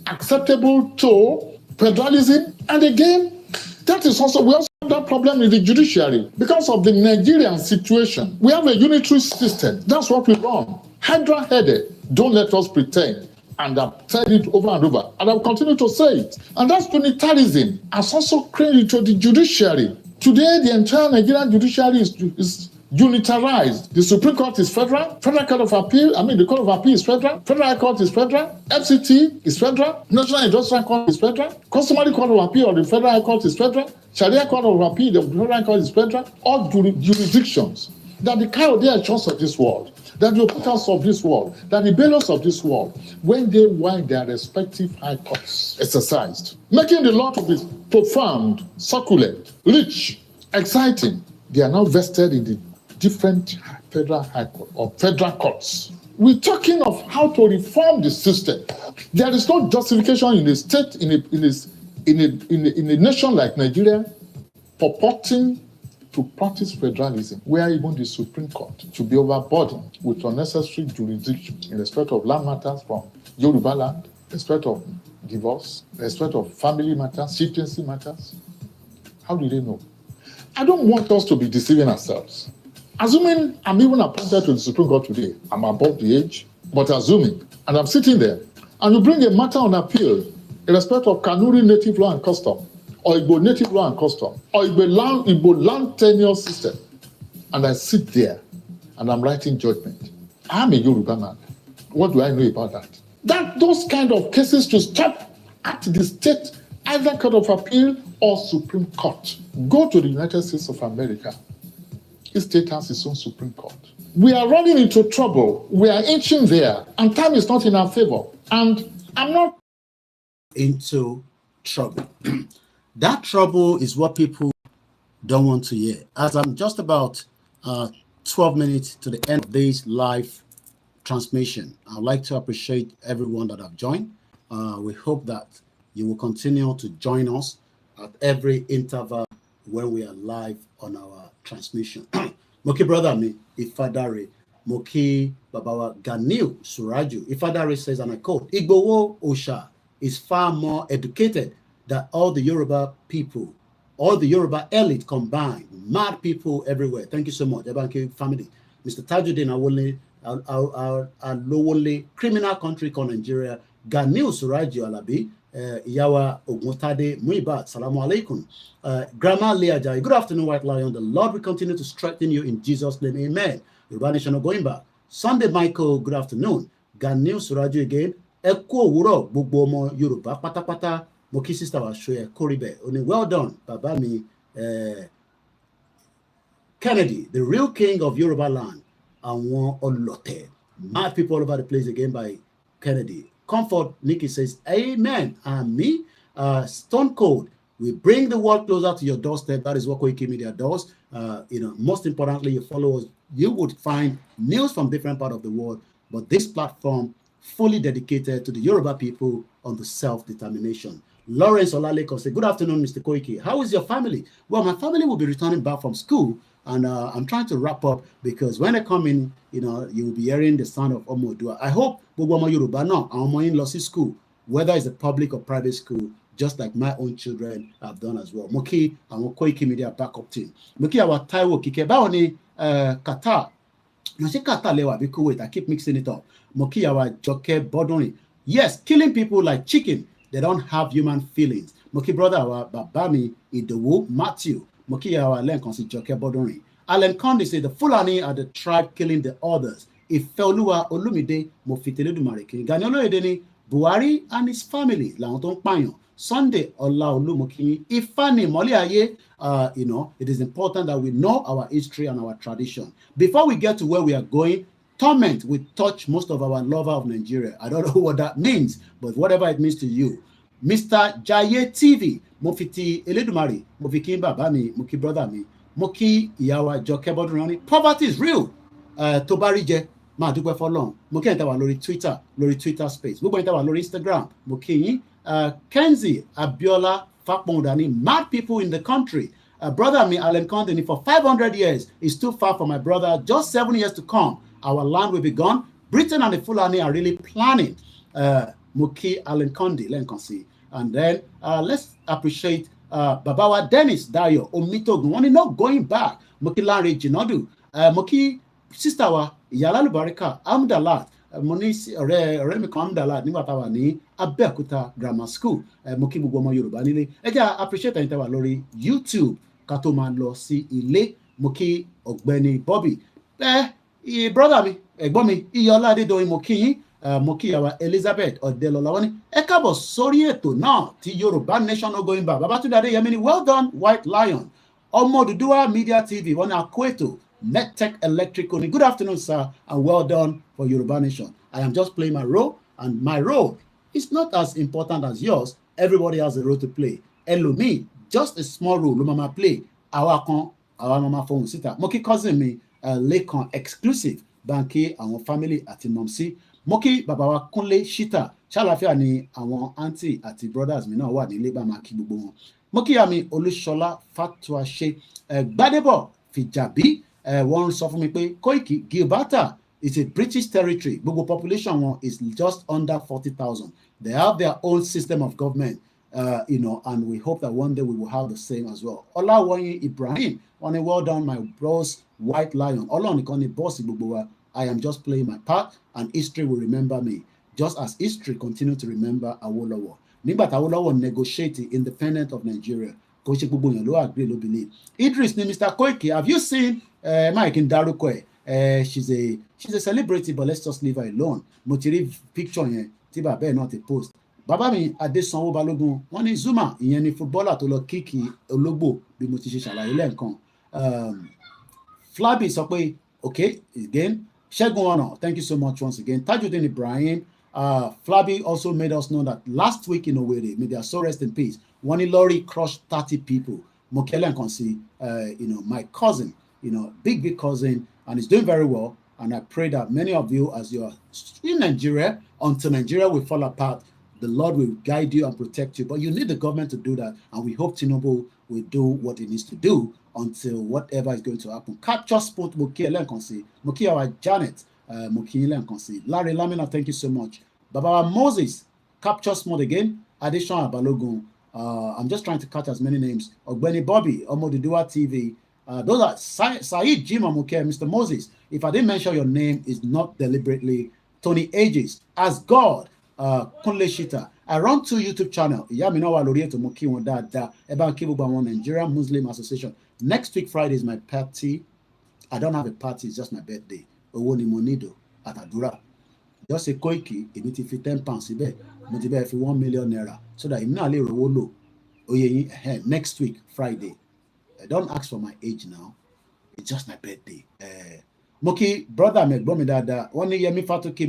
acceptable to federalism, and again, that is also, we also have that problem in the judiciary. Because of the Nigerian situation, we have a unitary system. That's what we run. Hydra-headed. Don't let us pretend. And I've said it over and over, and I'll continue to say it. And that's unitarism has also created into the judiciary. Today, the entire Nigerian judiciary is unitarized. The Supreme Court is federal, Federal Court of Appeal, the Court of Appeal is federal, Federal High Court is federal, FCT is federal, National Industrial Court is federal, Customary Court of Appeal of the Federal High Court is federal, Sharia Court of Appeal of the Federal High Court is federal, all jurisdictions that the Coyote Church of this world, that the Opetas of this world, that the Bailiffs of this world, when they wind their respective high courts exercised, making the law to be profound, succulent, rich, exciting, they are now vested in the different federal high court or federal courts. We're talking of how to reform the system. There is no justification in a state, in a nation like Nigeria, purporting to practice federalism, where even the Supreme Court should be overburdened with unnecessary jurisdiction in respect of land matters from Yoruba land, respect of divorce, respect of family matters, chieftaincy matters. How do they know? I don't want us to be deceiving ourselves. Assuming I'm even appointed to the Supreme Court today, I'm above the age, but assuming, and I'm sitting there, and you bring a matter on appeal in respect of Kanuri native law and custom, or Igbo native law and custom, or Igbo land tenure system, and I sit there and I'm writing judgment. I'm a Yoruba man. What do I know about that? Those kind of cases to stop at the state, either Court of Appeal or Supreme Court. Go to the United States of America. Each state has its own Supreme Court. We are running into trouble. We are inching there, and time is not in our favor. And I'm not into trouble. That trouble is what people don't want to hear. As I'm just about 12 minutes to the end of this live transmission, I'd like to appreciate everyone that have joined. We hope that you will continue to join us at every interval when we are live on our transmission. Moki brother me, Ifadare, Moki Babawa Ganil Suraju. Ifadare says, and I quote, Igbowo Osha is far more educated than all the Yoruba people, all the Yoruba elite combined. Mad people everywhere. Thank you so much, Ebanke family. Mr. Tajuddin Alowole, criminal country called Nigeria, Ganil Suraju Alabi, Yawa Oguntade Muibat, Salamu Alaikum. Grandma Leajai, good afternoon, White Lion. The Lord will continue to strengthen you in Jesus' name. Amen. Yoruba Nation are going back. Sunday Michael, good afternoon. Ganil Suraju again. Eko Wuro, gbogbo ọmọ Yorùbá pátápátá. Mo kí sister wa Shoye Koribe. Oni well done, bàbá mi. Kennedy, the real king of Yoruba land. Àwọn ọlọ̀tẹ̀. Mad people all over the place again by Kennedy. Comfort, Nikki says, amen. And me, Stone Cold, we bring the world closer to your doorstep. That is what Koikimedia does. Most importantly, you follow us. You would find news from different parts of the world. But this platform, fully dedicated to the Yoruba people on the self-determination. Lawrence Olaleko said, good afternoon, Mr. Koiki. How is your family? Well, my family will be returning back from school. And I'm trying to wrap up because when I come in, you will be hearing the sound of Omodua. I hope Bogomo Yoruba now, I'm in Lossi school, whether it's a public or private school, just like my own children have done as well. Moki, and Koikimedia backup team. Moki, our Taiwo Kike, Baoni, Qatar. I say Qatar lewa because wait, I keep mixing it up. Moki, our Joke Bodoni. Yes, killing people like chicken, they don't have human feelings. Moki, brother, our Babami, Idowu, Matthew. Moki, our Lenkonsi Joke Bodoni. Alan Conde said the Fulani are the tribe killing the others. If Feoluwa Olumide Mofiteledu Mariki, Ganolo Edeni, Buhari and his family, Laonton Panyo, Sunday Ola Olumoki, Ifani Moliaye, it is important that we know our history and our tradition. Before we get to where we are going, torment will touch most of our lover of Nigeria. I don't know what that means, but whatever it means to you. Mr. Jaye TV, Mofiti Eledumari, Mofikin Babami, Moki brother me, Moki Yawa Joke Bodurani. Poverty is real. Tobarije, ma dúpẹ́ fọ́lọ́run. Moki enta wa lórí Twitter space. Gbogbo enta wa lórí Instagram. Moki Kenzie Abiola Fakpondani, mad people in the country. Brother me, Alan Condoni, for 500 years is too far for my brother. Just 7 years to come, our land will be gone. Britain and the Fulani are really planning. Muki Alan Condi, Lenkonsi. And then let's appreciate Babawa Dennis Dayo, Omitogun. One not going back. Muki Larry Jinodu. Muki sister wa Yalalu Barika, Amdalat. Monisi ọ̀rẹ́ mi kan Amdalat nígbà tá a wà ní Abẹ́òkúta Grammar School. Mo kí gbogbo ọmọ Yorùbá nílé. Ẹ jẹ́ appreciate ẹ̀yin tẹ́ wà lórí YouTube ká tó máa lọ sí ilé. Mo kí ọ̀gbẹ́ni Bobby. Brother mi, ẹ̀gbọ́n mi, Iyọlá Adédoyin, mo kí yín. Mo kí àwa Elizabeth Ọ̀dẹ́lọ́lá wọ́n ní ẹ káàbọ̀ sórí ètò náà tí Yorùbá Nation no going back. Babatunde Adéyẹmí ni well done White Lion. Ọmọ Odùduwà Media TV wọ́n ní àkó ètò. Medtech Electrical. Good afternoon, sir, and well done for Yoruba Nation. I am just playing my role, and my role is not as important as yours. Everybody has a role to play. Elomi, just a small role. Lo mama play. Our mama phone sita. Moki cousin me, Lekon exclusive. Banki, our family ati momsi. Moki babawa kunle shita. Shalafia ni our auntie ati brothers mi náà wà nílé bá máa kí gbogbo wọn. Moki ami Olúṣọlá Fatuase. Gbadebo Fijabi. Wọ́n sọ fún mi pé Koiki Gilberta is a British territory. Gbogbo population wọn is just under 40,000. They have their own system of government, and we hope that one day we will have the same as well. Olawoyin Ibrahim, on a well done, my bros, White Lion. Ọlọ́run nìkan ni bọ́ọ̀sì gbogbo wa. I am just playing my part, and history will remember me, just as history continue to remember Awolowo. Nígbà tí Awolowo negotiate independence of Nigeria, kò ṣe gbogbo èèyàn ló agree ló believe. Idris ni Mr. Koiki, have you seen Mike in Darukwe? She's a celebrity, but let's just leave her alone. Mo ti rí picture yẹn tí bàbá ẹ̀ náà ti post. Bàbá mi Adésanwó Balógun, wọ́n ní Zuma, ìyẹn ni footballer tó lọ kíkì ológbò bí mo ti ṣe ṣàlàyé lẹ́ẹ̀kan. Flabi sọ pé, okay, again, Ṣẹ́gun Ọ̀nà, thank you so much once again. Tajuddin Ibrahim, Flabi also made us know that last week in Owerri, may their soul rest in peace, one lorry crushed 30 people. Mokele and Konsi, my cousin, big cousin, and he's doing very well. And I pray that many of you, as you're in Nigeria, until Nigeria will fall apart, the Lord will guide you and protect you. But you need the government to do that. And we hope Tinubu will do what he needs to do until whatever is going to happen. Capture Sport Moki Elenkonsi. Moki our Janet Moki Elenkonsi. Larry Lamina, thank you so much. Baba Moses, Capture Sport again. Additional Balogun. I'm just trying to catch as many names. Ogbeni Bobby, Omodudua TV. Those are Saeed Jim Amuke, Mr. Moses. If I didn't mention your name, it's not deliberately. Tony Ages, As God, Kunle Shita. I run 2 YouTube channel. Ìyá mi náà wà lórí ètò mo kí wọn dáadáa. Ẹ bá ń kí gbogbo àwọn Nigerian Muslim Association. Next week Friday is my party. I don't have a party, it's just my birthday. Owó ni mo nílò àtàdúrà. Just say Koiki, èmi ti fi £10 síbẹ̀. Mo ti bẹ́ẹ̀ fi £1 million so that èmi náà lè rówó lò. Oyè yín next week Friday. Don't ask for my age now. It's just my birthday. Moki brother mi ẹ̀gbọ́n mi dáadáa wọ́n ní Yẹmí Fátókè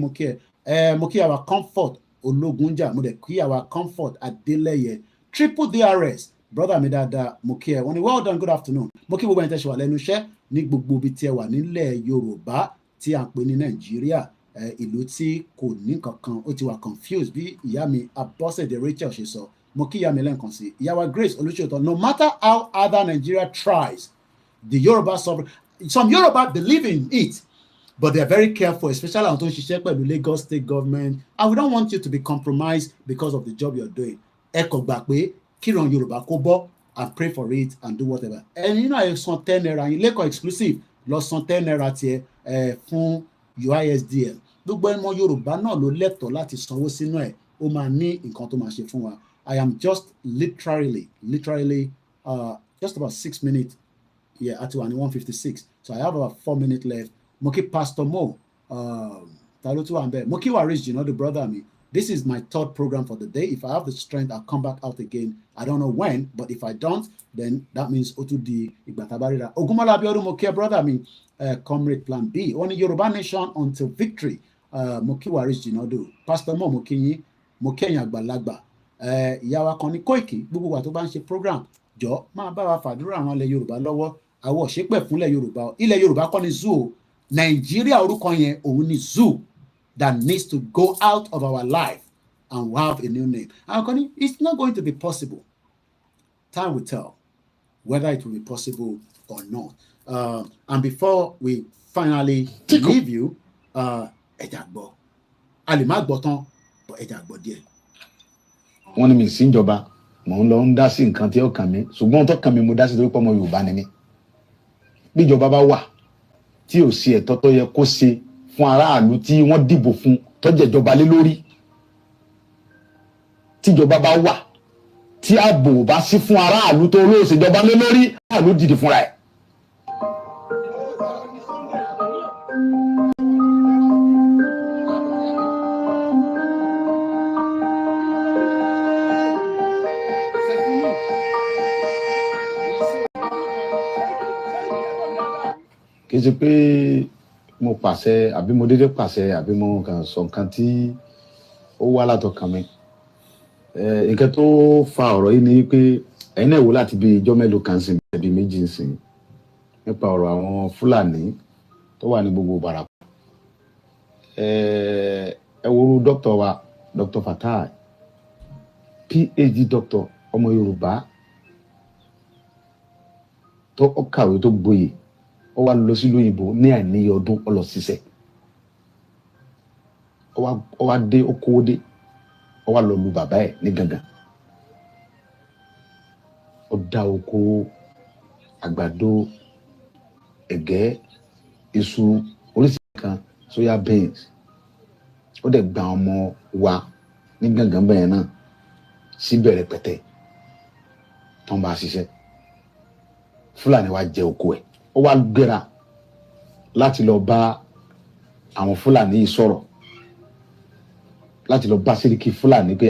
Moki our comfort Ológunjà mo dẹ̀ kí our comfort Adélẹ́yẹ triple DRS brother mi dáadáa Moki wọ́n ní well done good afternoon Moki gbogbo ẹni tẹ́ ṣe wà lẹ́nu iṣẹ́ ní gbogbo ibi tí ẹ wà nílẹ̀ Yorùbá tí à ń pè ní Nàìjíríà ìlú tí kò ní kankan ó ti wà confused bí ìyá mi Abọ́sẹ̀dé Rachel ṣe sọ Moki ìyá mi lẹ́ǹkan sí ìyàwó Grace Olúṣètò no matter how other Nigeria tries the Yoruba sovereign. Some Yoruba believe in it, but they're very careful, especially on the Lagos state government. And we don't want you to be compromised because of the job you're doing. Eko gbàgbé, kíran Yoruba kó bọ́ and pray for it and do whatever. And you know, I san 10 naira, Leko exclusive, lọ san 10 naira tiẹ̀ fún UISDL. Gbogbo ẹmọ Yoruba náà ló lẹ́tọ̀ọ́ láti sanwó sínú ẹ̀, ó máa ní nǹkan tó máa ṣe fún wa. I am just literally, just about 6 minutes. Yeah, at 1:56. So I have about 4 minutes left. Moki Pastor Mo, Moki Waris, you know, the brother me. This is my 3rd program for the day. If I have the strength, I'll come back out again. I don't know when, but if I don't, then that means Otudi Igbatabarida. Ogumala Biodu Moki, brother me, Comrade Plan B. Only Yoruba Nation until victory. Moki Waris, you know, do. Pastor Mo, Moki Agbalagba. Yawa Koni Koiki, Bubu Watobanshi program. Jọ máa bá wa fàdúrà àwọn ilẹ̀ Yorùbá lọ́wọ́ àwọn òṣèpẹ̀ fúnlẹ̀ Yorùbá ilẹ̀ Yorùbá kọ́ ni zoo Nàìjíríà orúkọ yẹn òun ni zoo that needs to go out of our life and have a new name. And it's not going to be possible. Time will tell whether it will be possible or not. And before we finally leave you, ẹ̀jà gbọ́ a lè má gbọ́ tán but ẹ̀jà gbọ́ díẹ̀. Wọ́n ní mi sí ìjọba. Mo ń lọ ń dá sí nǹkan tí ó kàn mí ṣùgbọ́n tó kàn mí mo dá sí torí pé ọmọ Yorùbá ni mí bí ìjọba bá wà tí ò sí ẹ̀tọ́ tó yẹ kó ṣe fún aráàlú tí wọ́n dìbò fún tó jẹ́ ìjọba lé lórí tí ìjọba bá wà tí ààbò bá sí fún aráàlú tó olóòṣè ìjọba lé lórí aráàlú dìde fúnra ẹ̀. Kì í ṣe pé mo pàṣẹ àbí mo dédé pàṣẹ àbí mo kàn sọ nǹkan tí ó wá látọkàn mi nǹkan tó fa ọ̀rọ̀ yìí ni pé ẹ̀yin náà wò láti bí ijọ́ mélòó kan sí ẹbí méjì ń sìn nípa ọ̀rọ̀ àwọn Fúlàní tó wà ní gbogbo Ìbàràpá ẹ wo dókítà wa Dr. Fatai PhD doctor ọmọ Yorùbá tó kàwé tó gboyè ó wá lọ sí lóyìnbó ní àìníye ọdún ó lọ ṣiṣẹ́ ó wá dé ó kówó dé ó wá lọ lu bàbá ẹ̀ ní gangan ó dá oko àgbàdo ẹ̀gẹ́ iṣu oríṣiríṣi kan soya beans ó dẹ̀ gba ọmọ wa ní gangan bẹ́ẹ̀ náà síbẹ̀ rẹpẹtẹ tó ń bá a ṣiṣẹ́ Fúlàní wa jẹ oko ẹ̀ ó wá gbéra láti lọ bá àwọn Fúlàní yìí sọ̀rọ̀ láti lọ bá Sẹ́ríkì Fúlàní pé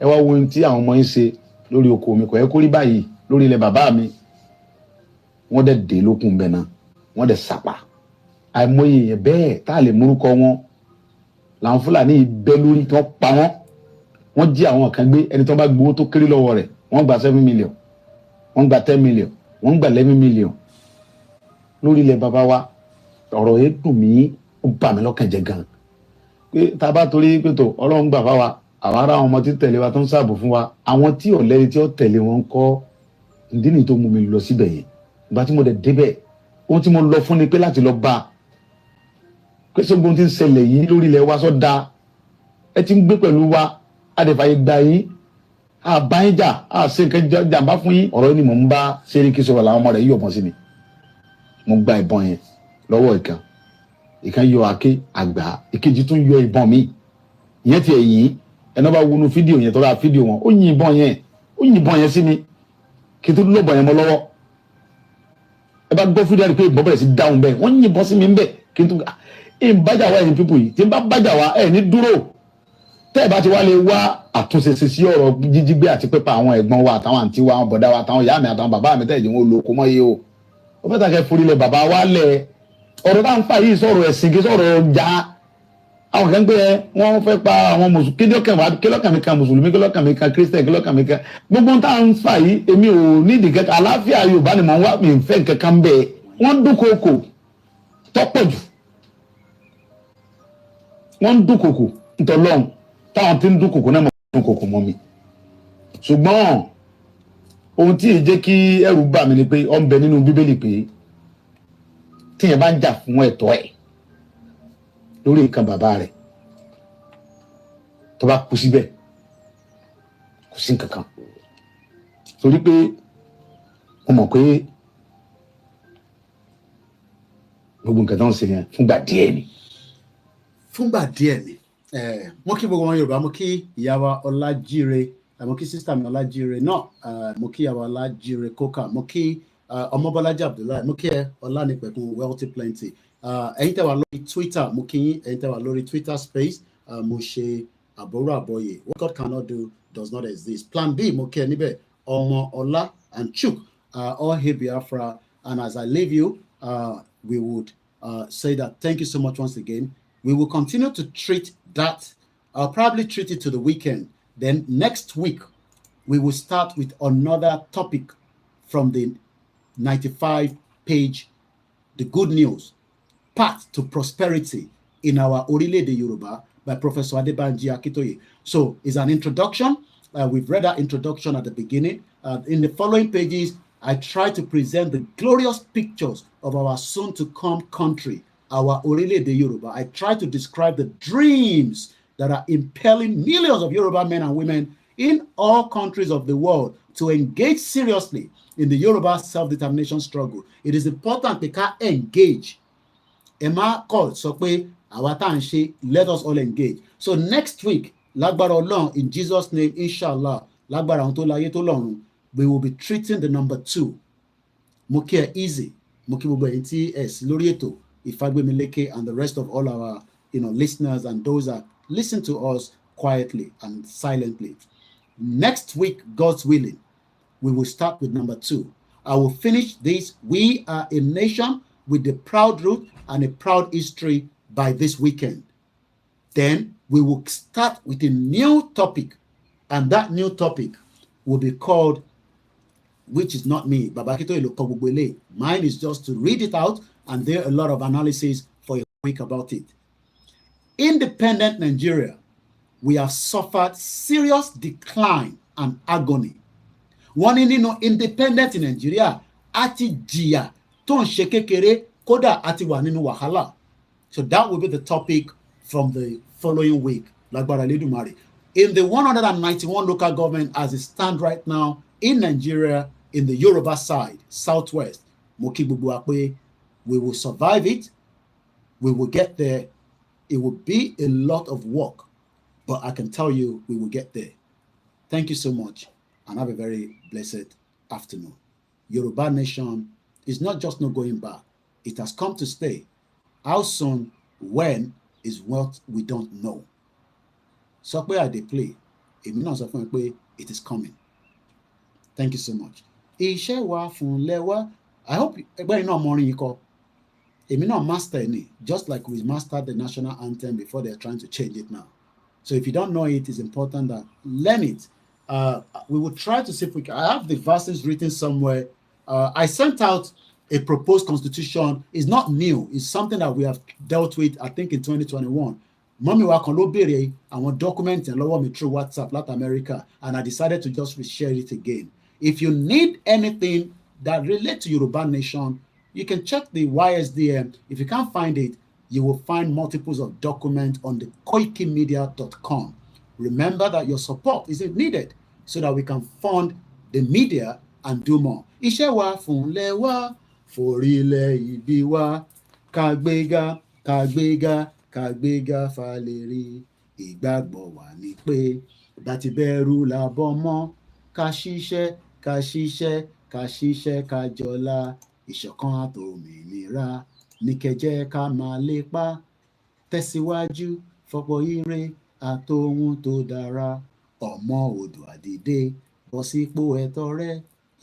ẹ wá wo ohun tí àwọn ọmọ yín ṣe lórí oko mi kò yẹ kó rí báyìí lórí ilẹ̀ bàbá mi wọ́n dẹ̀ dé lókun bẹ́ẹ̀ náà wọ́n dẹ̀ sàpà àìmọye yẹn bẹ́ẹ̀ tá a lè múrúkọ wọn làwọn Fúlàní yìí bẹ́ lórí tí wọ́n pa wọ́n jí àwọn kan gbé ẹni tí wọ́n bá gbowó tó kéré lọ́wọ́ rẹ̀ wọ́n gba 7 million wọ́n gba 10 million wọ́n gba 11 million lórí ilẹ̀ bàbá wa ọ̀rọ̀ yẹn dùn mí ó bà mí lọ́kàn jẹ́ gan pé tá a bá torí pé tó Ọlọ́run gbà fáwa àwa ará àwọn ọmọ tí tẹ̀lé wa tó ń ṣààbò fún wa àwọn tí ò lẹ́ni tí ó tẹ̀lé wọn kọ́ ìdí nìyí tó mú mi lọ síbẹ̀ yẹn ìgbà tí mo dẹ̀ débẹ̀ ohun tí mo lọ fún ni pé láti lọ bá pé sógun tí ń ṣẹlẹ̀ yìí lórí ilẹ̀ wa sọ́dá ẹ ti ń gbé pẹ̀lú wa adẹ̀fàyè gbà yín àbáyíjà àṣẹ nǹkan jàǹbá fún yín ọ̀rọ̀ ni mò ń bá Sẹ́ríkì sọ̀rọ̀ làwọn ọmọ rẹ̀ yíyọ̀bọ̀n sí mi mo gba ìbọn yẹn lọ́wọ́ ìkan yọ àké àgbà ìkejì tún yọ ìbọn mi ìyẹn ti ẹ̀yìn ẹ̀nà bá wọnú fídíò yẹn tọ́ra fídíò wọn ó yin ìbọn yẹn sí mi kí n tó lọ́bọ̀ yẹn mọ́ lọ́wọ́ ẹ bá gbọ́ fídíò rẹ̀ pé ìbọn bẹ̀rẹ̀ sí dáhùn bẹ́ẹ̀ wọ́n yin ìbọn sí mi ń bẹ̀ kí n tó bájà wá ẹ̀yin pípò yìí tí n bá bájà wá ẹ̀ ní dúró tẹ́ ẹ̀ bá ti wá lè wá àtúnṣe sí ọ̀rọ̀ jíjígbé àti pípa àwọn ẹ̀gbọ́n wa àtàwọn àǹtí wa àwọn bọ̀dá wa àtàwọn ìyá mi àtàwọn bàbá mi tẹ́lẹ̀ jẹ́ wọn olóko mọ́ yé o ó fẹ́ tàkẹ́ forílẹ̀ bàbá wa lẹ̀ ọ̀rọ̀ tá à ń fà yìí sọ̀rọ̀ ẹ̀sìn kí sọ̀rọ̀ ọjà àwọn kan gbé wọn fẹ́ pa àwọn mùsùlùmí kílọ̀kàn mi kan mùsùlùmí kílọ̀kàn mi kan kírísítẹ̀ kílọ̀kàn mi kan gbogbo tá à ń fà yìí èmi ò nídìí kankan àlàáfíà Yorùbá ni mò ń wá mi ń fẹ́ kankan bẹ́ẹ̀ wọ́n dúnkòkò tọ́pọ̀ jù wọ́n dúnkòkò ntọ́lọ́hún táwọn tí ń dúnkòkò náà mọ̀ dúnkòkò mọ́ mi ṣùgbọ́n ohun tí èyí jẹ́ kí ẹ̀rù bà mí ni pé ó ń bẹ nínú Bíbélì pé tíyẹn bá ń jà fún ẹ̀tọ́ ẹ̀ lórí nǹkan bàbá rẹ̀ tó bá kú síbẹ̀ kò sí nǹkan kan torí pé mo mọ̀ pé gbogbo nǹkan tó ń ṣe yẹn fúngbà díẹ̀ ni. fúngbà díẹ̀ ni mo kí gbogbo wọn Yorùbá mo kí ìyá wa Ọlájíire mo kí sísítà mi Ọlájíire náà mo kí ìyá wa Ọlájíire kókà mo kí Ọmọbọ́lájí Abdullahi mo kí ẹ Ọlánìpẹ̀kun wealthy plenty ẹ̀yin tẹ́ wà lórí Twitter mo kí yín ẹ̀yin tẹ́ wà lórí Twitter space mo ṣe àbọ̀rọ̀ àbọ̀yè what God cannot do does not exist. Plan B mo kí ẹ níbẹ̀ ọmọ ọlá and Chuk all hail Biafra, and as I leave you we would say that thank you so much once again. We will continue to treat that. I'll probably treat it to the weekend. Then next week we will start with another topic from the 95-page The Good News Path to Prosperity in our ORILEEDE Yoruba by Professor Adebanji Akitoye. So it's an introduction. We've read that introduction at the beginning. In the following pages, I try to present the glorious pictures of our soon-to-come country, our ORILEEDE Yoruba. I try to describe the dreams that are impelling millions of Yoruba men and women in all countries of the world to engage seriously in the Yoruba self-determination struggle. It is important to engage. Emma called so let us all engage. So next week, Lagbara Olorun, in Jesus' name, inshallah, Lagbara Ohun Tó Láyé Tó Lọ́run, we will be treating the number 2. Mo kí ẹ easy, mo kí gbogbo ẹ̀yin tí ẹ sí lórí ètò Ìfagbémiléké and the rest of all our listeners and those that listen to us quietly and silently. Next week, God's willing, we will start with number 2. I will finish this. We are a nation with a proud root and a proud history by this weekend. Then we will start with a new topic, and that new topic will be called, which is not me, mine is just to read it out, and there are a lot of analysis for a week about it. Independent Nigeria, we have suffered serious decline and agony. One independent in Nigeria, ati jìyà tó ń ṣe kékeré kódà àti wà nínú wàhálà. So that will be the topic from the following week. Lágbára Elédùmarè. In the 191 local government as it stands right now in Nigeria, in the Yoruba side, southwest, mo kí gbogbo wa pé we will survive it. We will get there. It will be a lot of work, but I can tell you we will get there. Thank you so much, and have a very blessed afternoon. Yoruba nation is not just not going back. It has come to stay. How soon, when, is what we don't know. So where they play, it is coming. Thank you so much. I hope everybody know more you call. Master any, just like we mastered the national anthem before they're trying to change it now. So if you don't know it, it's important that learn it. We will try to see if we can. I have the verses written somewhere. I sent out a proposed constitution. It's not new. It's something that we have dealt with, I think, in 2021. Mọ́mí wa kan ló béèrè àwọn document yẹn lọ́wọ́ mi through WhatsApp láti America, and I decided to just share it again. If you need anything that relates to Yoruba Nation, you can check the YSDM. If you can't find it, you will find multiples of documents on the Koikimedia.com. Remember that your support is needed so that we can fund the media and do more. Iṣẹ́ wa fúnlẹ̀ wa, forílẹ̀ ìbí wa, kàgbéga, kàgbéga, kàgbéga fàlẹ́rì. Ìgbàgbọ́ wa ni pé bàtí bẹ̀rù la bọ́ mọ́, ká ṣiṣẹ́, ká ṣiṣẹ́, ká ṣiṣẹ́, ká jọlá. Ìṣọ̀kan àtòmìnira ní kẹjẹ́ ká máa lépa. Tẹ̀síwájú fọ́pọ̀ ire àtòhun tó dára. Ọmọ Oòduà dìde, bọ́ sípò ẹ̀tọ́ rẹ.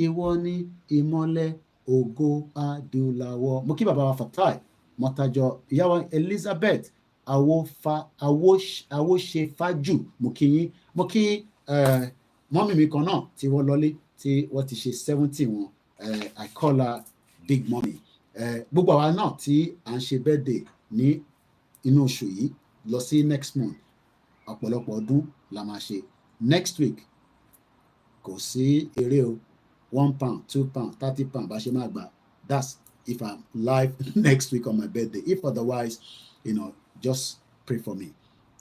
Ìwọ ni ìmọ́lẹ̀ ògo adúláwọ̀. Mo kí bàbá wa Fatai Mọ́tájọ, ìyá wa Elizabeth Awóṣefájù, mo kí yín. Mo kí mọ́mì mi kan náà tí wọ́n lọlé tí wọ́n ti ṣe 70 wọn. I call her Big Mommy. Gbogbo àwa náà tí à ń ṣe birthday ní inú oṣù yìí lọ sí next month, ọ̀pọ̀lọpọ̀ ọdún la máa ṣe. Next week kò sí eré o, £1, £2, £30 bá ṣe máa gbà. That's if I'm live next week on my birthday. If otherwise, just pray for me.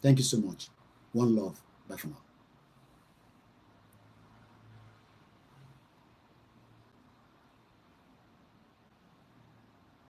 Thank you so much. One love. Bye for now.